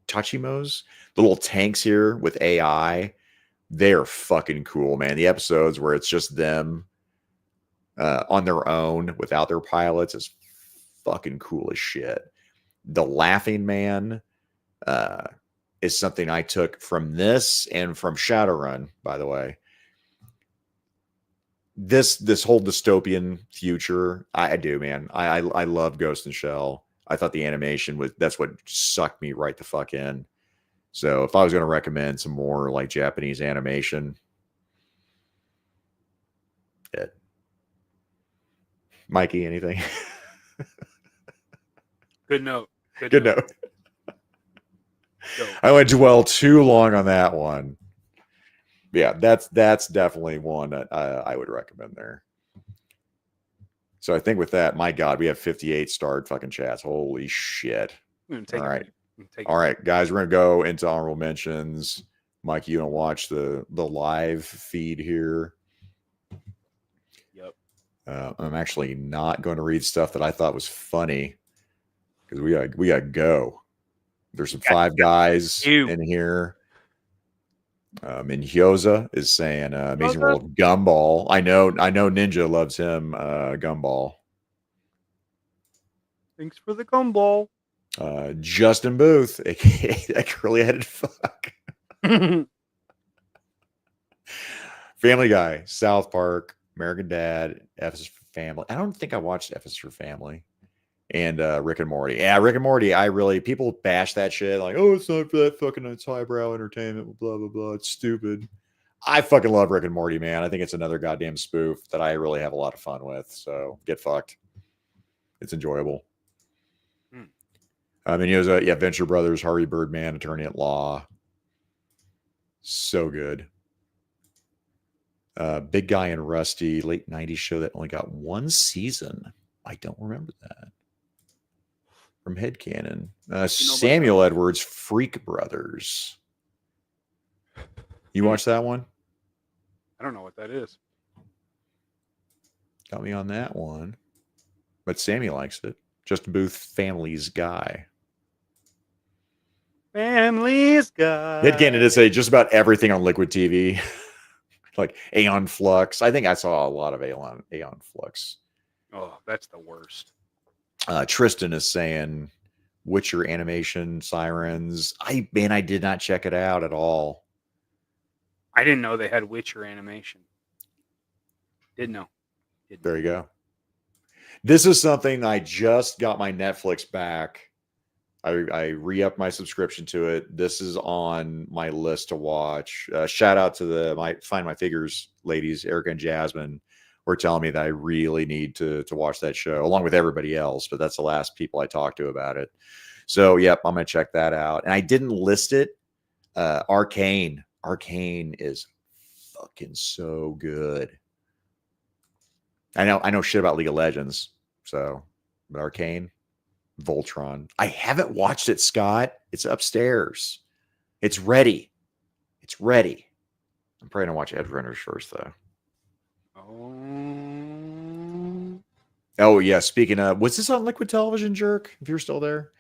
Tachimos, the little tanks here with AI, they're fucking cool, man. The episodes where it's just them on their own without their pilots is fucking cool as shit. The Laughing Man is something I took from this and from Shadowrun, by the way. This whole dystopian future, I do, man. I love Ghost in Shell. I thought the animation that's what sucked me right the fuck in. So if I was going to recommend some more like Japanese animation, it. Mikey, anything? Good note. Good note. I went dwell too long on that one. Yeah, that's definitely one that I would recommend there. So I think with that, my God, we have 58 starred fucking chats. Holy shit. All right. All right, guys, we're going to go into honorable mentions. Mike, you want to watch the live feed here? Yep. I'm actually not going to read stuff that I thought was funny because we got to go. There's some Five Guys in here. Minhyoza is saying Amazing World of Gumball. I know Ninja loves him Gumball. Thanks for the gumball. Justin Booth, aka that curly-headed fuck. Family Guy, South Park, American Dad, F is for Family. I don't think I watched F is for Family. And Rick and Morty. Yeah, Rick and Morty, people bash that shit. Like, oh, it's not for that fucking, it's highbrow entertainment, blah, blah, blah. It's stupid. I fucking love Rick and Morty, man. I think it's another goddamn spoof that I really have a lot of fun with. So get fucked. It's enjoyable. I mean, he was Venture Brothers, Harvey Birdman, Attorney at Law. So good. Big Guy and Rusty, late 90s show that only got one season. I don't remember that. From Headcanon. Samuel Edwards, Freak Brothers. You watch that one? I don't know what that is. Got me on that one. But Sammy likes it. Justin Booth, Family's Guy. Family's Guy. Headcanon did say just about everything on Liquid TV. Like Aeon Flux. I think I saw a lot of Aeon Flux. Oh, that's the worst. Tristan is saying Witcher animation sirens. I did not check it out at all. I didn't know they had Witcher animation. Didn't know. There you go. This is something I just got my Netflix back. I re-upped my subscription to it. This is on my list to watch. Shout out to my Find My Figures ladies, Erica and Jasmine. Were telling me that I really need to watch that show along with everybody else, but that's the last people I talked to about it. So, yep, I'm going to check that out. And I didn't list it. Arcane is fucking so good. I know shit about League of Legends. So, but Arcane, Voltron. I haven't watched it, Scott. It's upstairs. It's ready. I'm probably going to watch Edgerunners first, though. Oh yeah. Speaking of, was this on Liquid Television, Jerk? If you're still there,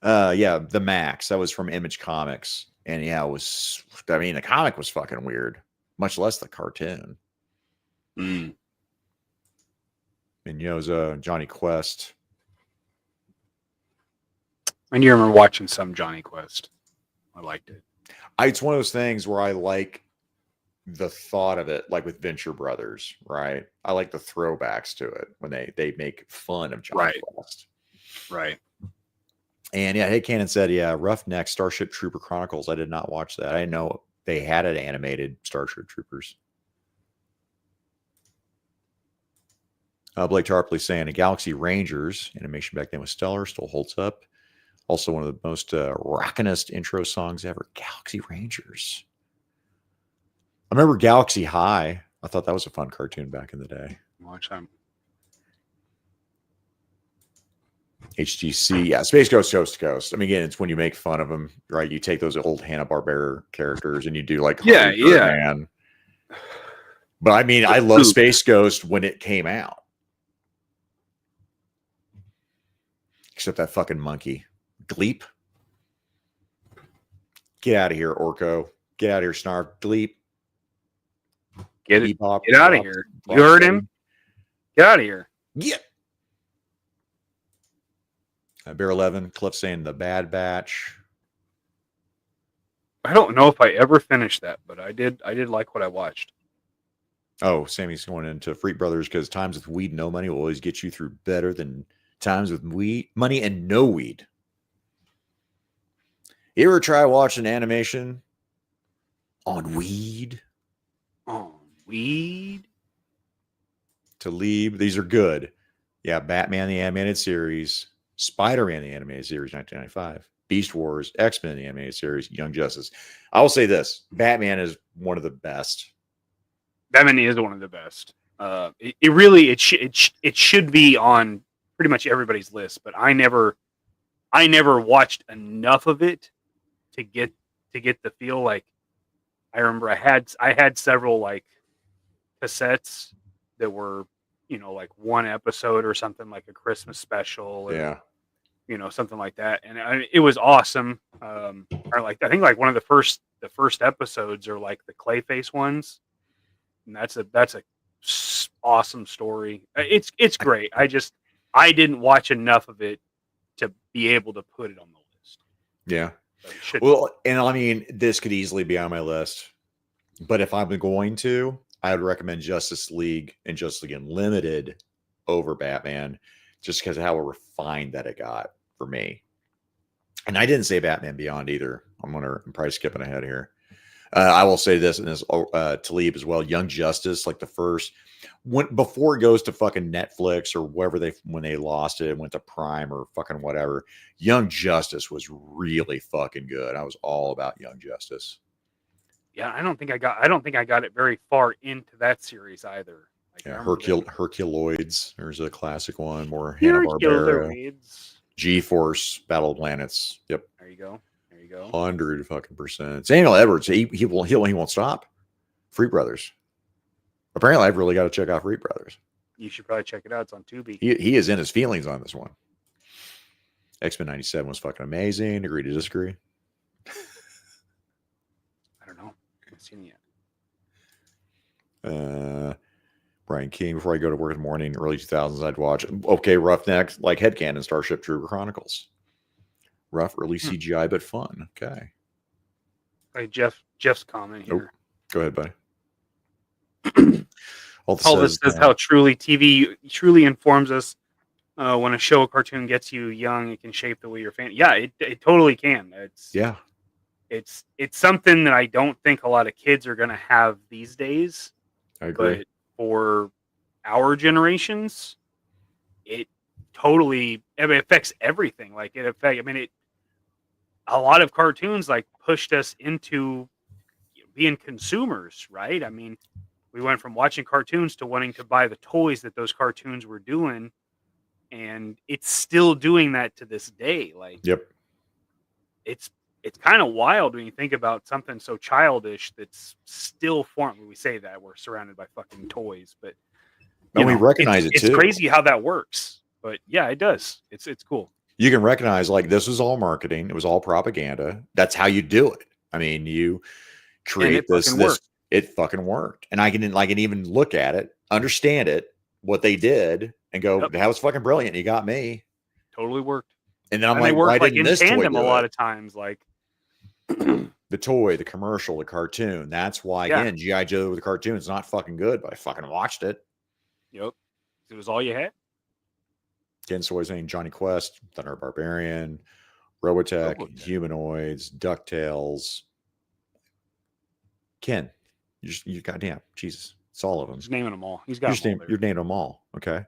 yeah, the Max. That was from Image Comics, and yeah, it was. I mean, the comic was fucking weird, much less the cartoon. Minyoza, Johnny Quest. And you remember watching some Johnny Quest? I liked it. It's one of those things where I like the thought of it, like with Venture Brothers, right? I like the throwbacks to it when they make fun of Johnny Quest. Right. And yeah, Headcanon said, yeah, Roughneck Starship Trooper Chronicles. I did not watch that. I didn't know they had it animated, Starship Troopers. Blake Tarpley saying a Galaxy Rangers animation back then was stellar, still holds up. Also one of the most rockinest intro songs ever, Galaxy Rangers. I remember Galaxy High. I thought that was a fun cartoon back in the day. Watch them. HGC, yeah, Space Ghost Coast to Coast. I mean, again, it's when you make fun of them, right? You take those old Hanna-Barbera characters and you do like, man. But I mean, I love Space Ghost when it came out. Except that fucking monkey. Gleep. Get out of here, Orko. Get out of here, Snarf. Gleep. Get out of here. You heard him? Get out of here. Yeah. Bear 11, Cliff saying The Bad Batch. I don't know if I ever finished that, but I did like what I watched. Oh, Sammy's going into Freak Brothers because times with weed and no money will always get you through better than times with money and no weed. You ever try watching animation on weed? On weed? Talib, these are good. Yeah, Batman the Animated Series, Spider-Man the Animated Series, 1995, Beast Wars, X-Men the Animated Series, Young Justice. I will say this: Batman is one of the best. Batman is one of the best. It should be on pretty much everybody's list, but I never watched enough of it to get the feel. Like, I remember I had several like cassettes that were, like one episode or something, like a Christmas special or something like that, and it was awesome. Or like, I think like one of the first episodes are like the Clayface ones, and that's a awesome story. It's great. I didn't watch enough of it to be able to put it on the list. Yeah. Well, and I mean, this could easily be on my list, but if I'm going to, I would recommend Justice League and Justice League Unlimited over Batman, just because of how refined that it got for me. And I didn't say Batman Beyond either. I'm probably skipping ahead here. I will say this, and this Talib as well. Young Justice, like the first, before it goes to fucking Netflix or wherever when they lost it, went to Prime or fucking whatever. Young Justice was really fucking good. I was all about Young Justice. Yeah, I don't think I got it very far into that series either. Like, yeah, Herculoids. There's a classic one, more Hanna-Barbera. G-Force, Battle of Planets. Yep. There you go. 100% Samuel Edwards. He won't stop. Freak Brothers. Apparently, I've really got to check out Freak Brothers. You should probably check it out. It's on Tubi. He is in his feelings on this one. X-Men 97 was fucking amazing. Agree to disagree? I don't know. I haven't seen it yet. Brian King. Before I go to work in the morning, early 2000s, I'd watch Roughnecks, like Headcanon, Starship Trooper Chronicles. Rough, early CGI, but fun. Okay. Hey, Jeff's comment here. Go ahead, buddy. Elvis says how TV truly informs us. When a show or cartoon gets you young, it can shape the way you're fan. Yeah, it totally can. It's something that I don't think a lot of kids are going to have these days. I agree. But for our generations, it totally affects everything. Like, a lot of cartoons like pushed us into being consumers, right? I mean, we went from watching cartoons to wanting to buy the toys that those cartoons were doing, and it's still doing that to this day. Like, yep, it's kind of wild when you think about something so childish that's still formed. We say that we're surrounded by fucking toys, but we recognize it too. It's crazy how that works, but yeah, it does. It's cool. You can recognize, like, this was all marketing. It was all propaganda. That's how you do it. I mean, you create this. It fucking worked. And I can even look at it, understand it, what they did, and go, that was fucking brilliant. You got me. Totally worked. And then I'm like, why didn't this toy do it? A lot of times, like the toy, the commercial, the cartoon. That's why, again, G.I. Joe, the cartoon, is not fucking good, but I fucking watched it. Yep. It was all you had. Again, so I was saying Johnny Quest, Thunder Barbarian, Robotech, Humanoids, DuckTales. Ken, you goddamn Jesus, it's all of them. He's naming them all. He's got you're naming them all. Okay,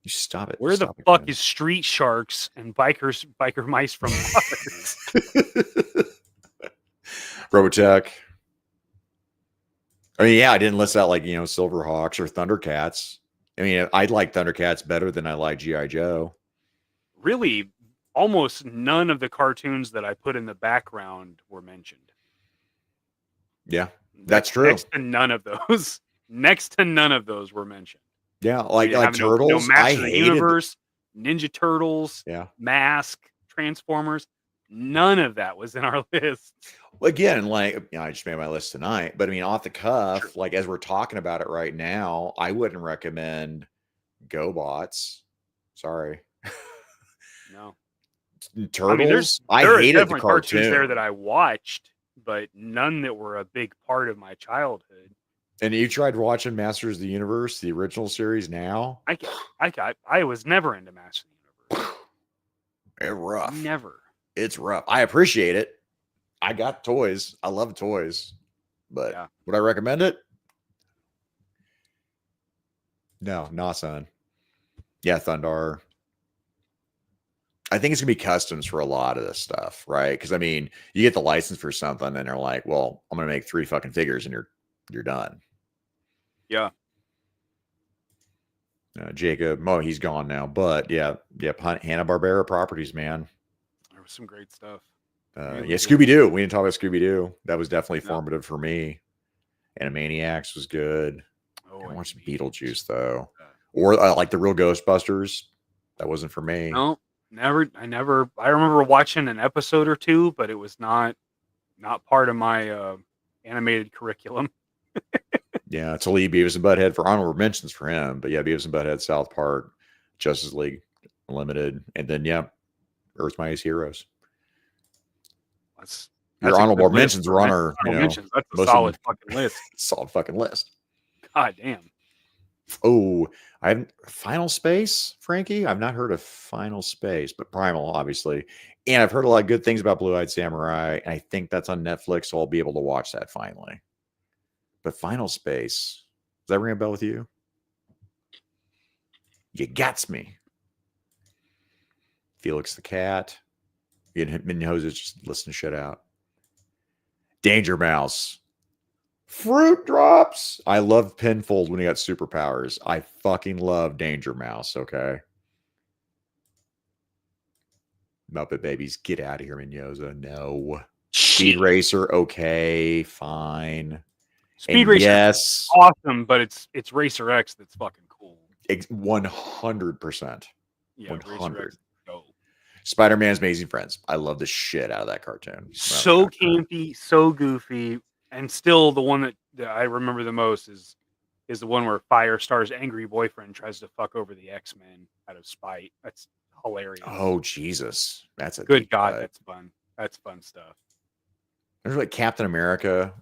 you stop it. Where the fuck is Street Sharks and biker mice from Mars? Robotech. I mean, I didn't list out like Silverhawks or Thundercats. I mean, I like Thundercats better than I like G.I. Joe. Really, almost none of the cartoons that I put in the background were mentioned. Yeah, that's true. Next to none of those. Were mentioned. Yeah, like Turtles. No Master of the Universe, Ninja Turtles, Mask, Transformers. None of that was in our list. Well, again, like, I just made my list tonight, but I mean, off the cuff, like, as we're talking about it right now, I wouldn't recommend GoBots. Sorry. No. Turtles. I I are hated the definitely cartoons there cartoon. that I watched, but none that were a big part of my childhood. And you tried watching Masters of the Universe, the original series now? I was never into Masters of the Universe. It's rough. Never. It's rough. I appreciate it. I got toys. I love toys. But would I recommend it? No, not son. Yeah, Thundar. I think it's gonna be customs for a lot of this stuff, right? Because I mean, you get the license for something, and they're like, "Well, I'm gonna make 3 fucking figures, and you're done." Yeah. Jacob, he's gone now, but yeah, Hanna-Barbera properties, man. There was some great stuff. Yeah, Scooby-Doo. We didn't talk about Scooby-Doo. That was definitely formative for me. Animaniacs was good. I watched Beetlejuice though, or like the real Ghostbusters. That wasn't for me. No, never. I remember watching an episode or two, but it was not part of my animated curriculum. Yeah, to leave Beavis and Butthead for honorable mentions for him, but yeah, Beavis and Butthead, South Park, Justice League Unlimited, and then Earth's Mightiest Heroes. That's your honorable mentions were on our mentions. That's a solid fucking list. Solid fucking list. God damn. Oh, I haven't Final Space, Frankie. I've not heard of Final Space, but Primal, obviously. And I've heard a lot of good things about Blue Eyed Samurai. And I think that's on Netflix, so I'll be able to watch that finally. But Final Space, does that ring a bell with you? You gats me. Felix the Cat. Minhos is just listening shit out. Danger Mouse. Fruit Drops. I love Penfold when he got superpowers. I fucking love Danger Mouse, okay? Muppet Babies, get out of here, Mignosa. No. Speed Racer, okay, fine. Speed Racer, yes, awesome, but it's Racer X that's fucking cool. 100%. Yeah, 100. Spider-Man's Amazing Friends. I love the shit out of that cartoon. So campy, so goofy, and still the one that I remember the most is the one where Firestar's angry boyfriend tries to fuck over the X-Men out of spite. That's hilarious. Oh Jesus, that's a good God. That's fun. That's fun stuff. There's like Captain America.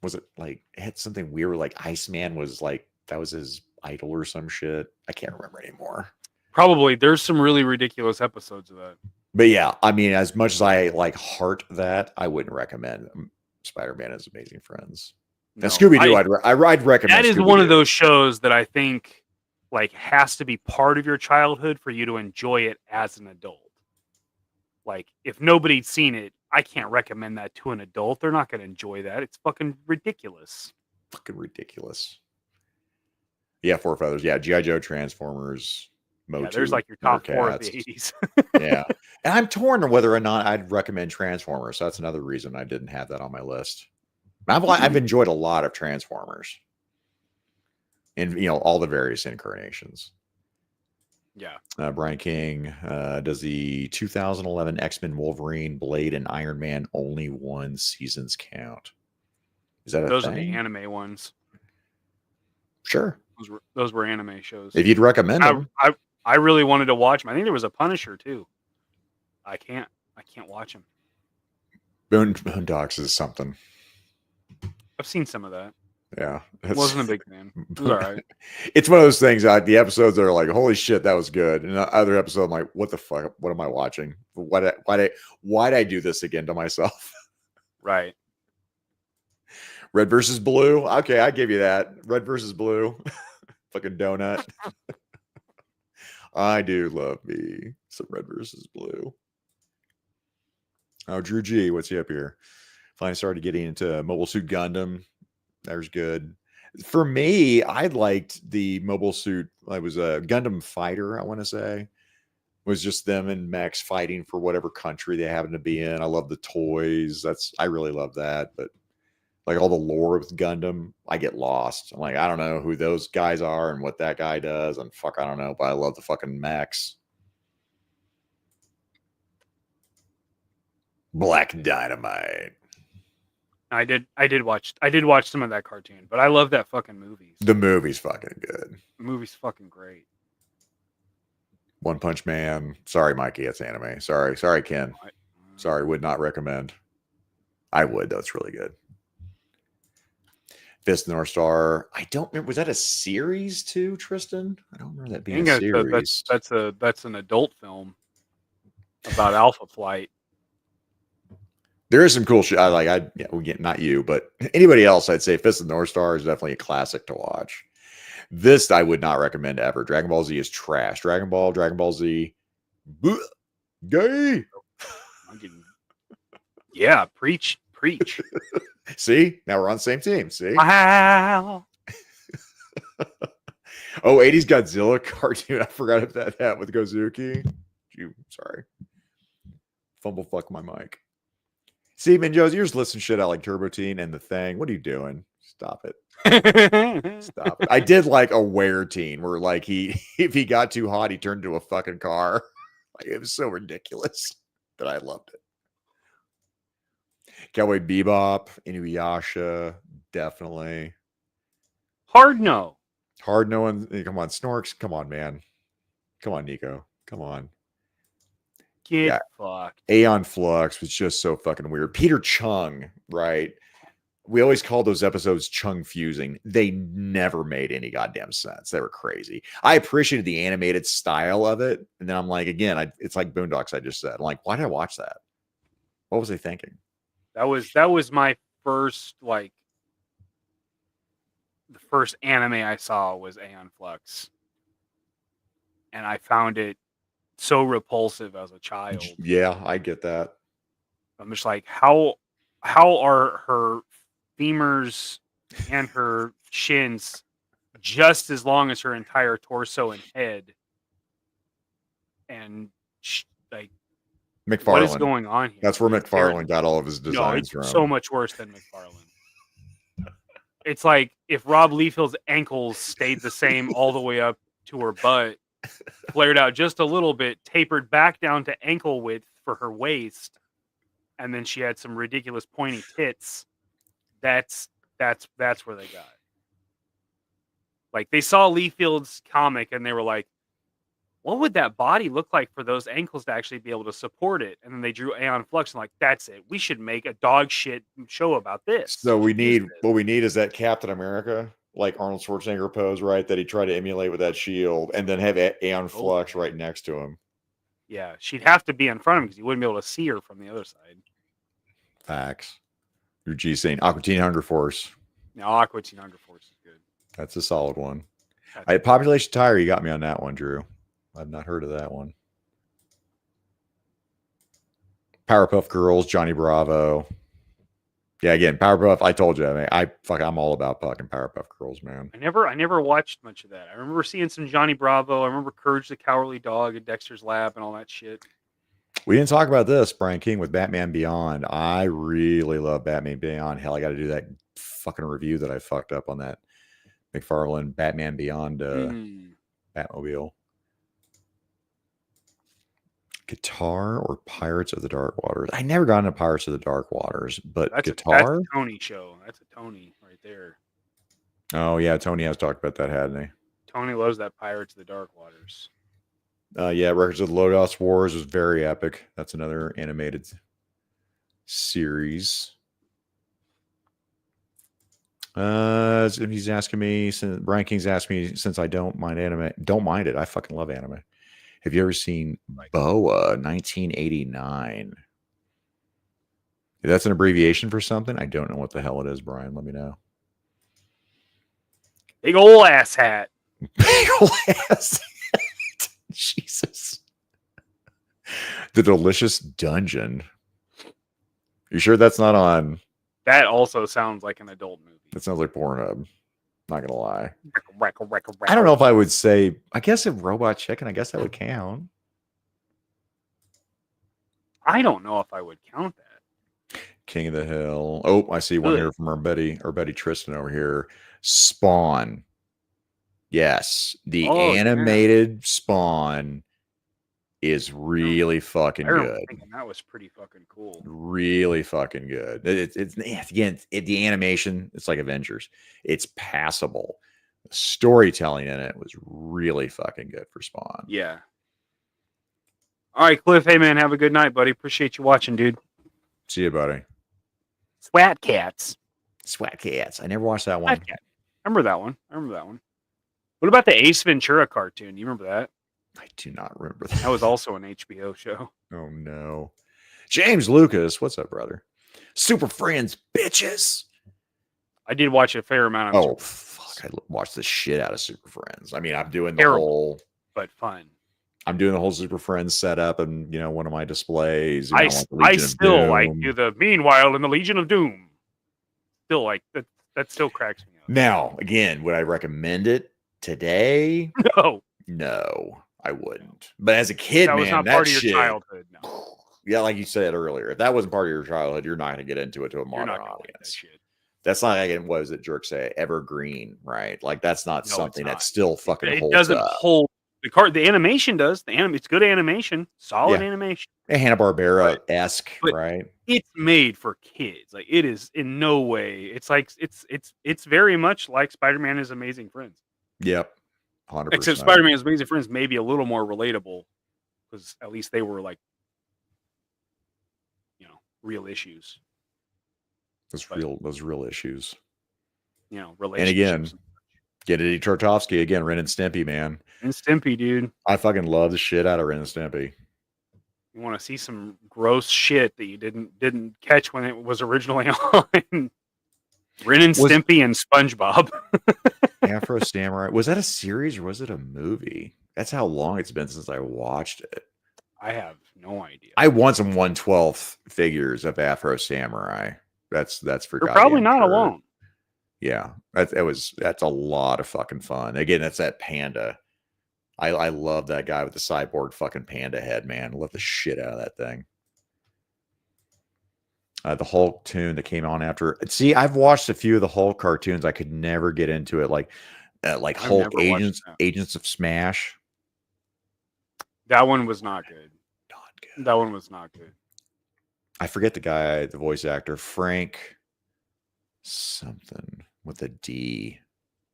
Was it like it had something weird? Like Iceman was like that was his idol or some shit. I can't remember anymore. Probably. There's some really ridiculous episodes of that. But yeah, I mean, as much as I like heart that, I wouldn't recommend Spider-Man as Amazing Friends. No, and Scooby-Doo, I'd recommend. That is Scooby-Doo. one of those shows that I think like has to be part of your childhood for you to enjoy it as an adult. Like if nobody's seen it, I can't recommend that to an adult. They're not going to enjoy that. It's fucking ridiculous. Fucking ridiculous. Yeah, Four Feathers. Yeah, G.I. Joe, Transformers. Motu, yeah, there's like your top 4 of the 80s. Yeah. And I'm torn on whether or not I'd recommend Transformers. So that's another reason I didn't have that on my list. I've enjoyed a lot of Transformers. And, all the various incarnations. Yeah. Brian King, does the 2011 X-Men Wolverine, Blade, and Iron Man only 1 seasons count? Is that Those thing? are the anime ones. Sure. Those were anime shows. If you'd recommend them. I really wanted to watch them. I think there was a Punisher too. I can't watch him. Boondocks is something. I've seen some of that. Yeah. Wasn't a big fan. It was all right. It's one of those things. The episodes that are like, holy shit, that was good. And the other episode, I'm like, what the fuck? What am I watching? Why'd I do this again to myself? Right. Red versus Blue. Okay, I give you that. Red versus Blue. Fucking donut. I do love me some Red versus Blue. Oh, Drew G, what's he up here? Finally started getting into Mobile Suit Gundam. There's good. For me, I liked the Mobile Suit. I was a Gundam Fighter, I want to say. It was just them and mechs fighting for whatever country they happen to be in. I love the toys. I really love that. But like all the lore with Gundam, I get lost. I'm like, I don't know who those guys are and what that guy does, and fuck, I don't know, but I love the fucking mechs. Black Dynamite. I did watch some of that cartoon, but I love that fucking movie. The movie's fucking good. The movie's fucking great. One Punch Man. Sorry, Mikey, it's anime. Sorry, Ken. Sorry, would not recommend. I would, though. It's really good. Fist of the North Star. I don't remember. Was that a series too, Tristan? I don't remember that being a series. That's an adult film about Alpha Flight. There is some cool shit. We get not you, but anybody else. I'd say Fist of the North Star is definitely a classic to watch. This I would not recommend ever. Dragon Ball Z is trash. Dragon Ball Z, gay. Yeah, preach. See, now we're on the same team. See, wow. Oh, 80s Godzilla cartoon. I forgot about that with Gozuki. Sorry, fumble fuck my mic. See, man, Joe, you're just listening shit out like Turbo Teen and The Thing. What are you doing? Stop it. Stop it. I did like a Were Teen where like if he got too hot, he turned into a fucking car. Like, it was so ridiculous that I loved it. Cowboy Bebop, Inuyasha, definitely. Hard no. Come on, Snorks. Come on, man. Come on, Nico. Come on. Get fucked. Aeon Flux was just so fucking weird. Peter Chung, right? We always call those episodes Chung fusing. They never made any goddamn sense. They were crazy. I appreciated the animated style of it. And then I'm like, again, it's like Boondocks I just said. I'm like, why did I watch that? What was I thinking? That was my first, like, the first anime I saw was Aeon Flux. And I found it so repulsive as a child. Yeah, I get that. I'm just like, how are her femurs and her shins just as long as her entire torso and head? And like, McFarlane. what is going on here? That's where McFarlane got all of his designs from. So much worse than McFarlane. It's like if Rob Liefeld's ankles stayed the same all the way up to her butt, flared out just a little bit, tapered back down to ankle width for her waist, and then she had some ridiculous pointy tits. That's where they got. Like, they saw Liefield's comic and they were like, what would that body look like for those ankles to actually be able to support it? And then they drew Aeon Flux and like, that's it. We should make a dog shit show about this. So what we need is that Captain America, like Arnold Schwarzenegger pose, right? That he tried to emulate with that shield, and then have Aeon Flux right next to him. Yeah, she'd have to be in front of him because you wouldn't be able to see her from the other side. Facts. Your G saying Aqua Teen Hunger Force. Now, Aqua Teen Hunger Force is good. That's a solid one. Population Tire, you got me on that one, Drew. I've not heard of that one. Powerpuff Girls, Johnny Bravo. Yeah, again, Powerpuff. I told you, I'm all about fucking Powerpuff Girls, man. I never watched much of that. I remember seeing some Johnny Bravo. I remember Courage the Cowardly Dog at Dexter's Lab and all that shit. We didn't talk about this, Brian King, with Batman Beyond. I really love Batman Beyond. Hell, I got to do that fucking review that I fucked up on that McFarlane Batman Beyond Batmobile. Guitar or Pirates of the Dark Waters? I never got into Pirates of the Dark Waters, but Guitar? That's a Tony show. That's a Tony right there. Oh, yeah. Tony has talked about that, hadn't he? Tony loves that Pirates of the Dark Waters. Yeah, Records of the Lodos Wars was very epic. That's another animated series. He's asking me, since Brian King's asked me, since I don't mind anime. Don't mind it. I fucking love anime. Have you ever seen BoA 1989? If that's an abbreviation for something, I don't know what the hell it is, Brian. Let me know. Big ol' ass hat. Big ol' ass hat. Jesus. The Delicious Dungeon. You sure that's not on? That also sounds like an adult movie. That sounds like Pornhub. Not gonna lie. I don't know if I would say. I guess if Robot Chicken, I guess that would count. I don't know if I would count that. King of the Hill. Oh, I see one here from our Betty Tristan over here. Spawn. Yes, the animated Spawn is really fucking good. That was pretty fucking cool. Really fucking good. It's the animation. It's like Avengers. It's passable. The storytelling in it was really fucking good for Spawn. Yeah. All right, Cliff. Hey, man, have a good night, buddy. Appreciate you watching, dude. See you, buddy. Swat Cats. Swat Cats. I never watched that one. Cat. I remember that one. What about the Ace Ventura cartoon? You remember that? I do not remember that. That was also an HBO show. Oh, no. James Lucas. What's up, brother? Super Friends, bitches. I did watch a fair amount of Super fuck. I watched the shit out of Super Friends. I mean, I'm doing the whole... but fun. I'm doing the whole Super Friends setup and, one of my displays. I still like do the Meanwhile in the Legion of Doom. Still like that still cracks me up. Now, again, would I recommend it today? No, I wouldn't. But as a kid, that was not part of your shit, childhood. No. Yeah, like you said earlier, if that wasn't part of your childhood, you're not going to get into it to a modern audience. That's not like, what does it jerk say? Evergreen, right? Like that's not something that still fucking holds up. It doesn't hold. The animation does. It's good animation, solid animation. Hanna-Barbera-esque, right? It's made for kids. Like it is in no way. It's like it's very much like Spider-Man is Amazing Friends. Yep, 100%. Except Spider-Man is Amazing Friends may be a little more relatable because at least they were like, real issues. Those real issues. Relationships. And again, Gennady Tartakovsky again, Ren and Stimpy, man. And Stimpy, dude. I fucking love the shit out of Ren and Stimpy. You want to see some gross shit that you didn't catch when it was originally on. Ren and Stimpy and SpongeBob. Afro Samurai. Was that a series or was it a movie? That's how long it's been since I watched it. I have no idea. I want some 1/12 figures of Afro Samurai. That's for You're probably not alone. Yeah, that's a lot of fucking fun. Again, that's that panda. I love that guy with the cyborg fucking panda head, man. I love the shit out of that thing. The Hulk tune that came on after. See, I've watched a few of the Hulk cartoons. I could never get into it. Like Hulk Agents of Smash. That one was not good. That one was not good. I forget the voice actor, Frank something with a D.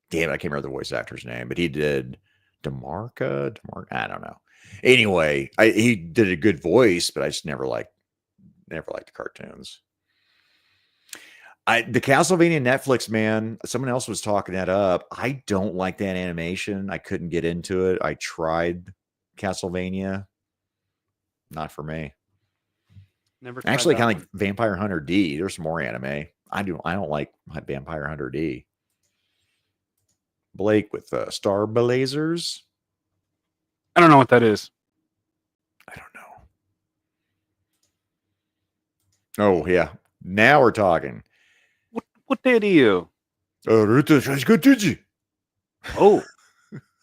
Damn, I can't remember the voice actor's name, but he did DeMarca. I don't know. Anyway, he did a good voice, but I just never liked the cartoons. The Castlevania Netflix, man, someone else was talking that up. I don't like that animation. I couldn't get into it. I tried Castlevania. Not for me. Never actually kind of like Vampire Hunter D. There's some more anime. I don't like my Vampire Hunter D. Blake with Star Blazers. I don't know what that is. I don't know. Oh yeah. Now we're talking. What did you? Oh,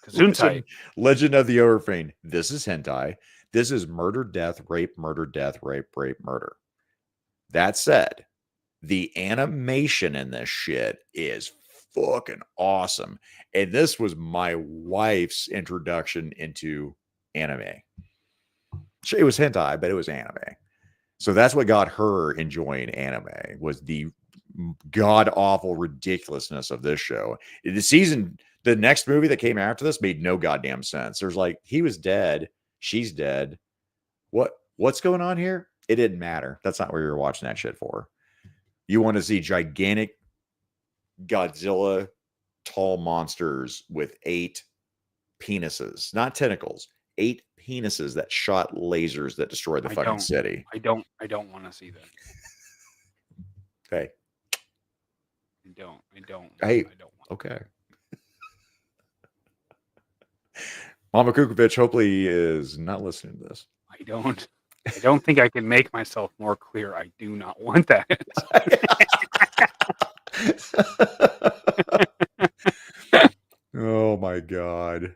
Gesundheit. Legend of the Overfiend. This is hentai. This is murder, death, rape, murder, death, rape, murder. That said, the animation in this shit is fucking awesome. And this was my wife's introduction into anime. It was hentai, but it was anime. So that's what got her enjoying anime, was the god-awful ridiculousness of this show. The next movie that came after this made no goddamn sense. There's like, he was dead. She's dead. What's going on here? It didn't matter. That's not what you were watching that shit for. You want to see gigantic Godzilla tall monsters with 8 penises, not tentacles, 8 penises that shot lasers that destroyed the fucking city. I don't want to see that. Okay. I don't. Hey, I don't. Okay. Mama Kukovic hopefully is not listening to this. I don't think I can make myself more clear. I do not want that. Oh my god.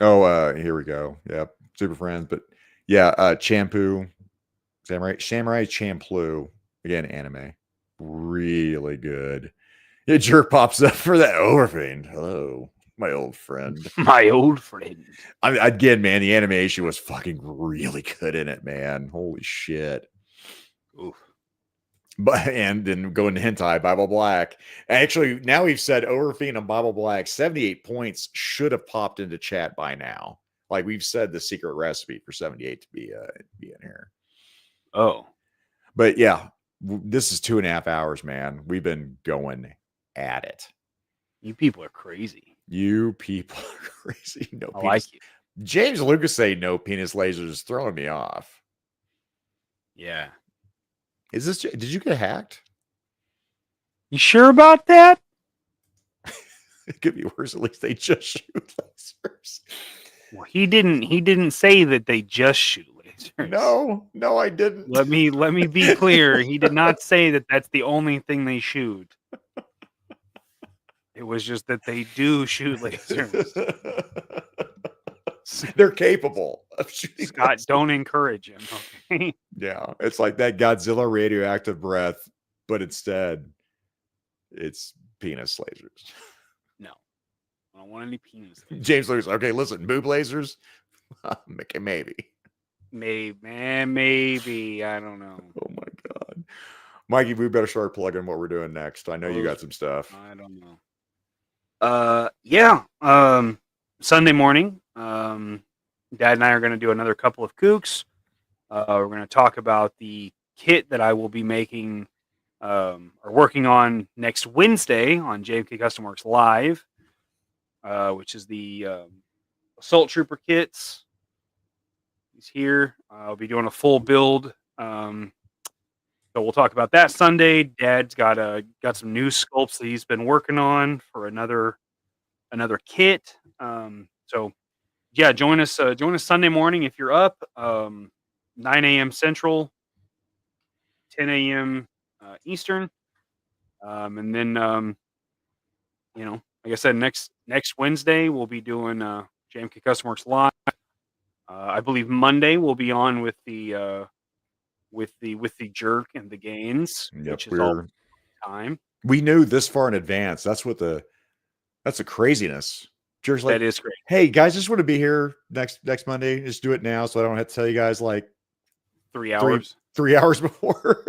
Here we go. Yep. Super Friends. But yeah, Champloo. Samurai Champloo. Again, anime. Really good. Yeah, jerk pops up for that Overfiend. Hello. My old friend. My old friend. Again, man, the animation was fucking really good in it, man. Holy shit. Oof. And then going to hentai, Bible Black. Actually, now we've said Overfiend and Bible Black, 78 points should have popped into chat by now. Like we've said, the secret recipe for 78 to be in here. Oh, but yeah, this is 2.5 hours, man. We've been going at it. You people are crazy. You people are crazy. No I penis. like you. James Lucas say no penis lasers is throwing me off. Yeah. Is this? Did you get hacked? You sure about that? It could be worse. At least they just shoot lasers. Well, he didn't say that they just shoot lasers. No, I didn't. Let me be clear. He did not say that that's the only thing they shoot. It was just that they do shoot lasers. They're capable of shooting. Scott, don't encourage him. Okay. Yeah, it's like that Godzilla radioactive breath, but instead, it's penis lasers. No, I don't want any penis lasers. James Lewis. Okay, listen, boob lasers. Maybe. Maybe. I don't know. Oh my god, Mikey, we better start plugging what we're doing next. I know you got some stuff. I don't know. Yeah. Sunday morning, Dad and I are going to do another couple of kooks. We're going to talk about the kit that I will be making or working on next Wednesday on JMK Custom Works Live, which is the Assault Trooper kits. He's here. I'll be doing a full build. So we'll talk about that Sunday. Dad's got some new sculpts that he's been working on for another kit. So yeah, join us Sunday morning if you're up. 9 a.m. Central, 10 a.m. Eastern. And then like I said, next Wednesday we'll be doing JMK Custom Works Live. I believe Monday we'll be on with the jerk and the gains, which is all time. We knew this far in advance. That's the craziness. Jerk's like, that is great. Hey guys, just want to be here next Monday. Just do it now, so I don't have to tell you guys like 3 hours. 3 hours before.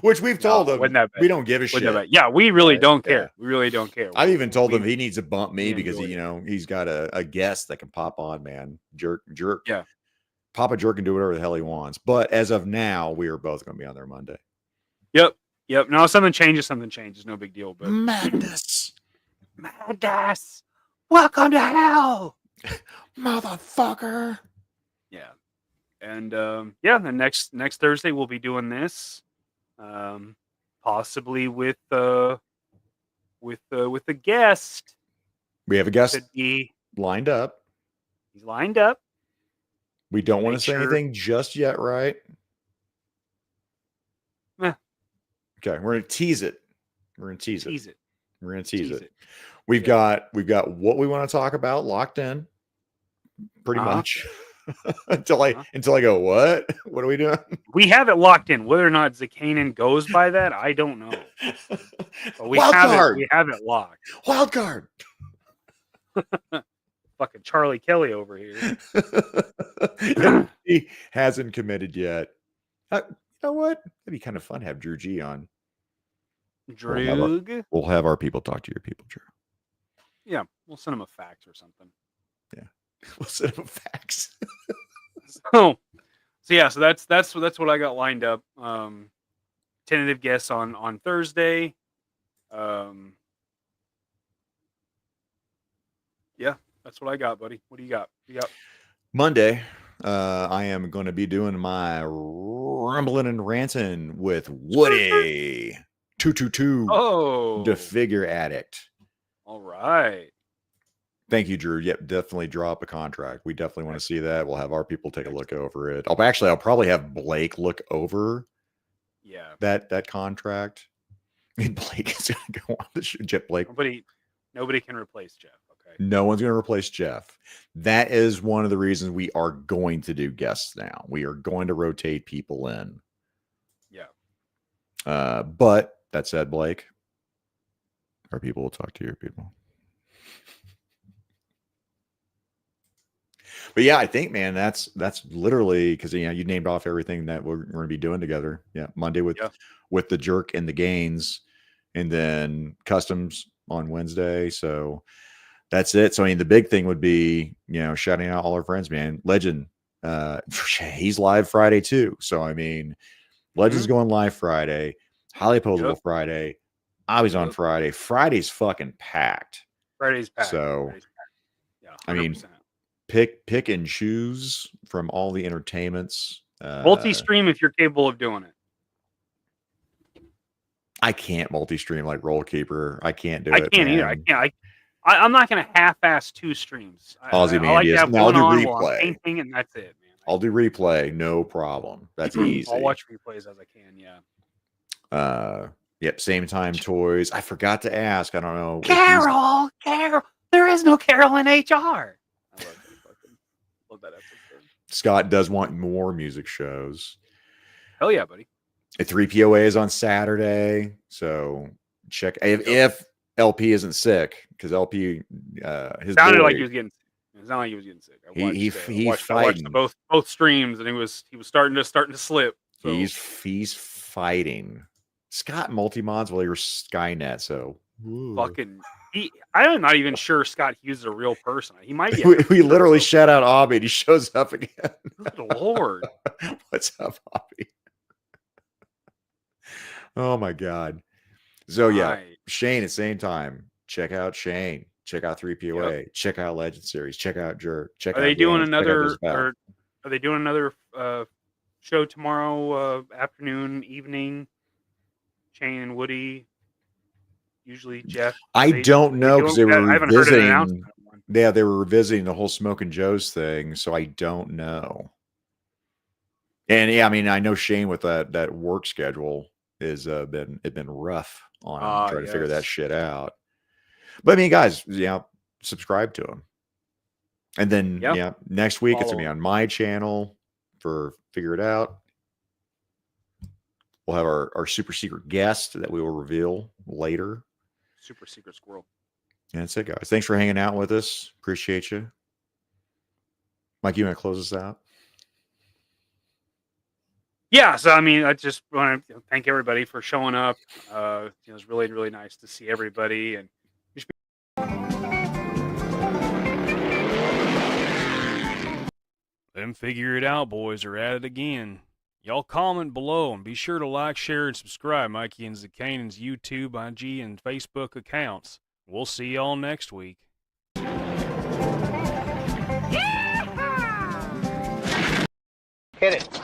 Which we've told him we don't give a shit. Yeah, we really don't care. Yeah. We really don't care. I've even told him he needs to bump me because he's got a guest that can pop on, man. Jerk. Yeah. Papa Jerk can do whatever the hell he wants. But as of now, we are both going to be on there Monday. Yep. No, something changes. No big deal. But Madness. Welcome to hell, motherfucker. Yeah. And the next Thursday we'll be doing this. Possibly with a guest. We have a guest lined up. He's lined up. We don't want to say anything just yet, right? Okay, we're gonna tease it. We're gonna tease it. We've got what we want to talk about locked in, pretty much. until I go, what? What are we doing? We have it locked in. Whether or not Zakainen goes by that, I don't know. But we have it locked. Wild card. Fucking Charlie Kelly over here. He hasn't committed yet. You know what? It'd be kind of fun to have Drew G on. Droog. We'll have our people talk to your people, Drew. Yeah, we'll send him a fax or something. Yeah, we'll send him a fax. So that's what I got lined up. Tentative guests on Thursday. Yeah, that's what I got, buddy. What do you got? Monday, I am going to be doing my rumbling and ranting with Woody 222. Oh, the figure addict. All right. Thank you, Drew. Yep, definitely drop a contract. We definitely want to see that. We'll have our people take a look over it. I'll probably have Blake look over. Yeah. That contract. And Blake is going to go on the show. Jeff Blake. Nobody can replace Jeff. Okay. No one's going to replace Jeff. That is one of the reasons we are going to do guests now. We are going to rotate people in. Yeah. But that said, Blake, our people will talk to your people. But yeah, I think, man, that's literally because you named off everything that we're going to be doing together. Yeah, Monday with the jerk and the gains, and then customs on Wednesday. So that's it. So I mean, the big thing would be, shouting out all our friends, man. Legend, he's live Friday too. So I mean, Legend's going live Friday, highly posable Friday. I was on Friday. Friday's fucking packed. Friday's packed. So yeah, 100%. I mean, pick and choose from all the entertainments. Multi-stream if you're capable of doing it. I can't multi-stream like Roll Keeper. I can't do it. I can't either. I can't. I'm not going to half-ass 2 streams. Aussie I like to have I'll one do on replay. while I'm painting, and that's it, man. I'll do replay, no problem. That's easy. I'll watch replays as I can. Yeah. Yep. Same time toys. I forgot to ask. I don't know. Carol. There is no Carol in HR. I love that episode. Scott does want more music shows. Hell yeah, buddy. A 3POA is on Saturday, so check if LP isn't sick, because LP his sounded boy, like he was getting. It sounded like he was getting sick. I watched both streams, and he was starting to slip. So. He's fighting. Scott multi-mods while you're Skynet, so fucking. I'm not even sure Scott Hughes is a real person. He might be. we literally shout out Obby, and he shows up again. Good Lord. What's up, Obby? Oh my God. So yeah, Shane at same time. Check out Shane. Check out 3POA. Yep. Check out Legend Series. Check out Jerk. Check out. Are they doing another show tomorrow afternoon, evening? Shane and Woody. Usually Jeff. I don't know because they were revisiting. Yeah, they were revisiting the whole Smoke and Joe's thing, so I don't know. And yeah, I mean, I know Shane with that work schedule is been rough on him trying to figure that shit out. But I mean, guys, subscribe to him. And then next week it's gonna be on my channel for Figure It Out. We'll have our super secret guest that we will reveal later. Super secret squirrel. And that's it, guys. Thanks for hanging out with us. Appreciate you. Mike, you want to close us out? Yeah, so I mean, I just want to thank everybody for showing up. It was really, really nice to see everybody, and Them Figure It Out boys are at it again. Y'all comment below and be sure to like, share, and subscribe Mikey and Zakainen's YouTube, IG, and Facebook accounts. We'll see y'all next week. Hit it.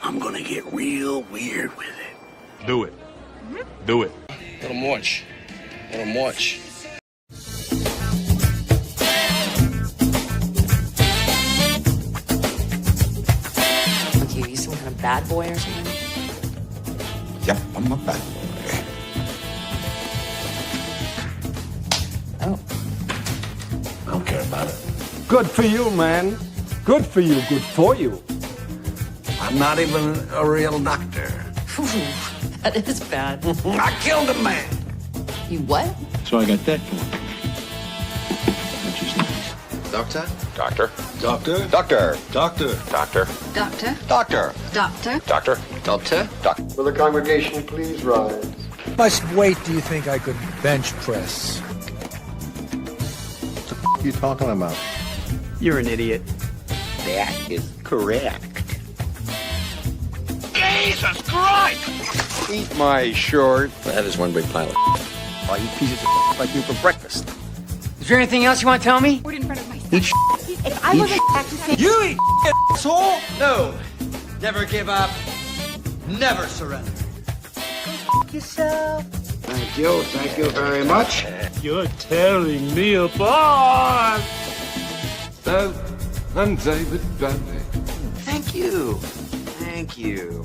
I'm gonna get real weird with it. Do it. Do it. Let him watch. Let him watch. You some kind of bad boy or something? Yep, I'm a bad boy. Oh. I don't care about it. Good for you, man. Good for you. Good for you. I'm not even a real doctor. That is bad. I killed a man. You what? So I got that for which is nice. Doctor? Doctor. Doctor? Doctor. Doctor? Doctor. Doctor? Doctor. Doctor? Doctor. Doctor? Doctor. Will the congregation please rise? How much weight do you think I could bench press? What the f*** are you talking about? You're an idiot. That is correct. Jesus Christ! Eat my short. That is one big pile of I eat pieces of like you for breakfast. Is there anything else you want to tell me? Put it in front of my Eat If I wasn't practicing... You eat asshole? No. Never give up. Never surrender. Go yourself. Thank you. Thank you very much. You're tearing me apart. I'm David Bowie. Thank you. Thank you.